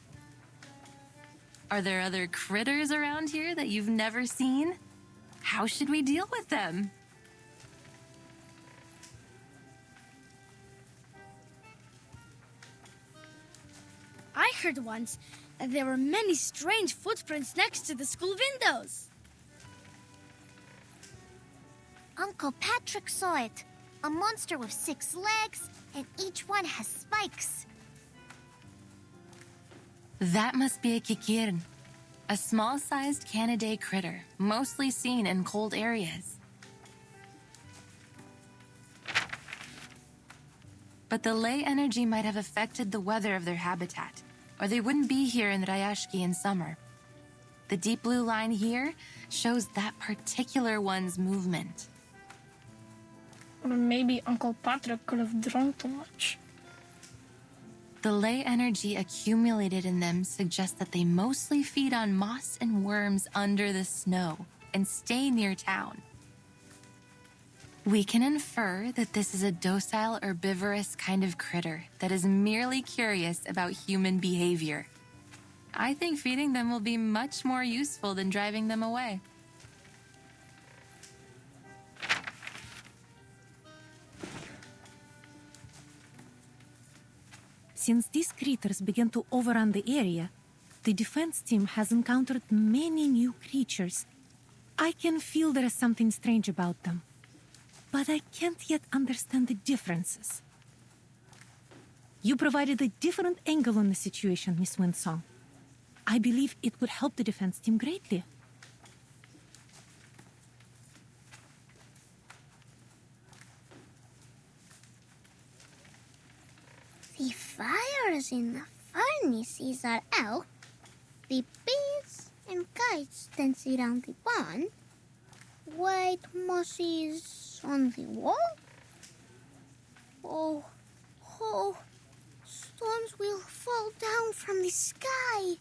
Are there other critters around here that you've never seen? How should we deal with them? I heard once that there were many strange footprints next to the school windows. Uncle Patrick saw it. A monster with 6 legs, and each one has spikes. That must be a kikirn, a small-sized Canidae critter, mostly seen in cold areas. But the ley energy might have affected the weather of their habitat, or they wouldn't be here in Rayashki in summer. The deep blue line here shows that particular one's movement. Or maybe Uncle Patrick could have drunk too much. The ley energy accumulated in them suggests that they mostly feed on moss and worms under the snow and stay near town. We can infer that this is a docile herbivorous kind of critter that is merely curious about human behavior. I think feeding them will be much more useful than driving them away. Since these critters began to overrun the area, the defense team has encountered many new creatures. I can feel there is something strange about them, but I can't yet understand the differences. You provided a different angle on the situation, Miss Winsong. I believe it would help the defense team greatly. The fires in the furnaces are out. The bees and kites dance around the barn. White mosses on the wall. Oh, storms will fall down from the sky.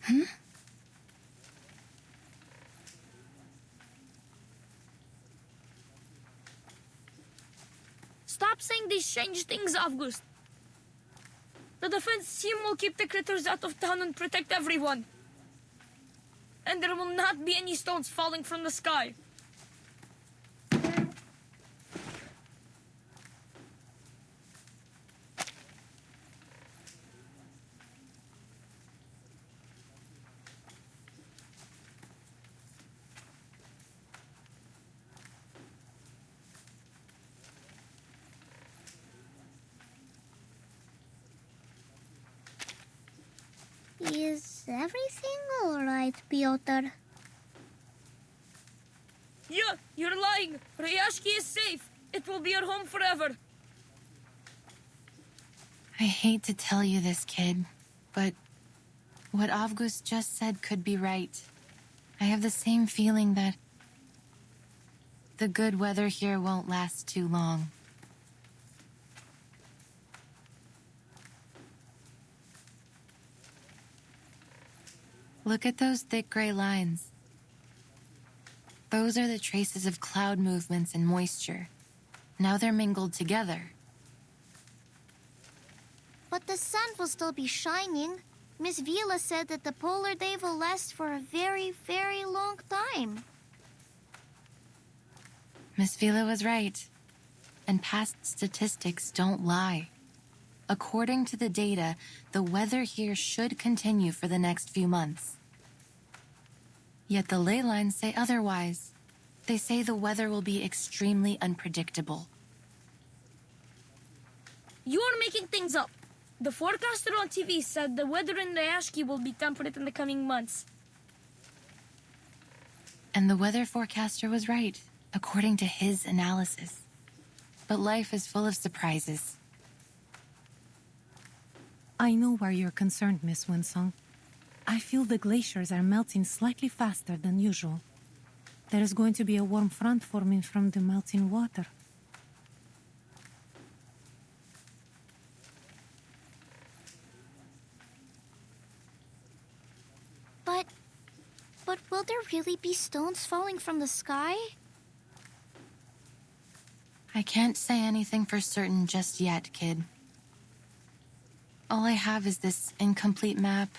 Hmm? Stop saying these strange things, August. The defense team will keep the critters out of town and protect everyone. And there will not be any stones falling from the sky. Is everything all right, Piotr? Yeah, you're lying. Rayashki is safe. It will be our home forever. I hate to tell you this, kid, but what Avgust just said could be right. I have the same feeling that the good weather here won't last too long. Look at those thick gray lines. Those are the traces of cloud movements and moisture. Now they're mingled together. But the sun will still be shining. Miss Vila said that the polar day will last for a very, very long time. Miss Vila was right. And past statistics don't lie. According to the data, the weather here should continue for the next few months. Yet the ley lines say otherwise. They say the weather will be extremely unpredictable. You are making things up. The forecaster on TV said the weather in Rayashki will be temperate in the coming months. And the weather forecaster was right, according to his analysis. But life is full of surprises. I know why you're concerned, Miss Winsong. I feel the glaciers are melting slightly faster than usual. There is going to be a warm front forming from the melting water. But But will there really be stones falling from the sky? I can't say anything for certain just yet, kid. All I have is this incomplete map.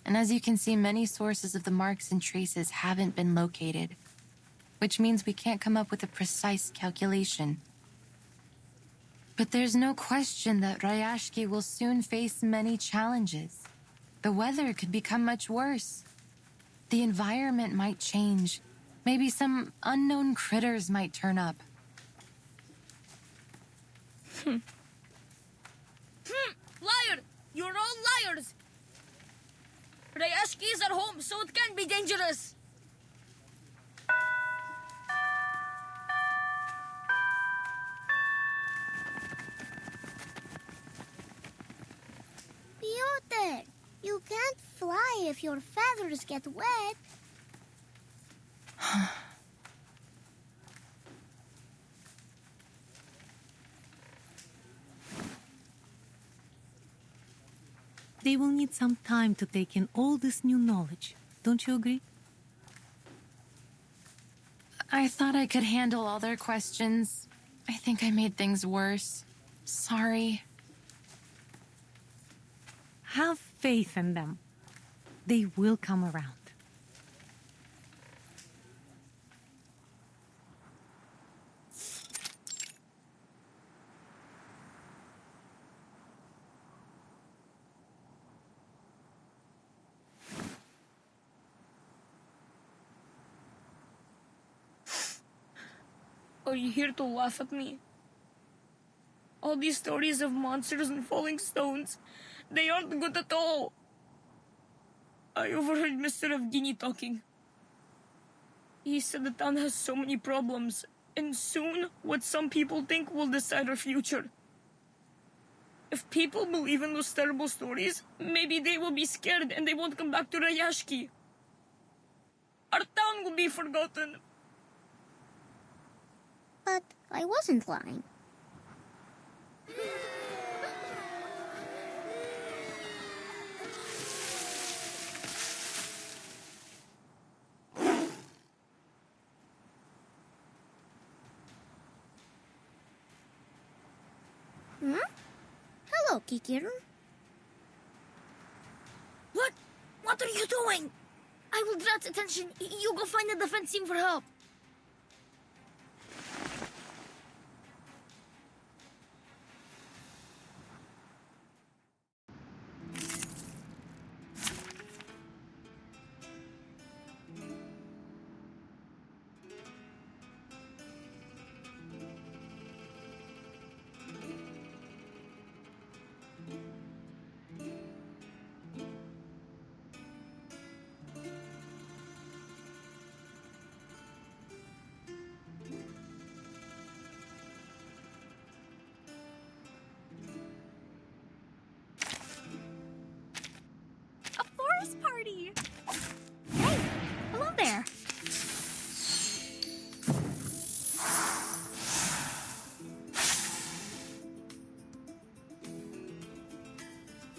And as you can see, many sources of the marks and traces haven't been located, which means we can't come up with a precise calculation. But there's no question that Ryashki will soon face many challenges. The weather could become much worse. The environment might change. Maybe some unknown critters might turn up. Liar! You're all liars! Ryashki is at home, so it can't be dangerous. Piotr, you can't fly if your feathers get wet. They will need some time to take in all this new knowledge. Don't you agree? I thought I could handle all their questions. I think I made things worse. Sorry. Have faith in them. They will come around. Are you here to laugh at me? All these stories of monsters and falling stones, they aren't good at all. I overheard Mr. Evgeny talking. He said the town has so many problems, and soon what some people think will decide our future. If people believe in those terrible stories, maybe they will be scared and they won't come back to Ryashki. Our town will be forgotten. But I wasn't lying. Hello, Kikiru. What? What are you doing? I will draw its attention. You go find the defense team for help. Party! Hey, hello there.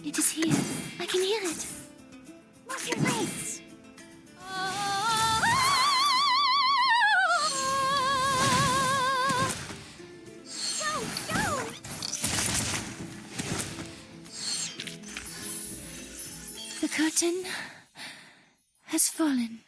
It is here. I can hear it. Move your legs. Go, go! The curtain has fallen.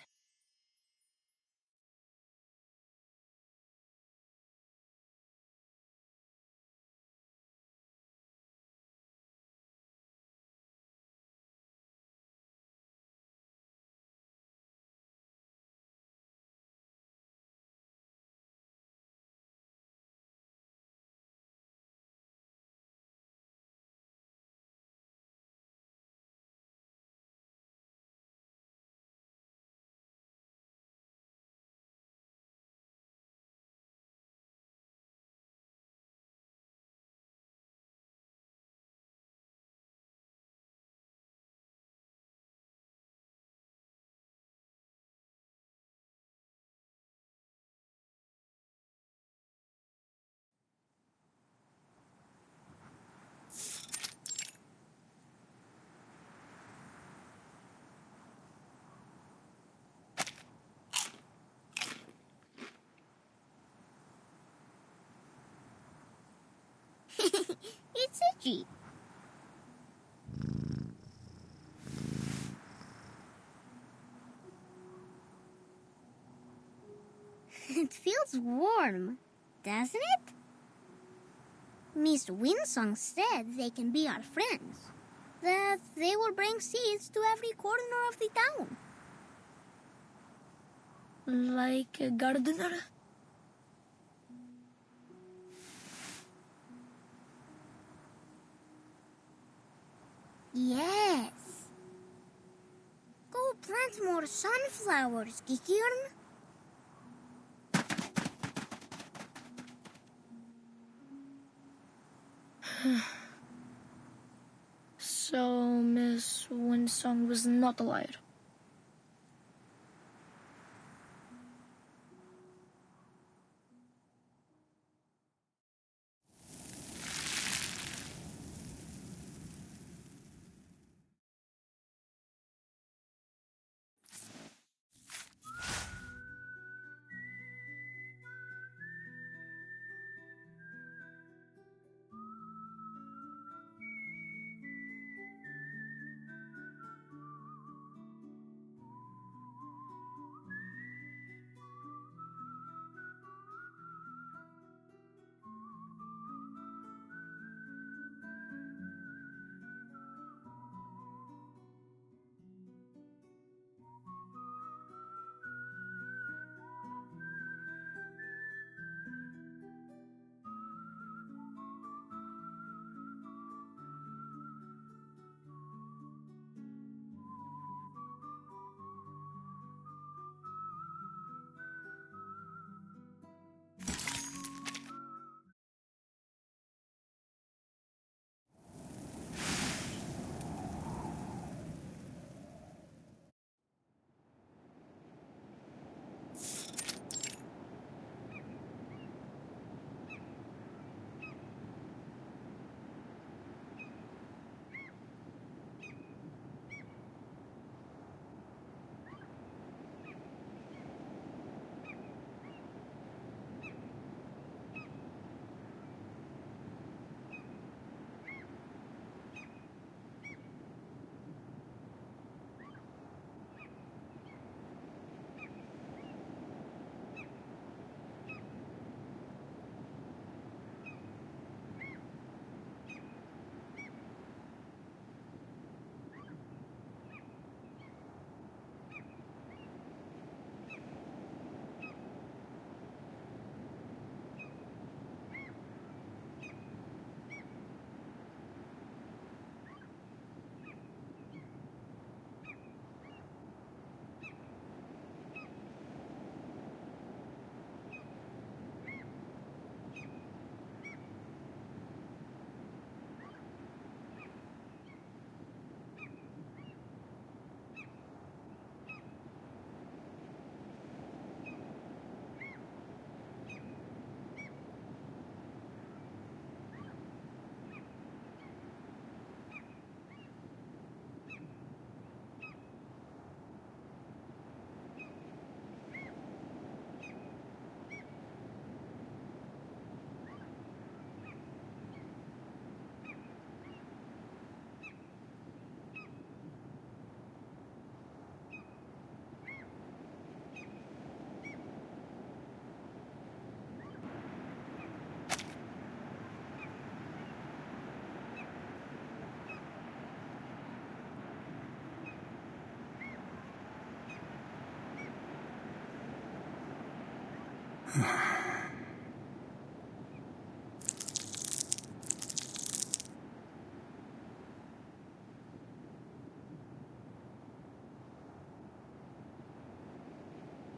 Gee. It feels warm, doesn't it? Miss Winsong said they can be our friends. That they will bring seeds to every corner of the town. Like a gardener? Yes. Go plant more sunflowers, Gigion. So, Miss Winsong was not a liar.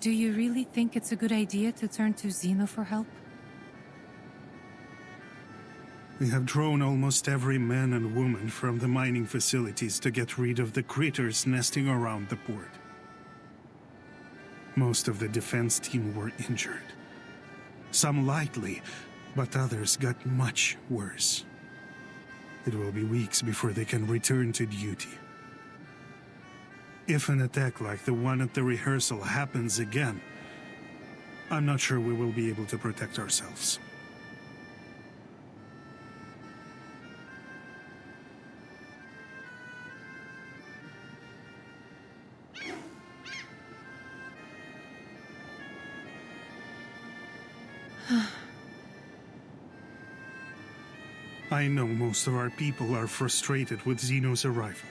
Do you really think it's a good idea to turn to Zeno for help? We have drawn almost every man and woman from the mining facilities to get rid of the critters nesting around the port. Most of the defense team were injured. Some lightly, but others got much worse. It will be weeks before they can return to duty. If an attack like the one at the rehearsal happens again, I'm not sure we will be able to protect ourselves. I know most of our people are frustrated with Zeno's arrival,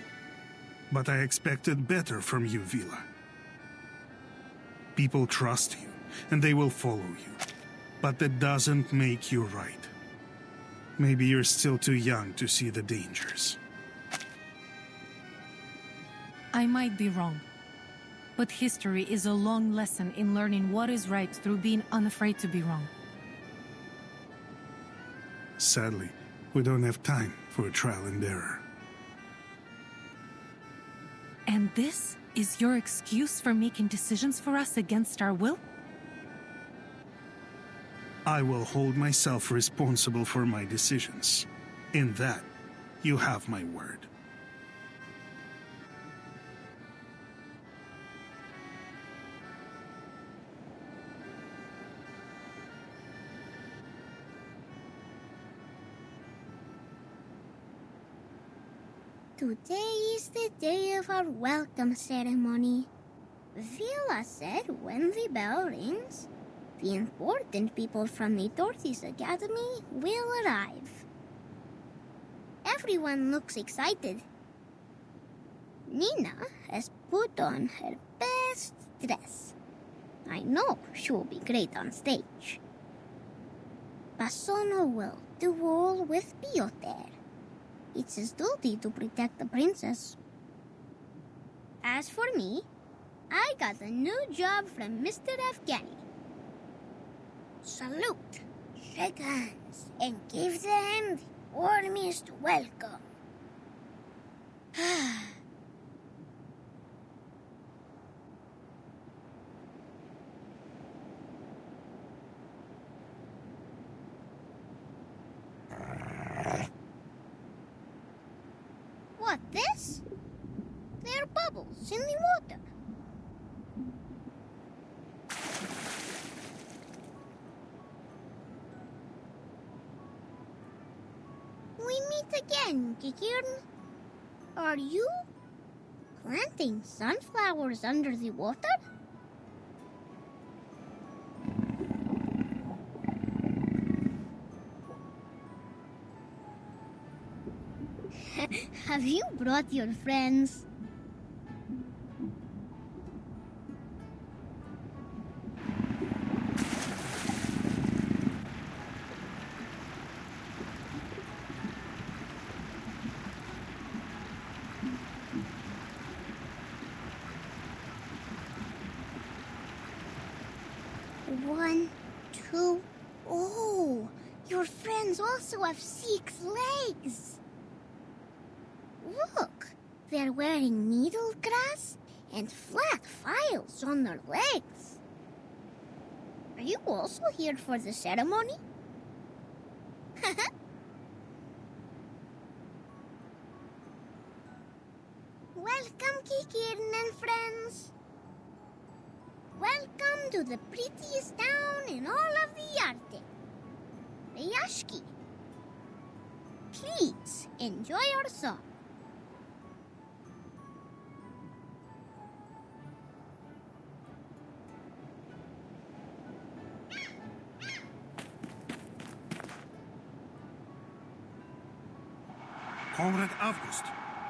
but I expected better from you, Vila. People trust you, and they will follow you, but that doesn't make you right. Maybe you're still too young to see the dangers. I might be wrong, but history is a long lesson in learning what is right through being unafraid to be wrong. Sadly, we don't have time for trial and error. And this is your excuse for making decisions for us against our will? I will hold myself responsible for my decisions. In that, you have my word. Today is the day of our welcome ceremony. Vila said when the bell rings, the important people from the Dorothy's Academy will arrive. Everyone looks excited. Nina has put on her best dress. I know she will be great on stage. Basono will duel with Piotr. It's his duty to protect the princess. As for me, I got a new job from Mr. Afghani. Salute, shake hands, and give them the warmest welcome. What, this? There are bubbles in the water. We meet again, Kikirn. Are you planting sunflowers under the water? Have you brought your friends? One, two. Oh, your friends also have 6 legs. Look, they're wearing needle grass and flat files on their legs. Are you also here for the ceremony? Welcome, Kikirn and friends. Welcome to the prettiest town in all of the Arctic, Ryashki. Please enjoy our song. Comrade August,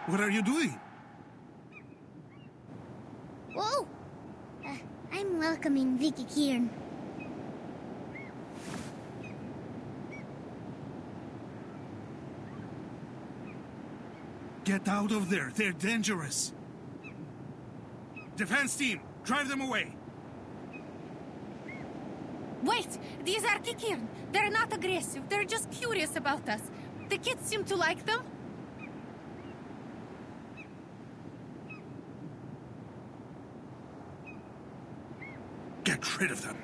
what are you doing? Whoa! I'm welcoming Vicky Kieran. Get out of there, they're dangerous. Defense team, drive them away. Wait! These are Kikirn. They're not aggressive. They're just curious about us. The kids seem to like them. Get rid of them.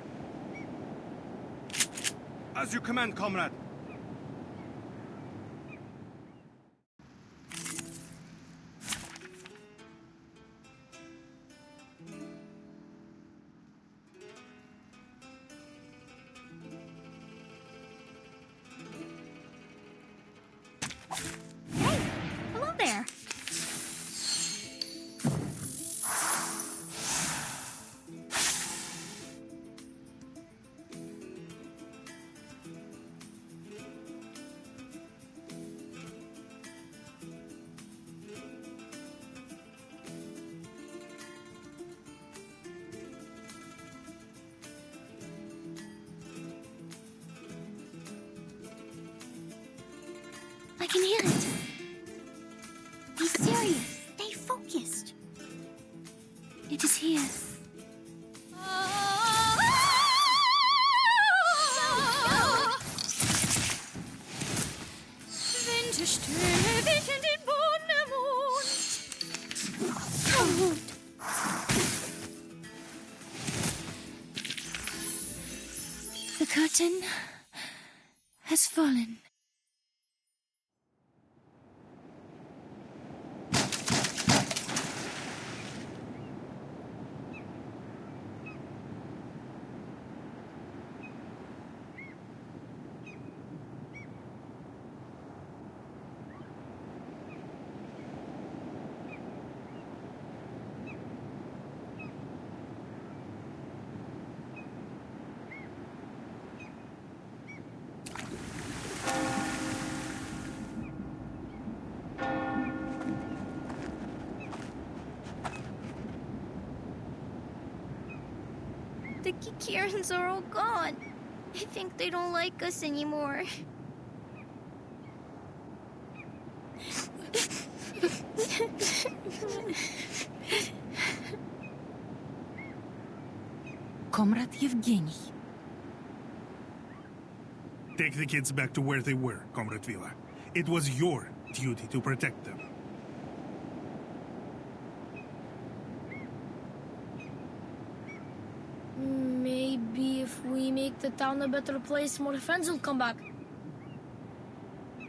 As you command, comrade. Hello there. can hear it. Be serious. Stay focused. It is here. The curtain has fallen. The Kikirans are all gone. I think they don't like us anymore. Comrade Yevgeny. Take the kids back to where they were, Comrade Vila. It was your duty to protect them. Maybe if we make the town a better place, more friends will come back.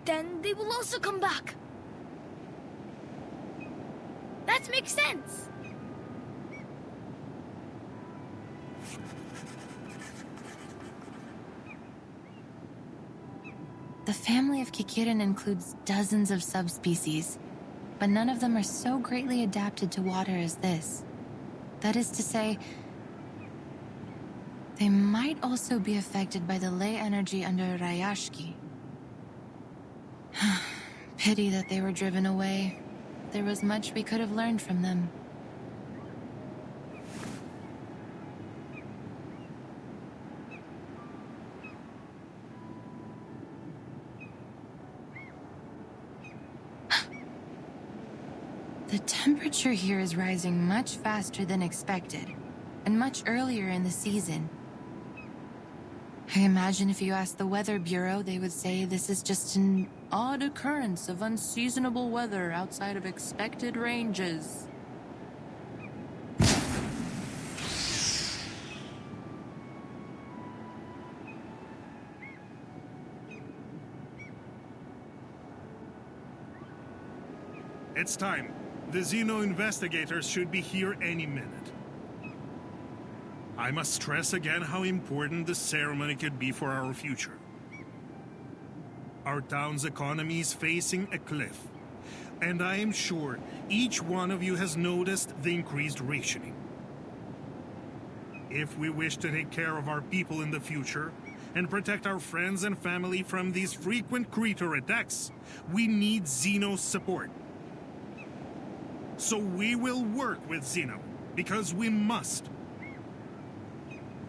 Then they will also come back. That makes sense. The family of Kikirin includes dozens of subspecies, but none of them are so greatly adapted to water as this. That is to say, they might also be affected by the ley energy under Rayashki. Pity that they were driven away. There was much we could have learned from them. The temperature here is rising much faster than expected, and much earlier in the season. I imagine if you asked the Weather Bureau, they would say this is just an odd occurrence of unseasonable weather outside of expected ranges. It's time. The Xeno investigators should be here any minute. I must stress again how important the ceremony could be for our future. Our town's economy is facing a cliff, and I am sure each one of you has noticed the increased rationing. If we wish to take care of our people in the future and protect our friends and family from these frequent creature attacks, we need Xeno's support. So we will work with Xeno, because we must.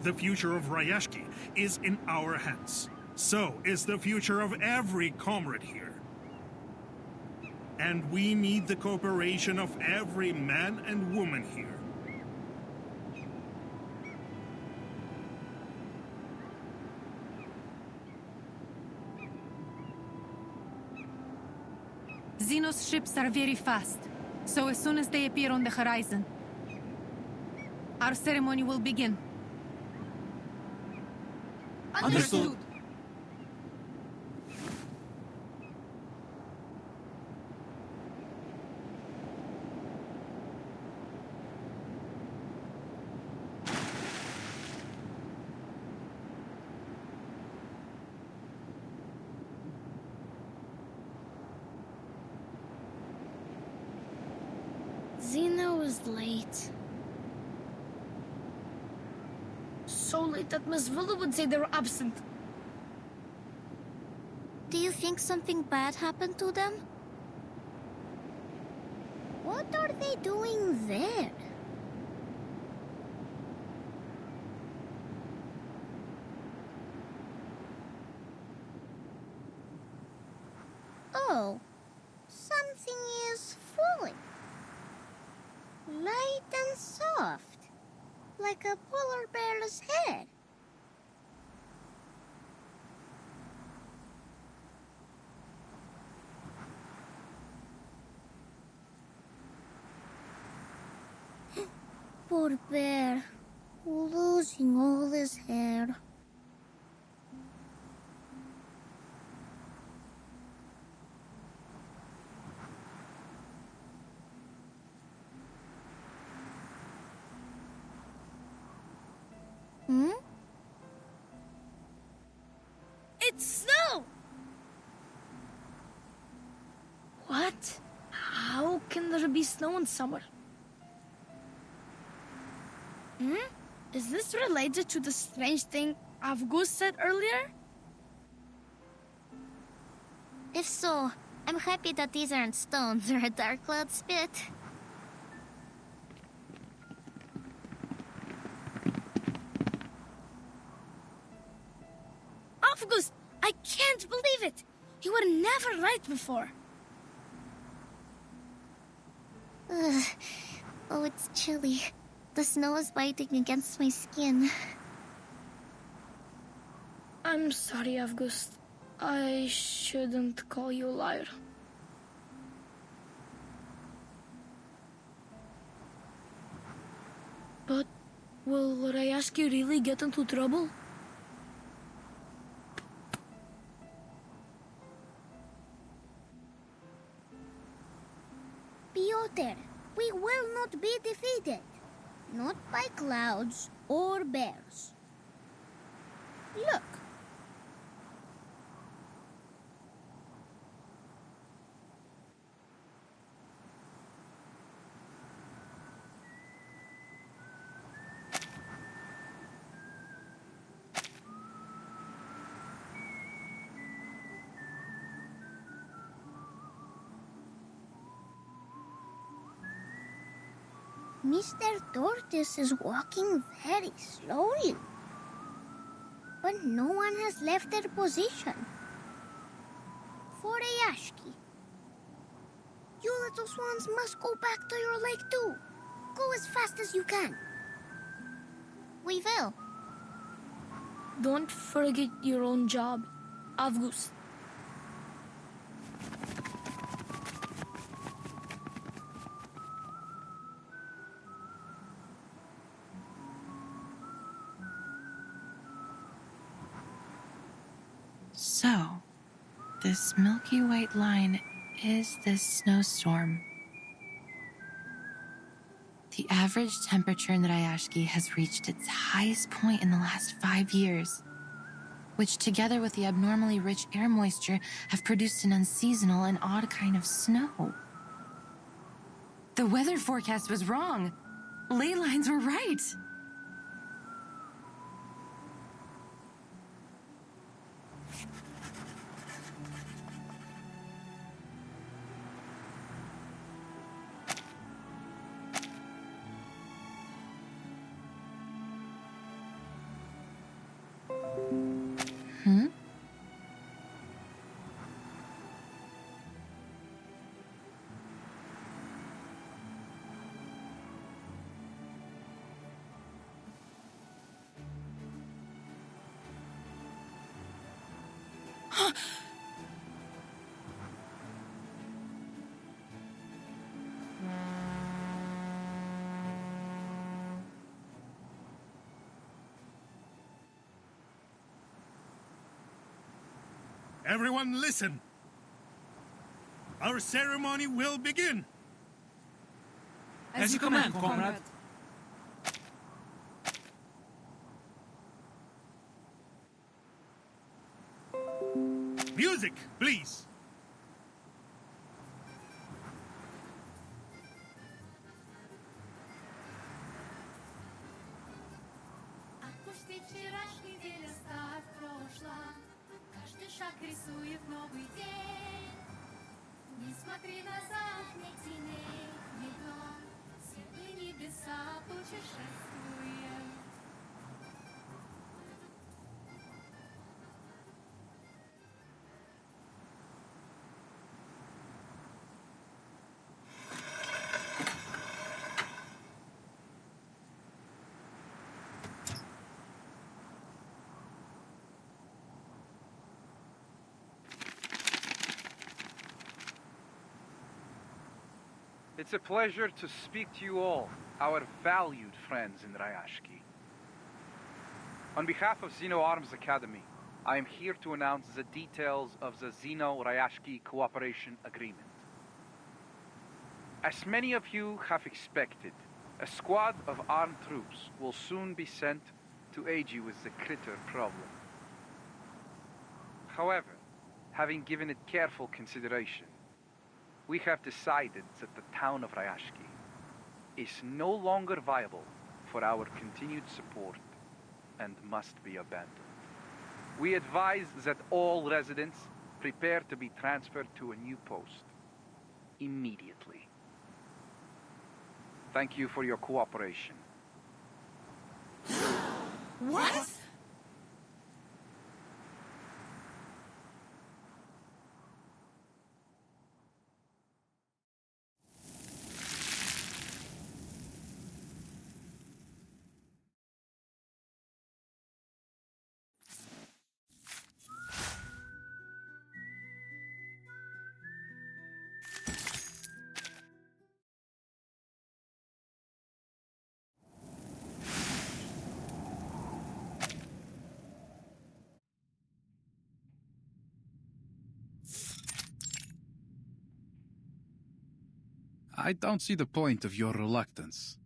The future of Rayashki is in our hands. So is the future of every comrade here. And we need the cooperation of every man and woman here. Xeno's ships are very fast, so as soon as they appear on the horizon, our ceremony will begin. Understood. Xeno is late. So late that Miss Villa would say they were absent. Do you think something bad happened to them? What are they doing there? Oh, and soft, like a polar bear's head. Poor bear, losing all his hair. Hmm? It's snow! What? How can there be snow in summer? Hmm? Is this related to the strange thing Avgus said earlier? If so, I'm happy that these aren't stones or a dark cloud spit. Avgus, I can't believe it! You were never right before. Ugh. Oh, it's chilly. The snow is biting against my skin. I'm sorry, Avgus. I shouldn't call you a liar. But will Rayashki really get into trouble? Piotr, we will not be defeated. Not by clouds or bears. Look. Mr. Tortoise is walking very slowly. But no one has left their position. For Ayashki. You little swans must go back to your lake too. Go as fast as you can. We will. Don't forget your own job, Avgus. So, this milky white line is this snowstorm. The average temperature in Rayashki has reached its highest point in the last 5 years, which together with the abnormally rich air moisture have produced an unseasonal and odd kind of snow. The weather forecast was wrong. Ley lines were right. Hmm? Everyone listen. Our ceremony will begin. As you command, comrade. Music, please. Отпусти вчерашний день, оставь прошлое. Каждый шаг рисует новый день. Не смотри назад, не тяни вино. Светлые небеса путешествуем. It's a pleasure to speak to you all, our valued friends in Ryashki. On behalf of Xeno Arms Academy, I am here to announce the details of the Xeno-Ryashki Cooperation Agreement. As many of you have expected, a squad of armed troops will soon be sent to aid you with the critter problem. However, having given it careful consideration, we have decided that the town of Ryashki is no longer viable for our continued support and must be abandoned. We advise that all residents prepare to be transferred to a new post immediately. Thank you for your cooperation. What? I don't see the point of your reluctance.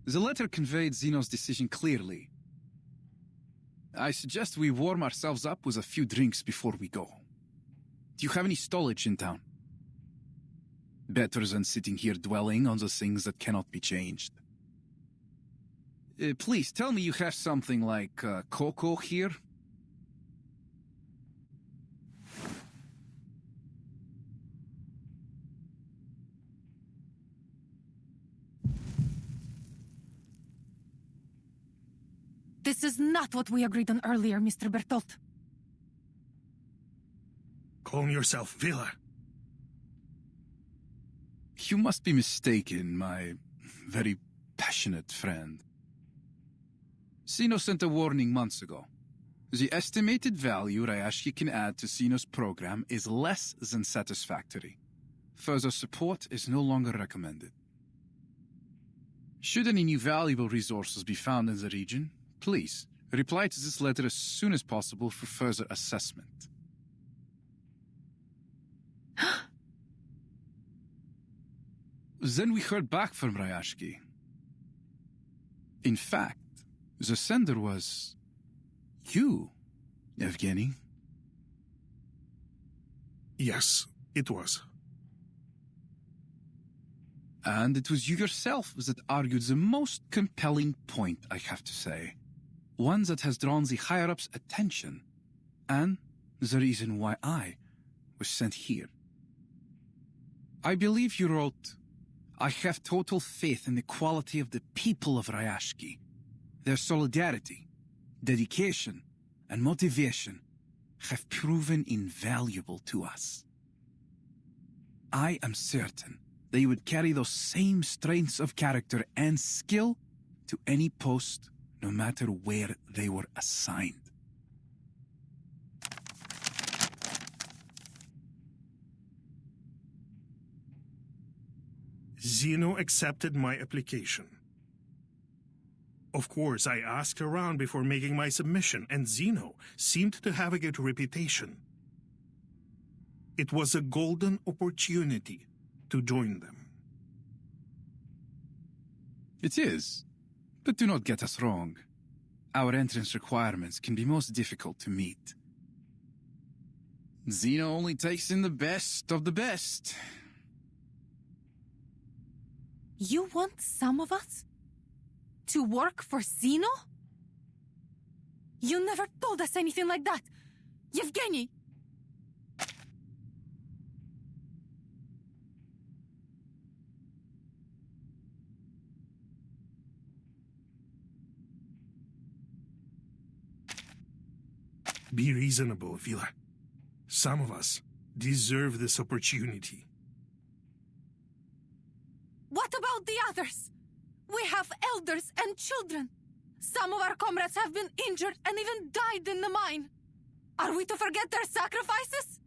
The letter conveyed Zeno's decision clearly. I suggest we warm ourselves up with a few drinks before we go. Do you have any stowage in town? Better than sitting here dwelling on the things that cannot be changed. Please, tell me you have something like cocoa here? This is not what we agreed on earlier, Mr. Bertolt. Calm yourself, Villa. You must be mistaken, my very passionate friend. Xeno sent a warning months ago. The estimated value Ryashki can add to Xeno's program is less than satisfactory. Further support is no longer recommended. Should any new valuable resources be found in the region, please reply to this letter as soon as possible for further assessment. Then we heard back from Ryashki. In fact, the sender was you, Evgeny. Yes, it was. And it was you yourself that argued the most compelling point, I have to say. One that has drawn the higher-ups' attention, and the reason why I was sent here. I believe you wrote, I have total faith in the quality of the people of Ryashki. Their solidarity, dedication, and motivation have proven invaluable to us. I am certain they would carry those same strengths of character and skill to any post, no matter where they were assigned. Xeno accepted my application. Of course, I asked around before making my submission, and Xeno seemed to have a good reputation. It was a golden opportunity to join them. It is, but do not get us wrong. Our entrance requirements can be most difficult to meet. Xeno only takes in the best of the best. You want some of us to work for Xeno? You never told us anything like that, Yevgeny! Be reasonable, Villa. Some of us deserve this opportunity. What about the others? We have elders and children. Some of our comrades have been injured and even died in the mine. Are we to forget their sacrifices?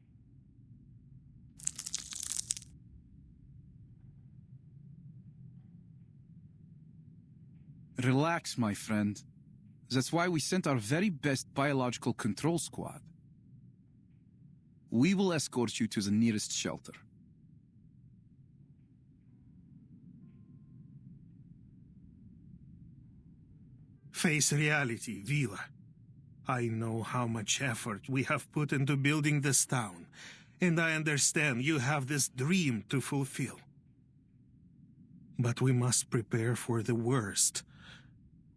Relax, my friend. That's why we sent our very best biological control squad. We will escort you to the nearest shelter. Face reality, Vila. I know how much effort we have put into building this town, and I understand you have this dream to fulfill. But we must prepare for the worst.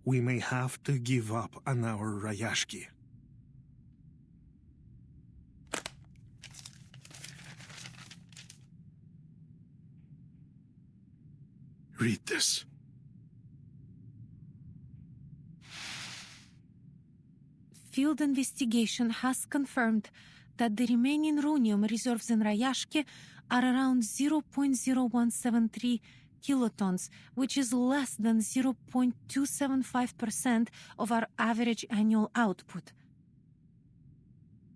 We may have to give up on our Rayashki. Read this. Field investigation has confirmed that the remaining runium reserves in Rayashki are around 0.0173 kilotons, which is less than 0.275% of our average annual output.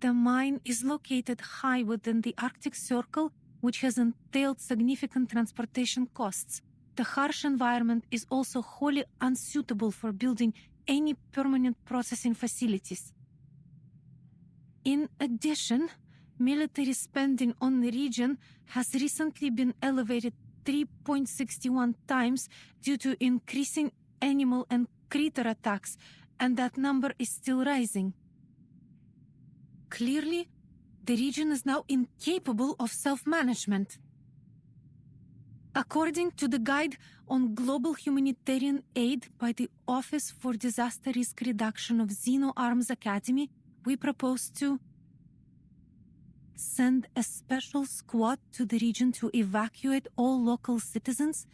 The mine is located high within the Arctic Circle, which has entailed significant transportation costs. The harsh environment is also wholly unsuitable for building any permanent processing facilities. In addition, military spending on the region has recently been elevated 3.61 times due to increasing animal and critter attacks, and that number is still rising. Clearly, the region is now incapable of self-management. According to the Guide on Global Humanitarian Aid by the Office for Disaster Risk Reduction of Xeno Arms Academy, we propose to send a special squad to the region to evacuate all local citizens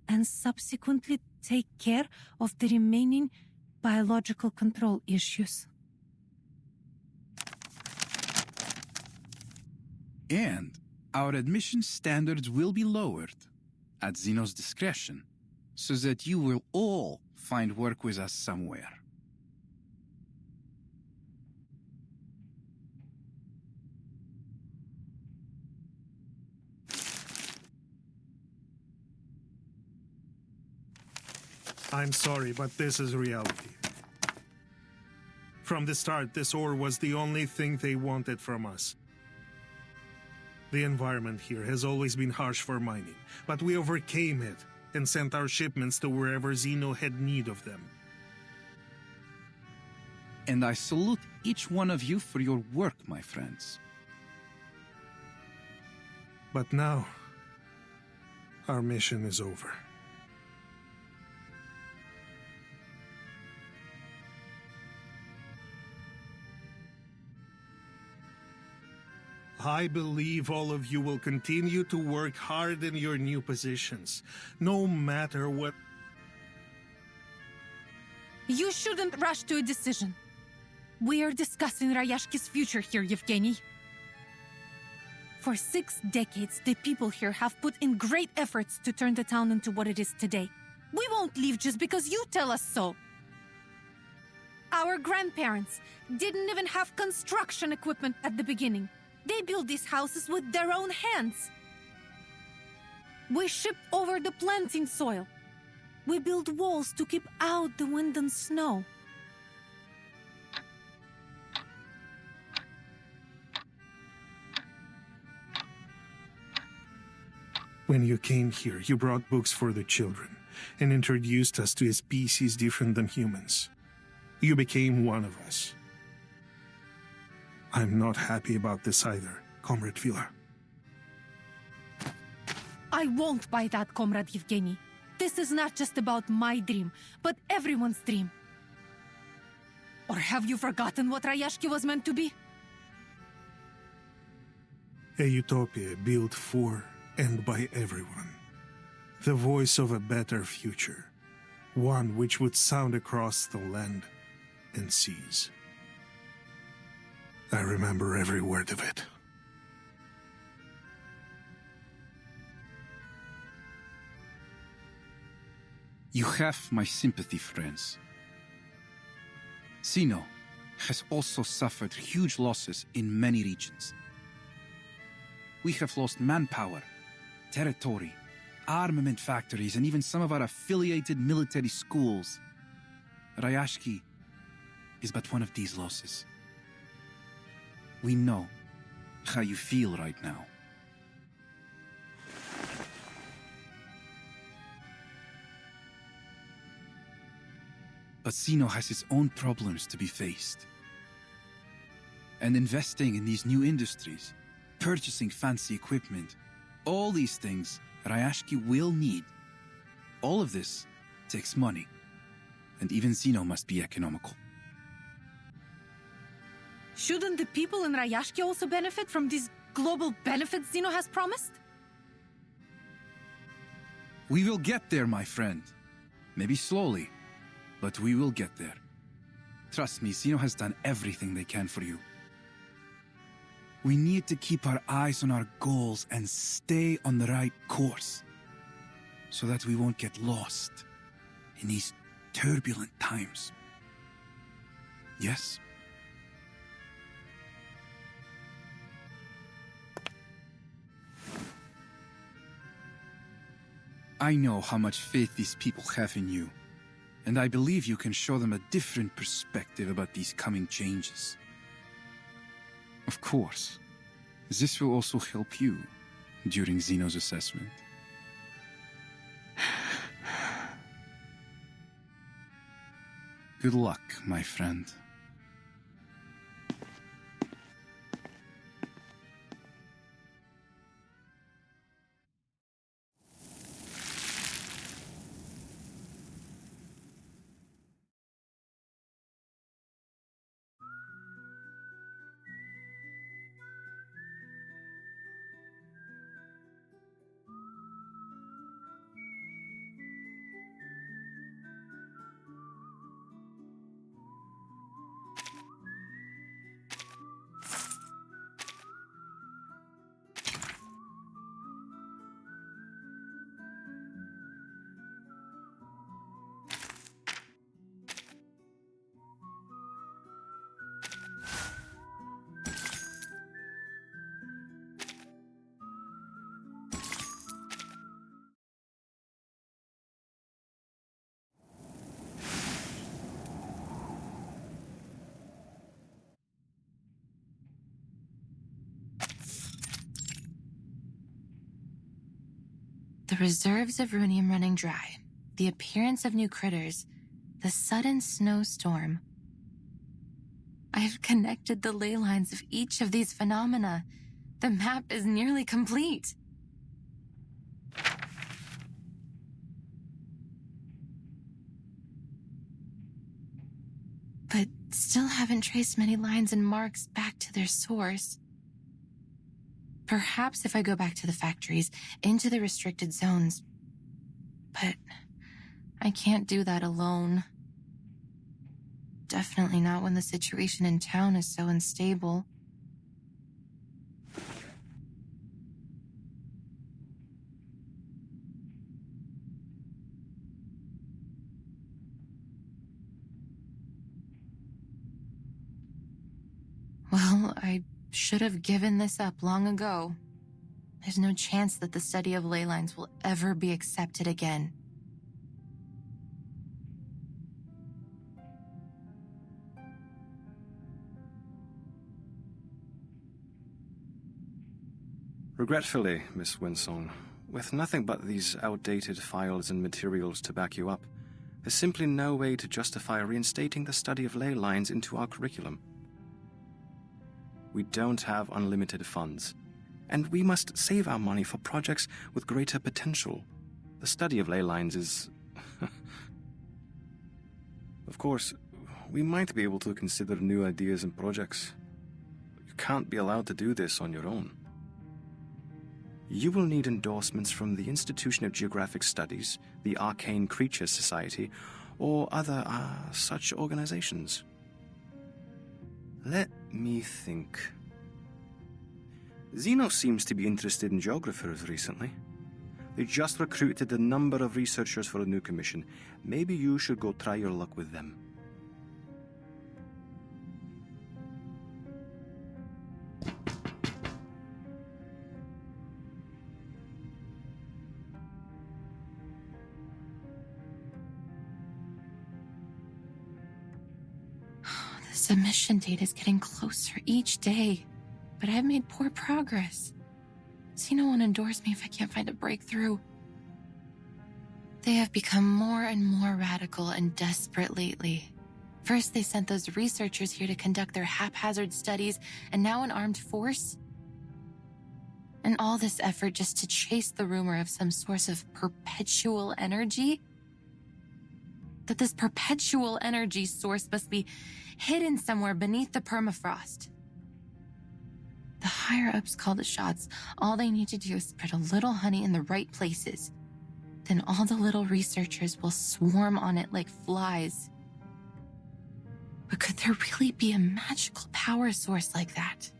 and subsequently take care of the remaining biological control issues. And our admission standards will be lowered at Xeno's discretion, so that you will all find work with us somewhere. I'm sorry, but this is reality. From the start, this ore was the only thing they wanted from us. The environment here has always been harsh for mining, but we overcame it and sent our shipments to wherever Xeno had need of them. And I salute each one of you for your work, my friends. But now, our mission is over. I believe all of you will continue to work hard in your new positions, no matter what. You shouldn't rush to a decision. We are discussing Rayashki's future here, Yevgeny. For 6 decades, the people here have put in great efforts to turn the town into what it is today. We won't leave just because you tell us so. Our grandparents didn't even have construction equipment at the beginning. They built these houses with their own hands. We shipped over the planting soil. We built walls to keep out the wind and snow. When you came here, you brought books for the children and introduced us to a species different than humans. You became one of us. I'm not happy about this either, Comrade Vila. I won't buy that, Comrade Yevgeny. This is not just about my dream, but everyone's dream. Or have you forgotten what Rayashki was meant to be? A utopia built for and by everyone. The voice of a better future. One which would sound across the land and seas. I remember every word of it. You have my sympathy, friends. Xeno has also suffered huge losses in many regions. We have lost manpower, territory, armament factories, and even some of our affiliated military schools. Rayashki is but one of these losses. We know how you feel right now. But Xeno has its own problems to be faced. And investing in these new industries, purchasing fancy equipment, all these things Rayashki will need. All of this takes money, and even Xeno must be economical. Shouldn't the people in Rayashki also benefit from these global benefits Xeno has promised? We will get there, my friend. Maybe slowly, but we will get there. Trust me, Xeno has done everything they can for you. We need to keep our eyes on our goals and stay on the right course, so that we won't get lost in these turbulent times. Yes? I know how much faith these people have in you, and I believe you can show them a different perspective about these coming changes. Of course, this will also help you during Xeno's assessment. Good luck, my friend. The reserves of Runium running dry, the appearance of new critters, the sudden snowstorm. I have connected the ley lines of each of these phenomena. The map is nearly complete. But still haven't traced many lines and marks back to their source. Perhaps if I go back to the factories, into the restricted zones. But I can't do that alone. Definitely not when the situation in town is so unstable. Well, I should have given this up long ago. There's no chance that the study of ley lines will ever be accepted again. Regretfully, Miss Winsong, with nothing but these outdated files and materials to back you up, there's simply no way to justify reinstating the study of ley lines into our curriculum. We don't have unlimited funds, and we must save our money for projects with greater potential. The study of ley lines is... Of course, we might be able to consider new ideas and projects. You can't be allowed to do this on your own. You will need endorsements from the Institution of Geographic Studies, the Arcane Creatures Society, or other such organizations. Let me think. Xeno seems to be interested in geographers recently. They just recruited a number of researchers for a new commission. Maybe you should go try your luck with them. submission date is getting closer each day, but I've made poor progress. Xeno won't endorse me if I can't find a breakthrough. They have become more and more radical and desperate lately. First, they sent those researchers here to conduct their haphazard studies, and now an armed force? And all this effort just to chase the rumor of some source of perpetual energy? That this perpetual energy source must be hidden somewhere beneath the permafrost. The higher-ups call the shots. All they need to do is spread a little honey in the right places. Then all the little researchers will swarm on it like flies. But could there really be a magical power source like that?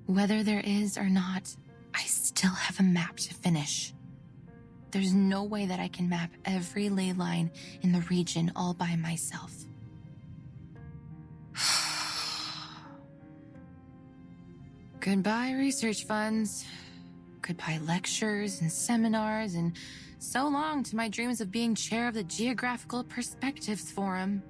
Whether there is or not, I still have a map to finish. There's no way that I can map every ley line in the region all by myself. Goodbye, research funds. Goodbye, lectures and seminars, and so long to my dreams of being chair of the Geographical Perspectives Forum.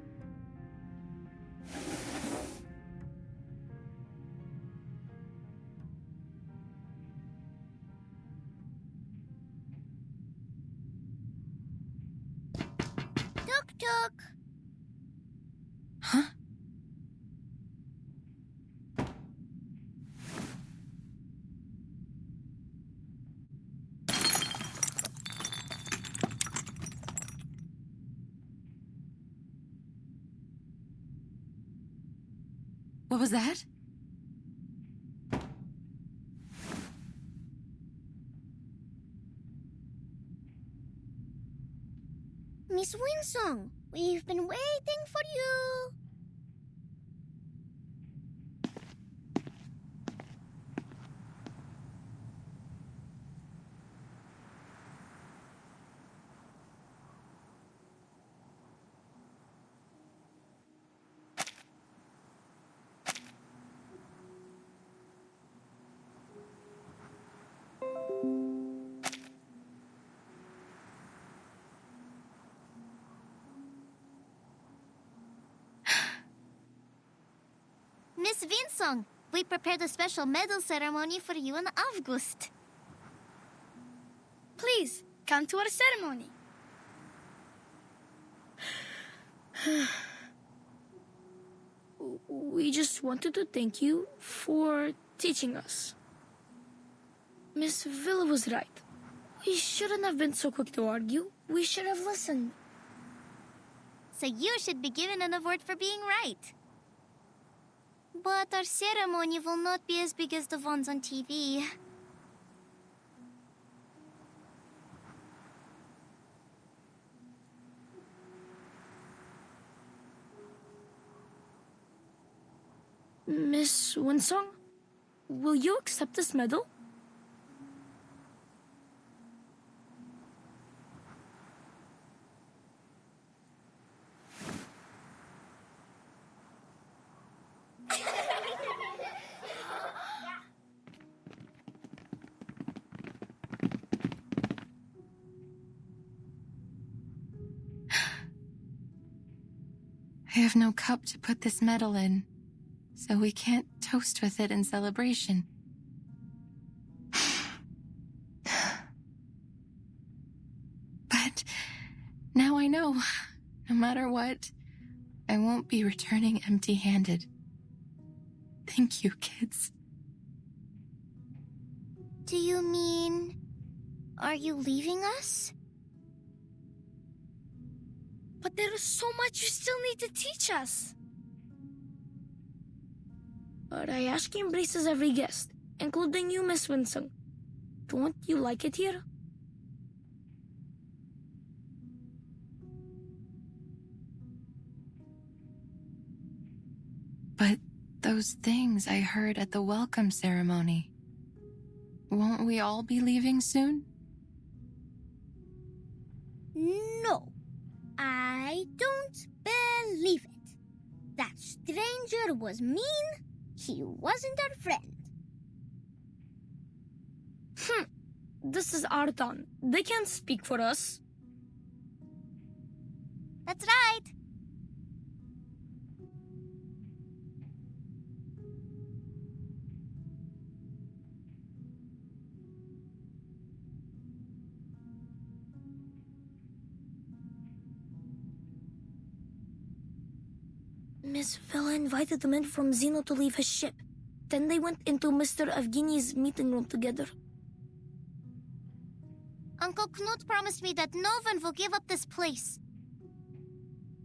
Tuk-tuk! Huh? What was that? Miss Winsong, we've been waiting for you. Miss Winsong, we prepared a special medal ceremony for you in August. Please, come to our ceremony. We just wanted to thank you for teaching us. Miss Villa was right. We shouldn't have been so quick to argue. We should have listened. So you should be given an award for being right. But our ceremony will not be as big as the ones on TV. Miss Winsong, will you accept this medal? I have no cup to put this medal in, so we can't toast with it in celebration. But now I know, no matter what, I won't be returning empty-handed. Thank you, kids. Do you mean... are you leaving us? But there is so much you still need to teach us. Rayashki embraces every guest, including you, Miss Winsong. Don't you like it here? But those things I heard at the welcome ceremony, won't we all be leaving soon? No, I don't believe it. That stranger was mean. He wasn't our friend. This is our town. They can't speak for us. That's right. Miss Vela invited the men from Zeno to leave his ship. Then they went into Mr. Evgeny's meeting room together. Uncle Knut promised me that no one will give up this place.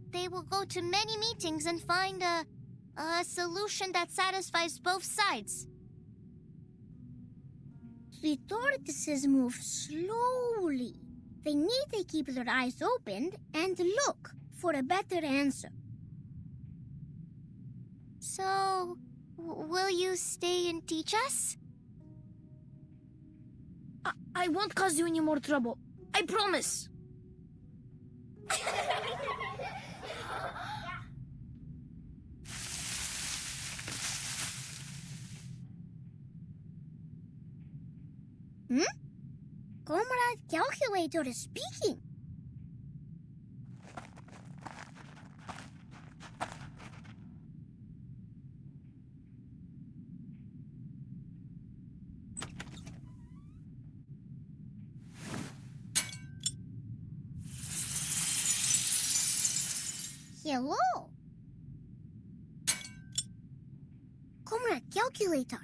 They will go to many meetings and find a solution that satisfies both sides. The tortoises move slowly. They need to keep their eyes open and look for a better answer. So, will you stay and teach us? I won't cause you any more trouble. I promise. Comrade Calculator is speaking. Hello. Comrade Calculator,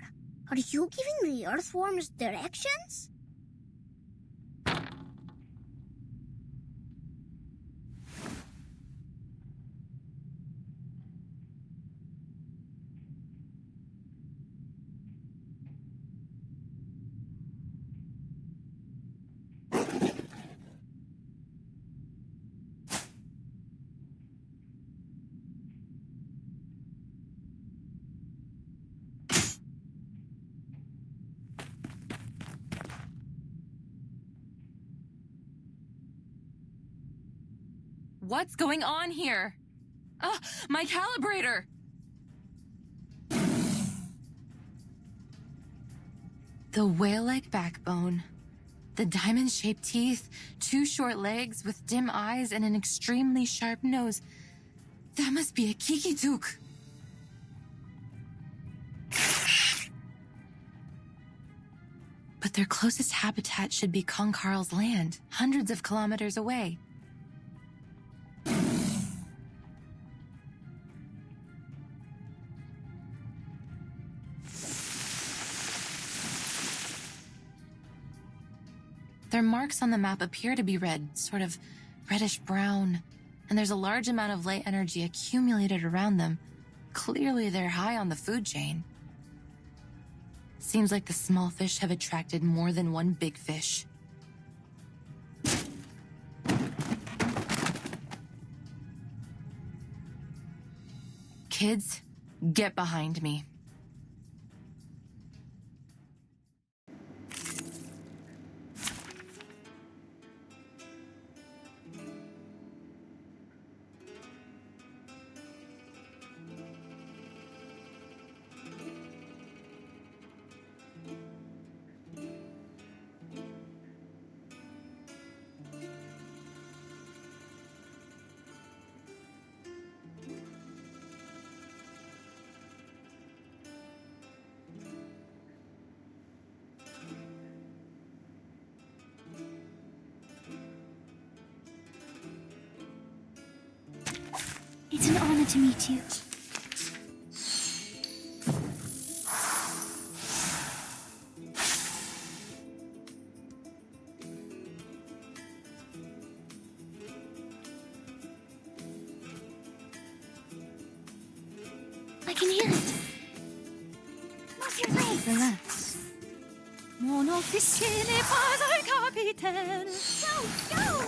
are you giving the earthworms directions? What's going on here? Ah, my calibrator! The whale-like backbone, the diamond-shaped teeth, 2 short legs with dim eyes and an extremely sharp nose. That must be a Kikituk. But their closest habitat should be Konkarl's land, hundreds of kilometers away. Their marks on the map appear to be red, sort of reddish-brown, and there's a large amount of light energy accumulated around them. Clearly, they're high on the food chain. Seems like the small fish have attracted more than one big fish. Kids, get behind me. It's an honor to meet you. I can hear it. Move your legs. Relax. Mon officier n'est pas un capitaine. Go!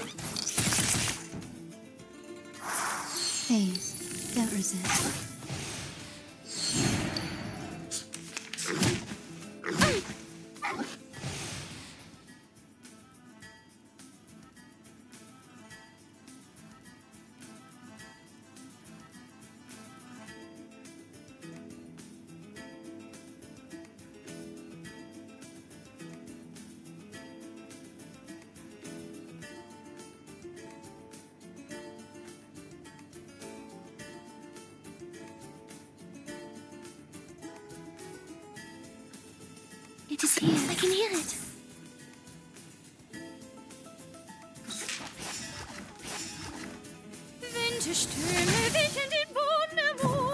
Please, don't resist. It is here. I can hear it. Winterstürme wichen den Boden erwohnen.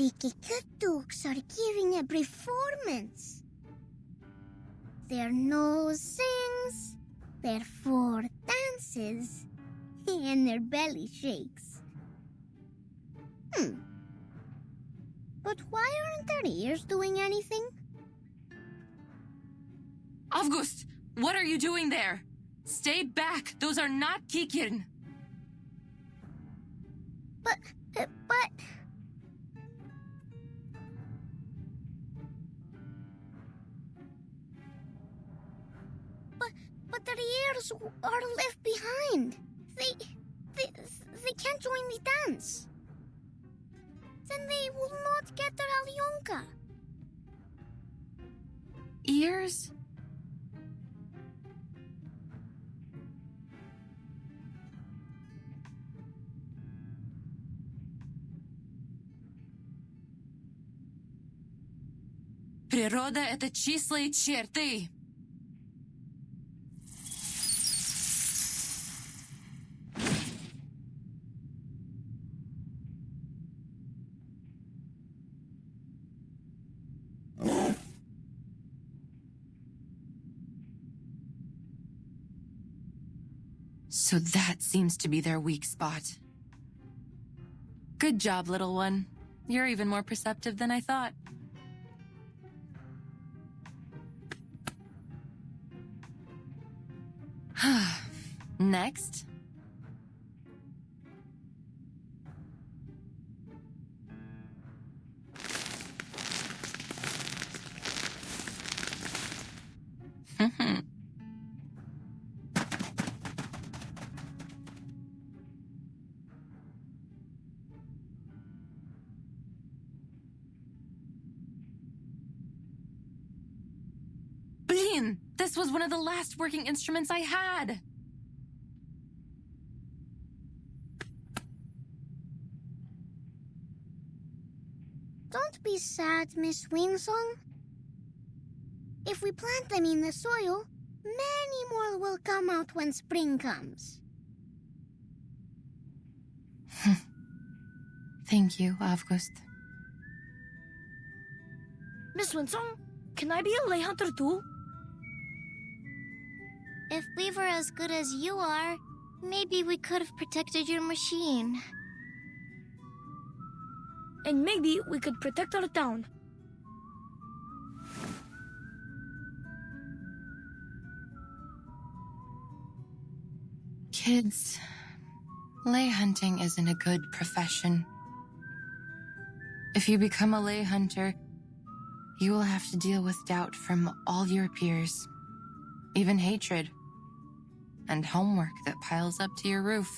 The Kikatooks are giving a performance. Their nose sings, their foot dances, and their belly shakes. But why aren't their ears doing anything? August, what are you doing there? Stay back. Those are not Kikirin. But... But their ears are left behind. They can't join the dance. Then they will not get their Alyonka. Ears? Природа — это числа и черты. So that seems to be their weak spot. Good job, little one. You're even more perceptive than I thought. Next. Blin, this was one of the last working instruments I had. Don't be sad, Miss Winsong. If we plant them in the soil, many more will come out when spring comes. Thank you, August. Miss Winsong, can I be a lay hunter too? If we were as good as you are, maybe we could have protected your machine. And maybe we could protect our town. Kids, lay hunting isn't a good profession. If you become a lay hunter, you will have to deal with doubt from all your peers, even hatred, and homework that piles up to your roof.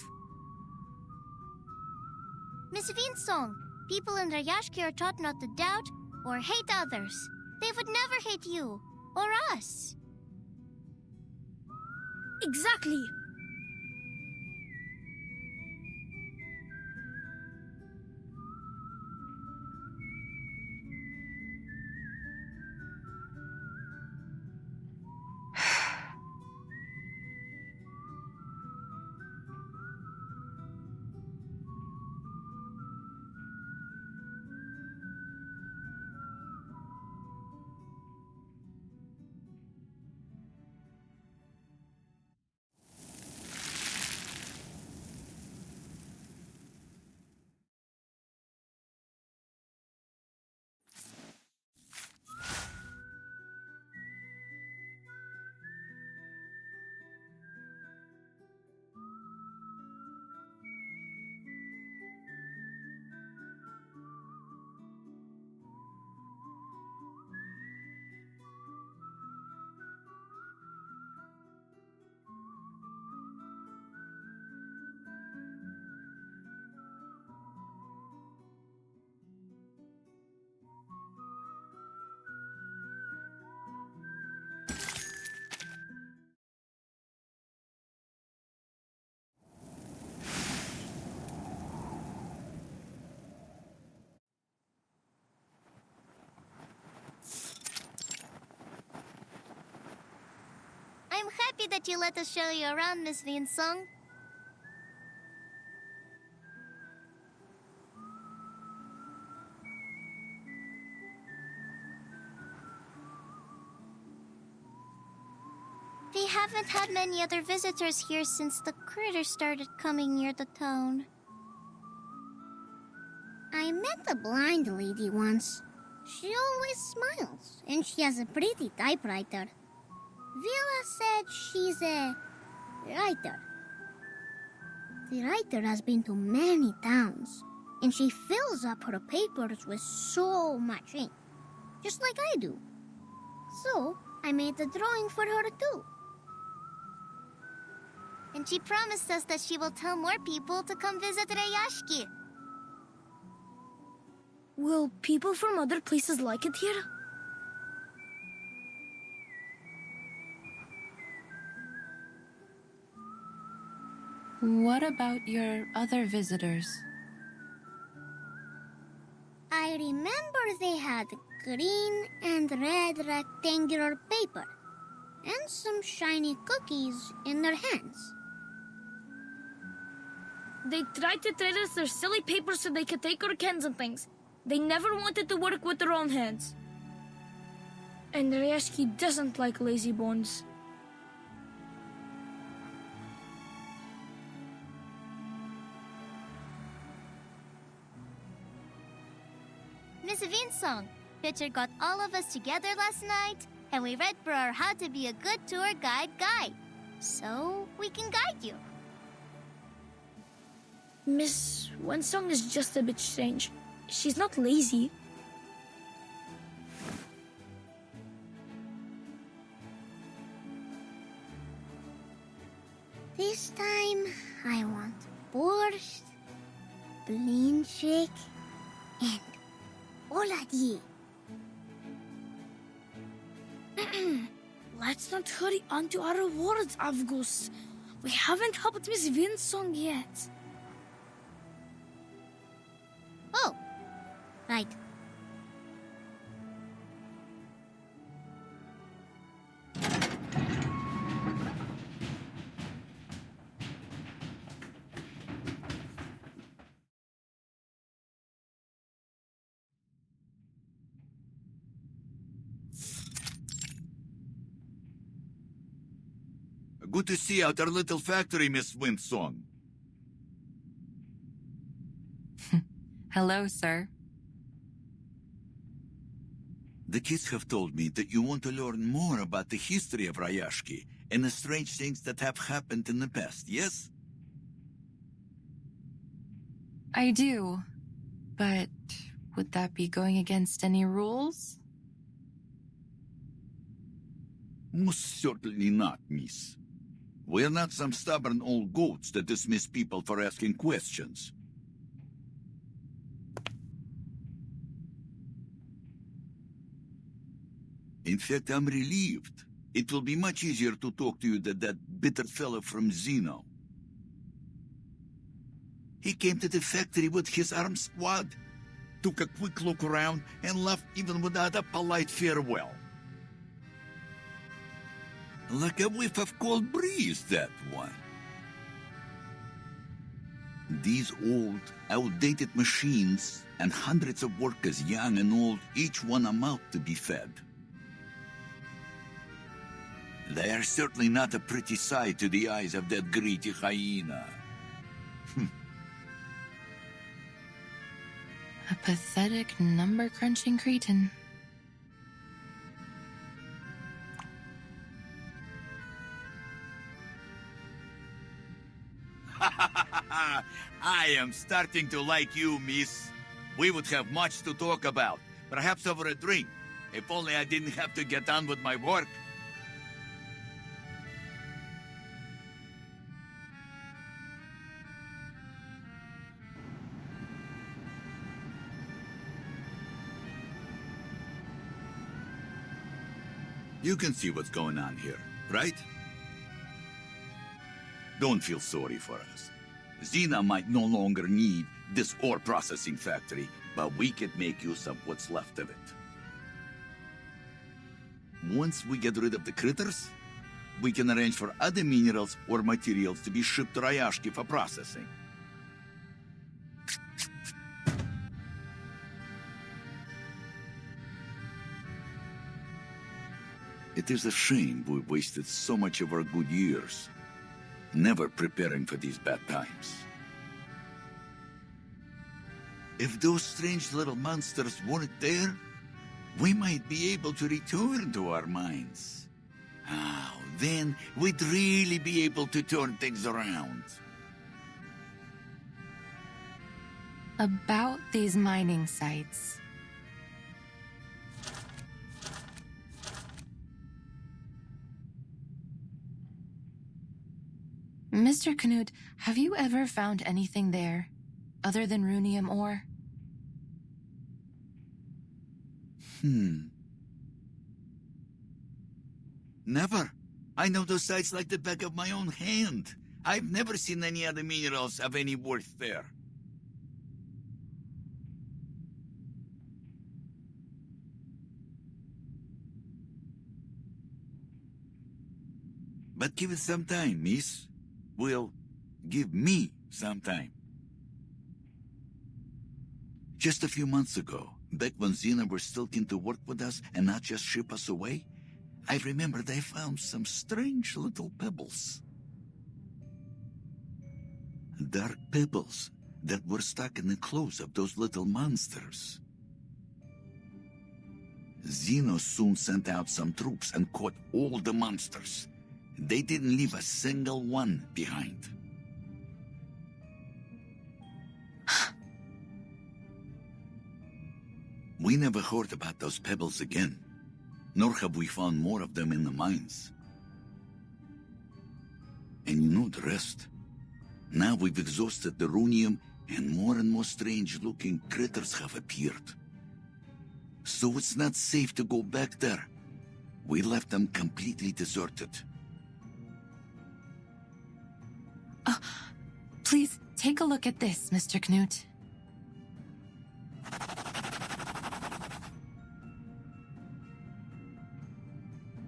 Miss Winsong, people in Rayashki are taught not to doubt or hate others. They would never hate you or us. Exactly. I'm happy that you let us show you around, Miss Winsong. haven't had many other visitors here since the critters started coming near the town. I met a blind lady once. She always smiles, and she has a pretty typewriter. Vila said she's a writer. The writer has been to many towns, and she fills up her papers with so much ink, just like I do. So, I made a drawing for her too. And she promised us that she will tell more people to come visit Rayashki. Will people from other places like it here? What about your other visitors? I remember they had green and red rectangular paper and some shiny cookies in their hands. They tried to trade us their silly paper so they could take our cans and things. They never wanted to work with their own hands. And Rayashki doesn't like lazy bones. Miss Vinsong, Pitcher got all of us together last night, and we read for our How to Be a Good Tour Guide guide. So, we can guide you. Miss Wensong is just a bit strange. She's not lazy. This time, I want borscht, blinchik, and oladji. Let's not hurry on to our rewards, Avgus. We haven't helped Miss Vinsong yet. Oh, right. Good to see out our little factory, Miss Winsong. Hello, sir. The kids have told me that you want to learn more about the history of Rayashki and the strange things that have happened in the past, yes? I do. But would that be going against any rules? Most certainly not, miss. We're not some stubborn old goats that dismiss people for asking questions. In fact, I'm relieved. It will be much easier to talk to you than that bitter fellow from Zeno. He came to the factory with his arm squad, took a quick look around, and left even without a polite farewell. Like a whiff of cold breeze, that one. These old, outdated machines and hundreds of workers, young and old, each one a mouth to be fed. They are certainly not a pretty sight to the eyes of that greedy hyena. A pathetic, number-crunching cretin. I am starting to like you, miss. We would have much to talk about, perhaps over a drink, if only I didn't have to get on with my work. You can see what's going on here, right? Don't feel sorry for us. Xena might no longer need this ore processing factory, but we could make use of what's left of it. Once we get rid of the critters, we can arrange for other minerals or materials to be shipped to Rayashki for processing. It is a shame we wasted so much of our good years, never preparing for these bad times. If those strange little monsters weren't there, we might be able to return to our minds. Oh, then we'd really be able to turn things around. About these mining sites. Mr. Knut, have you ever found anything there, other than runium ore? Never. I know those sites like the back of my own hand. I've never seen any other minerals of any worth there. But give it some time, miss. Well, give me some time. Just a few months ago, back when Xena were still keen to work with us and not just ship us away, I remember they found some strange little pebbles. Dark pebbles that were stuck in the claws of those little monsters. Xeno soon sent out some troops and caught all the monsters. They didn't leave a single one behind. We never heard about those pebbles again, nor have we found more of them in the mines. And you know the rest. Now we've exhausted the runium, and more strange-looking critters have appeared. So it's not safe to go back there. We left them completely deserted. Please, take a look at this, Mr. Knut.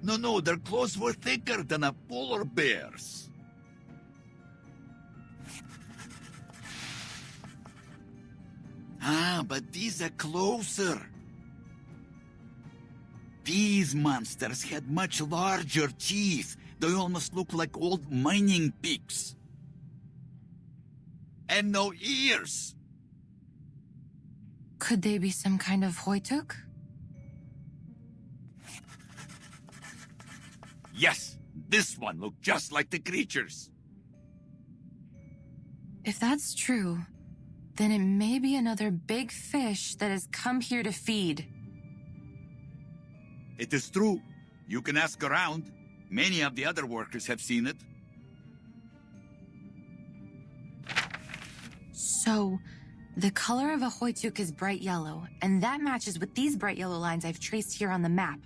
No, their claws were thicker than a polar bear's. But these are closer. These monsters had much larger teeth. They almost look like old mining picks. And no ears. Could they be some kind of Hoytuk? Yes, this one looked just like the creatures. If that's true, then it may be another big fish that has come here to feed. It is true. You can ask around. Many of the other workers have seen it. So, the color of a Hoytuk is bright yellow, and that matches with these bright yellow lines I've traced here on the map.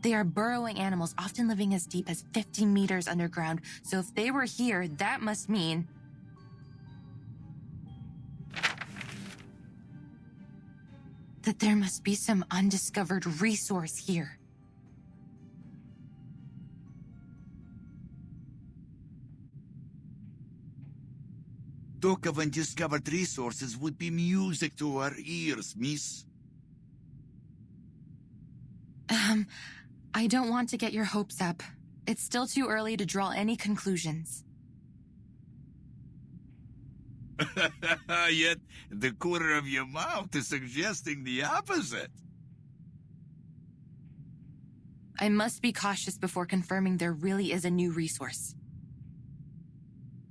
They are burrowing animals, often living as deep as 50 meters underground, so if they were here, that must mean... that there must be some undiscovered resource here. Talk of undiscovered resources would be music to our ears, miss. I don't want to get your hopes up. It's still too early to draw any conclusions. Yet, the corner of your mouth is suggesting the opposite. I must be cautious before confirming there really is a new resource.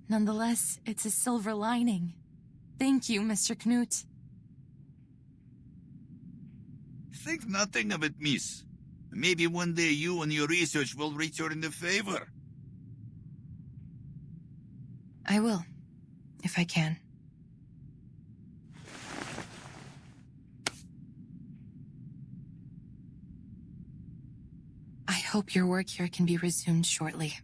Nonetheless, it's a silver lining. Thank you, Mr. Knut. Think nothing of it, miss. Maybe one day you and your research will return the favor. I will, if I can. I hope your work here can be resumed shortly.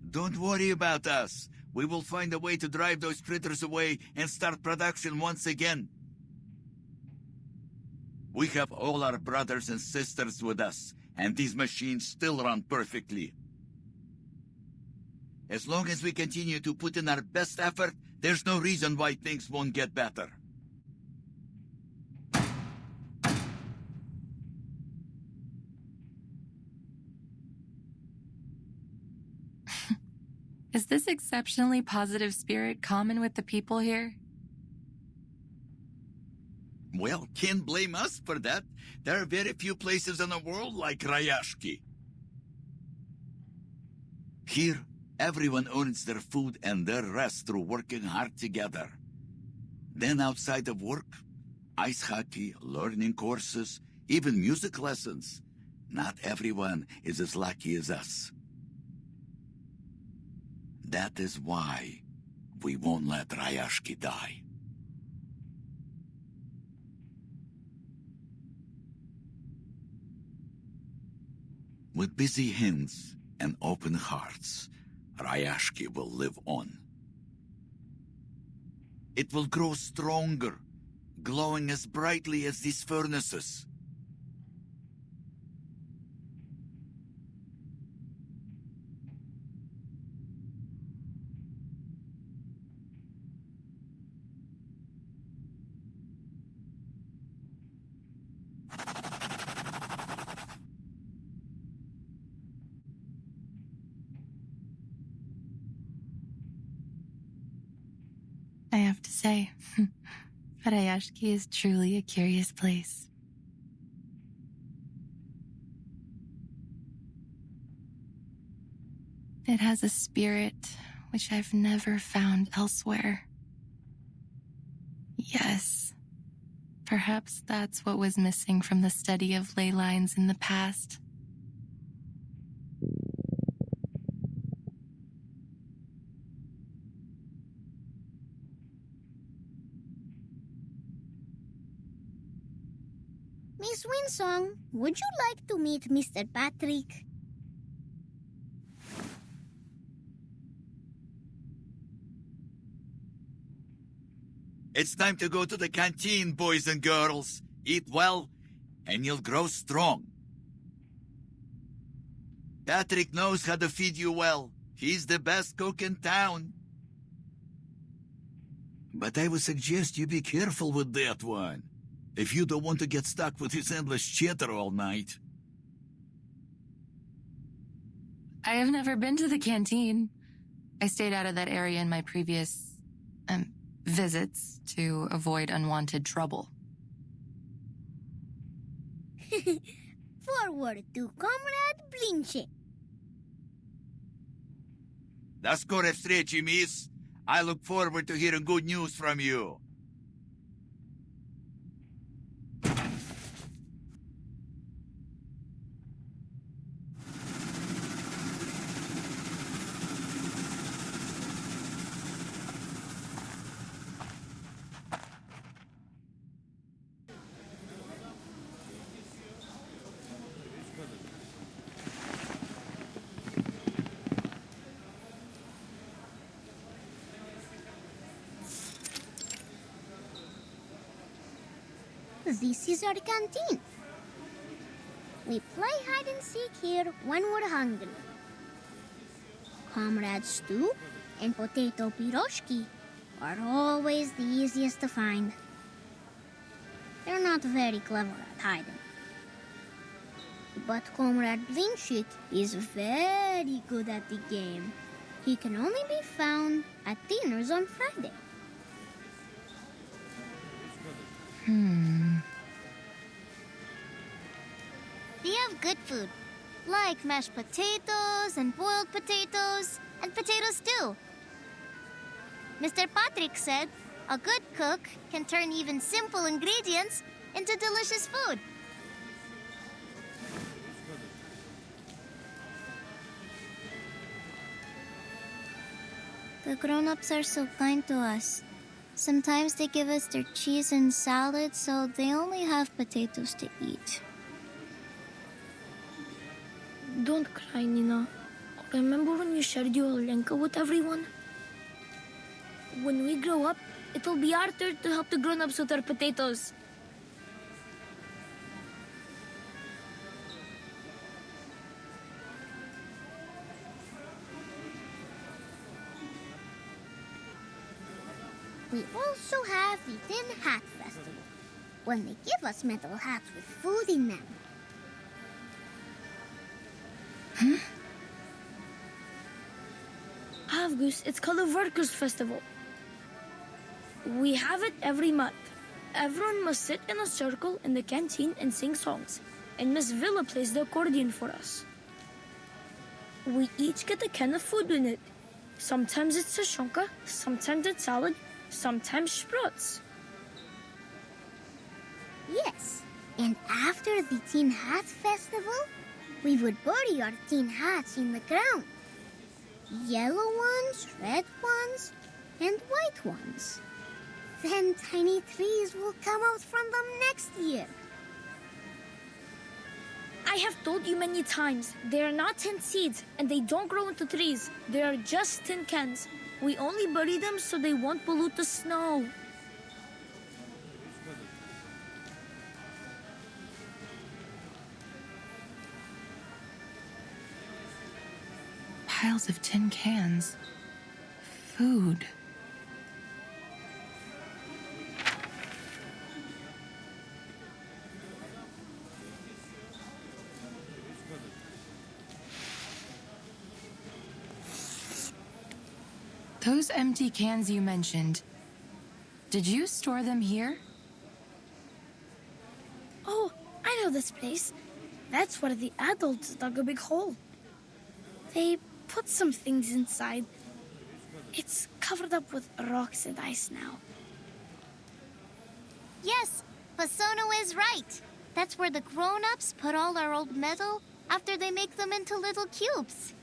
Don't worry about us. We will find a way to drive those critters away and start production once again. We have all our brothers and sisters with us, and these machines still run perfectly. As long as we continue to put in our best effort, there's no reason why things won't get better. Is this exceptionally positive spirit common with the people here? Well, can't blame us for that. There are very few places in the world like Rayashki. Here, everyone earns their food and their rest through working hard together. Then outside of work, ice hockey, learning courses, even music lessons. Not everyone is as lucky as us. That is why we won't let Rayashki die. With busy hands and open hearts, Rayashki will live on. It will grow stronger, glowing as brightly as these furnaces. I have to say, Rayashki is truly a curious place. It has a spirit which I've never found elsewhere. Yes, perhaps that's what was missing from the study of ley lines in the past. Miss Winsong, would you like to meet Mr. Patrick? It's time to go to the canteen, boys and girls. Eat well, and you'll grow strong. Patrick knows how to feed you well. He's the best cook in town. But I would suggest you be careful with that one, if you don't want to get stuck with his endless chatter all night. I have never been to the canteen. I stayed out of that area in my previous, visits to avoid unwanted trouble. Forward to Comrade Blinche. До скорой встречи, miss. I look forward to hearing good news from you. This is our canteen. We play hide and seek here when we're hungry. Comrade stew and potato piroshki are always the easiest to find. They're not very clever at hiding. But Comrade Blinchik is very good at the game. He can only be found at dinners on Friday. We have good food, like mashed potatoes and boiled potatoes and potato stew. Mr. Patrick said a good cook can turn even simple ingredients into delicious food. The grown-ups are so kind to us. Sometimes they give us their cheese and salad, so they only have potatoes to eat. Don't cry, Nina. Remember when you shared your Olenka with everyone? When we grow up, it'll be our turn to help the grown-ups with their potatoes. We also have the Tin Hat Festival, when they give us metal hats with food in them. I have August, it's called the Workers' Festival. We have it every month. Everyone must sit in a circle in the canteen and sing songs, and Miss Villa plays the accordion for us. We each get a can of food in it. Sometimes it's sashonka, sometimes it's salad, sometimes sprouts. Yes, and after the Tin Hat Festival, we would bury our tin hats in the ground. Yellow ones, red ones, and white ones. Then tiny trees will come out from them next year. I have told you many times, they are not tin seeds, and they don't grow into trees. They are just tin cans. We only bury them so they won't pollute the snow. Piles of tin cans. Food. Those empty cans you mentioned, did you store them here? Oh, I know this place. That's where the adults dug a big hole. They put some things inside. It's covered up with rocks and ice now. Yes, Pasono is right. That's where the grown-ups put all our old metal after they make them into little cubes.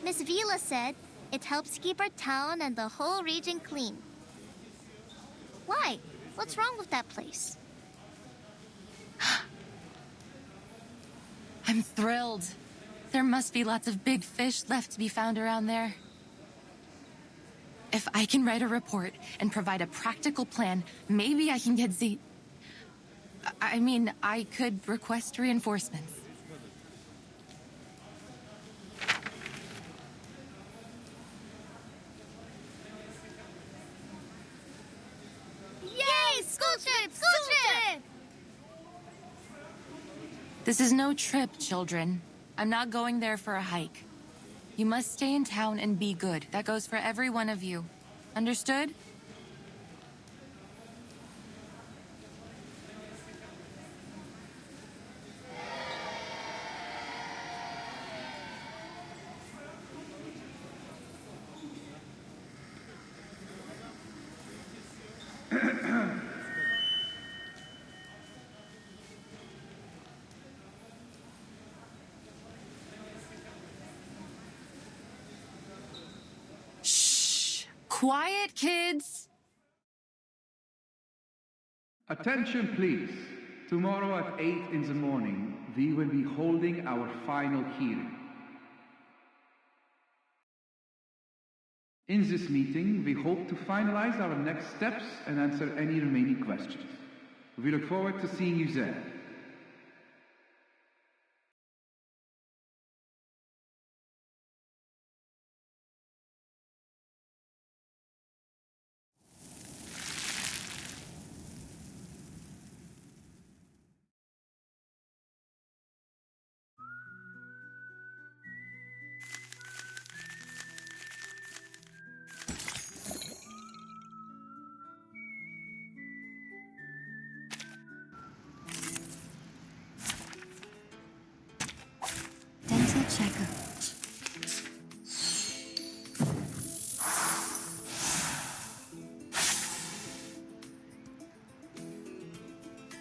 Miss Vila said it helps keep our town and the whole region clean. Why? What's wrong with that place? I'm thrilled. There must be lots of big fish left to be found around there. If I can write a report and provide a practical plan, maybe I can get I could request reinforcements. Yay! School trip! School trip! This is no trip, children. I'm not going there for a hike. You must stay in town and be good. That goes for every one of you. Understood? Quiet, kids! Attention, please. Tomorrow at 8 in the morning, we will be holding our final hearing. In this meeting, we hope to finalize our next steps and answer any remaining questions. We look forward to seeing you there. Dental checkup.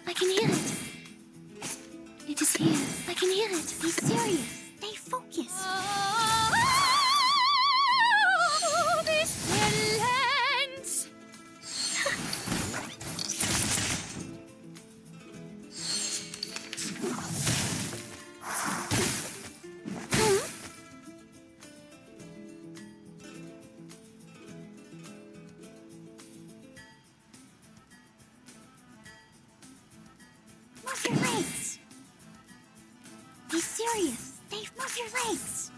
I can hear it. It is here. I can hear it. Be serious. Stay focused. This lands. Move your legs. Be serious. Dave, move your legs.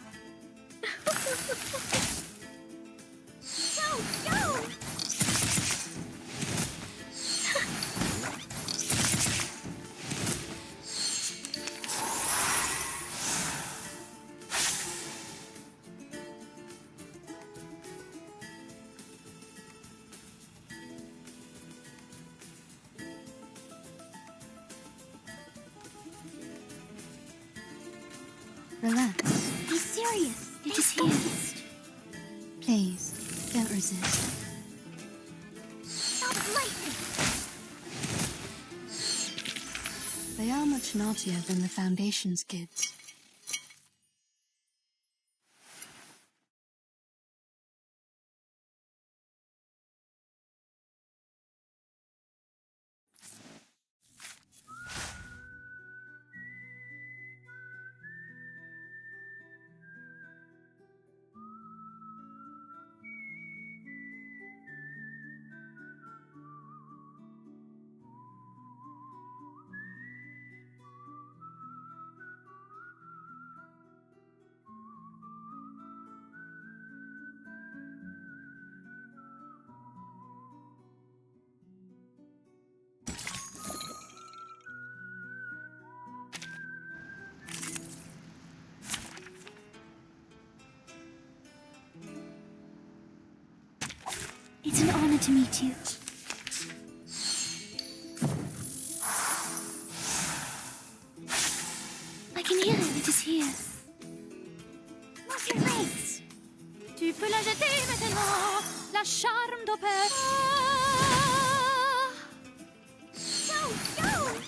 Go, go! Relax. Be serious. It is here. Please, don't resist. Stop lightning! They are much naughtier than the Foundation's kids. It's an honor to meet you. I can hear it. It is here. What's your legs? Tu peux la jeter maintenant, la charme d'opère. Go, go!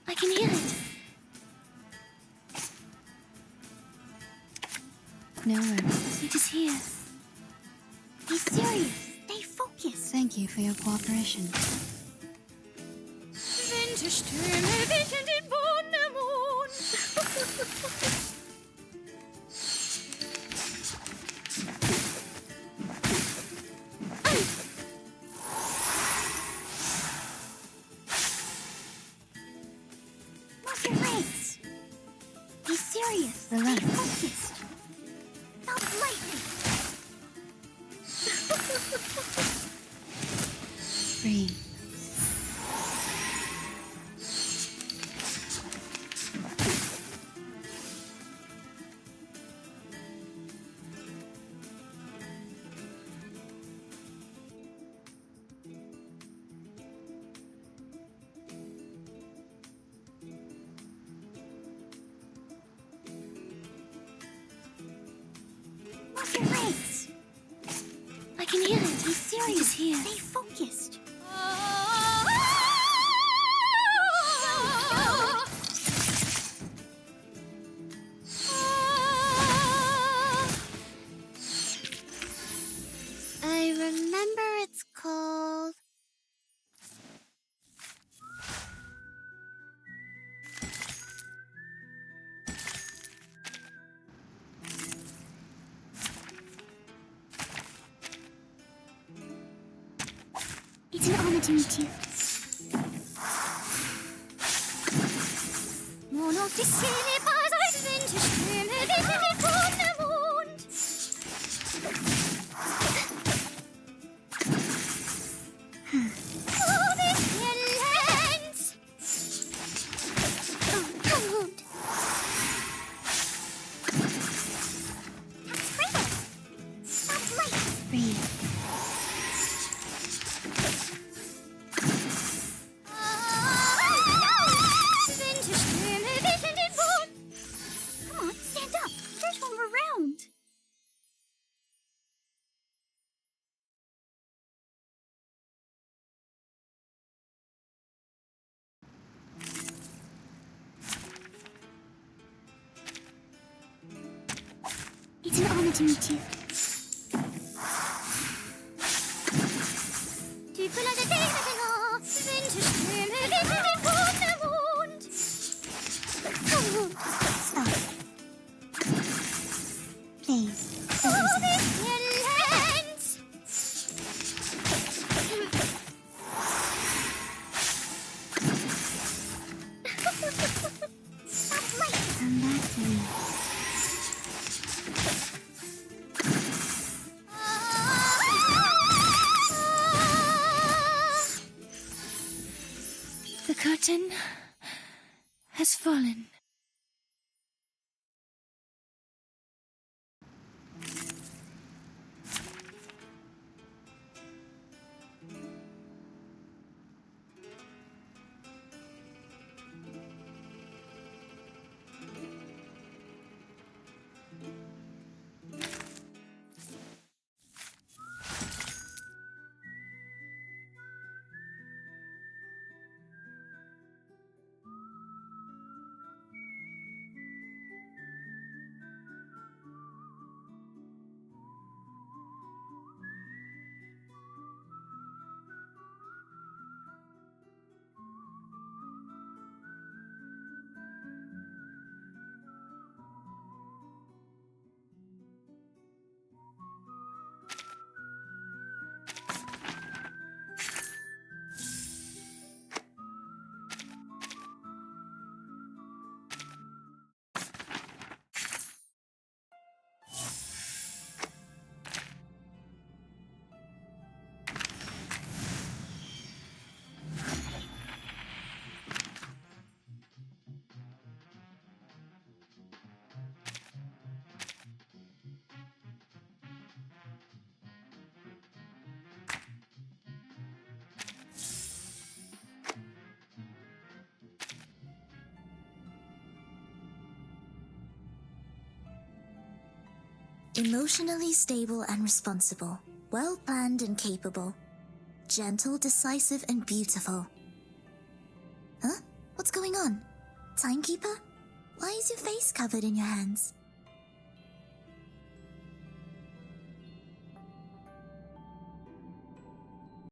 I can hear it. No worries. It is here. Be serious. Stay focused. Thank you for your cooperation. Winterstürme wischen den Wundermond. What's your legs? Be serious. Relax. Stay focused. Stop lightning! Breathe. What's your legs? I can hear it. Be serious. It is here. Stay focused. I remember it's called... It's an honor to meet you. Mon officier n'est pas ein Winterstürme wischen den Wundermond. Oh, this violence! Oh, cold. That's great. Stop light. Breathe. Winterstürme wischen den Wund. Come on, stand up. There's one more round. It's an honor to meet you. Tu peux la jeter maintenant. Winterstürme wischen den Wundermond. Stop. Please, don't Oh, resist. this violence! Stop light. Come back to me. The curtain has fallen. Emotionally stable and responsible, well-planned and capable, gentle, decisive, and beautiful. Huh? What's going on? Timekeeper? Why is your face covered in your hands?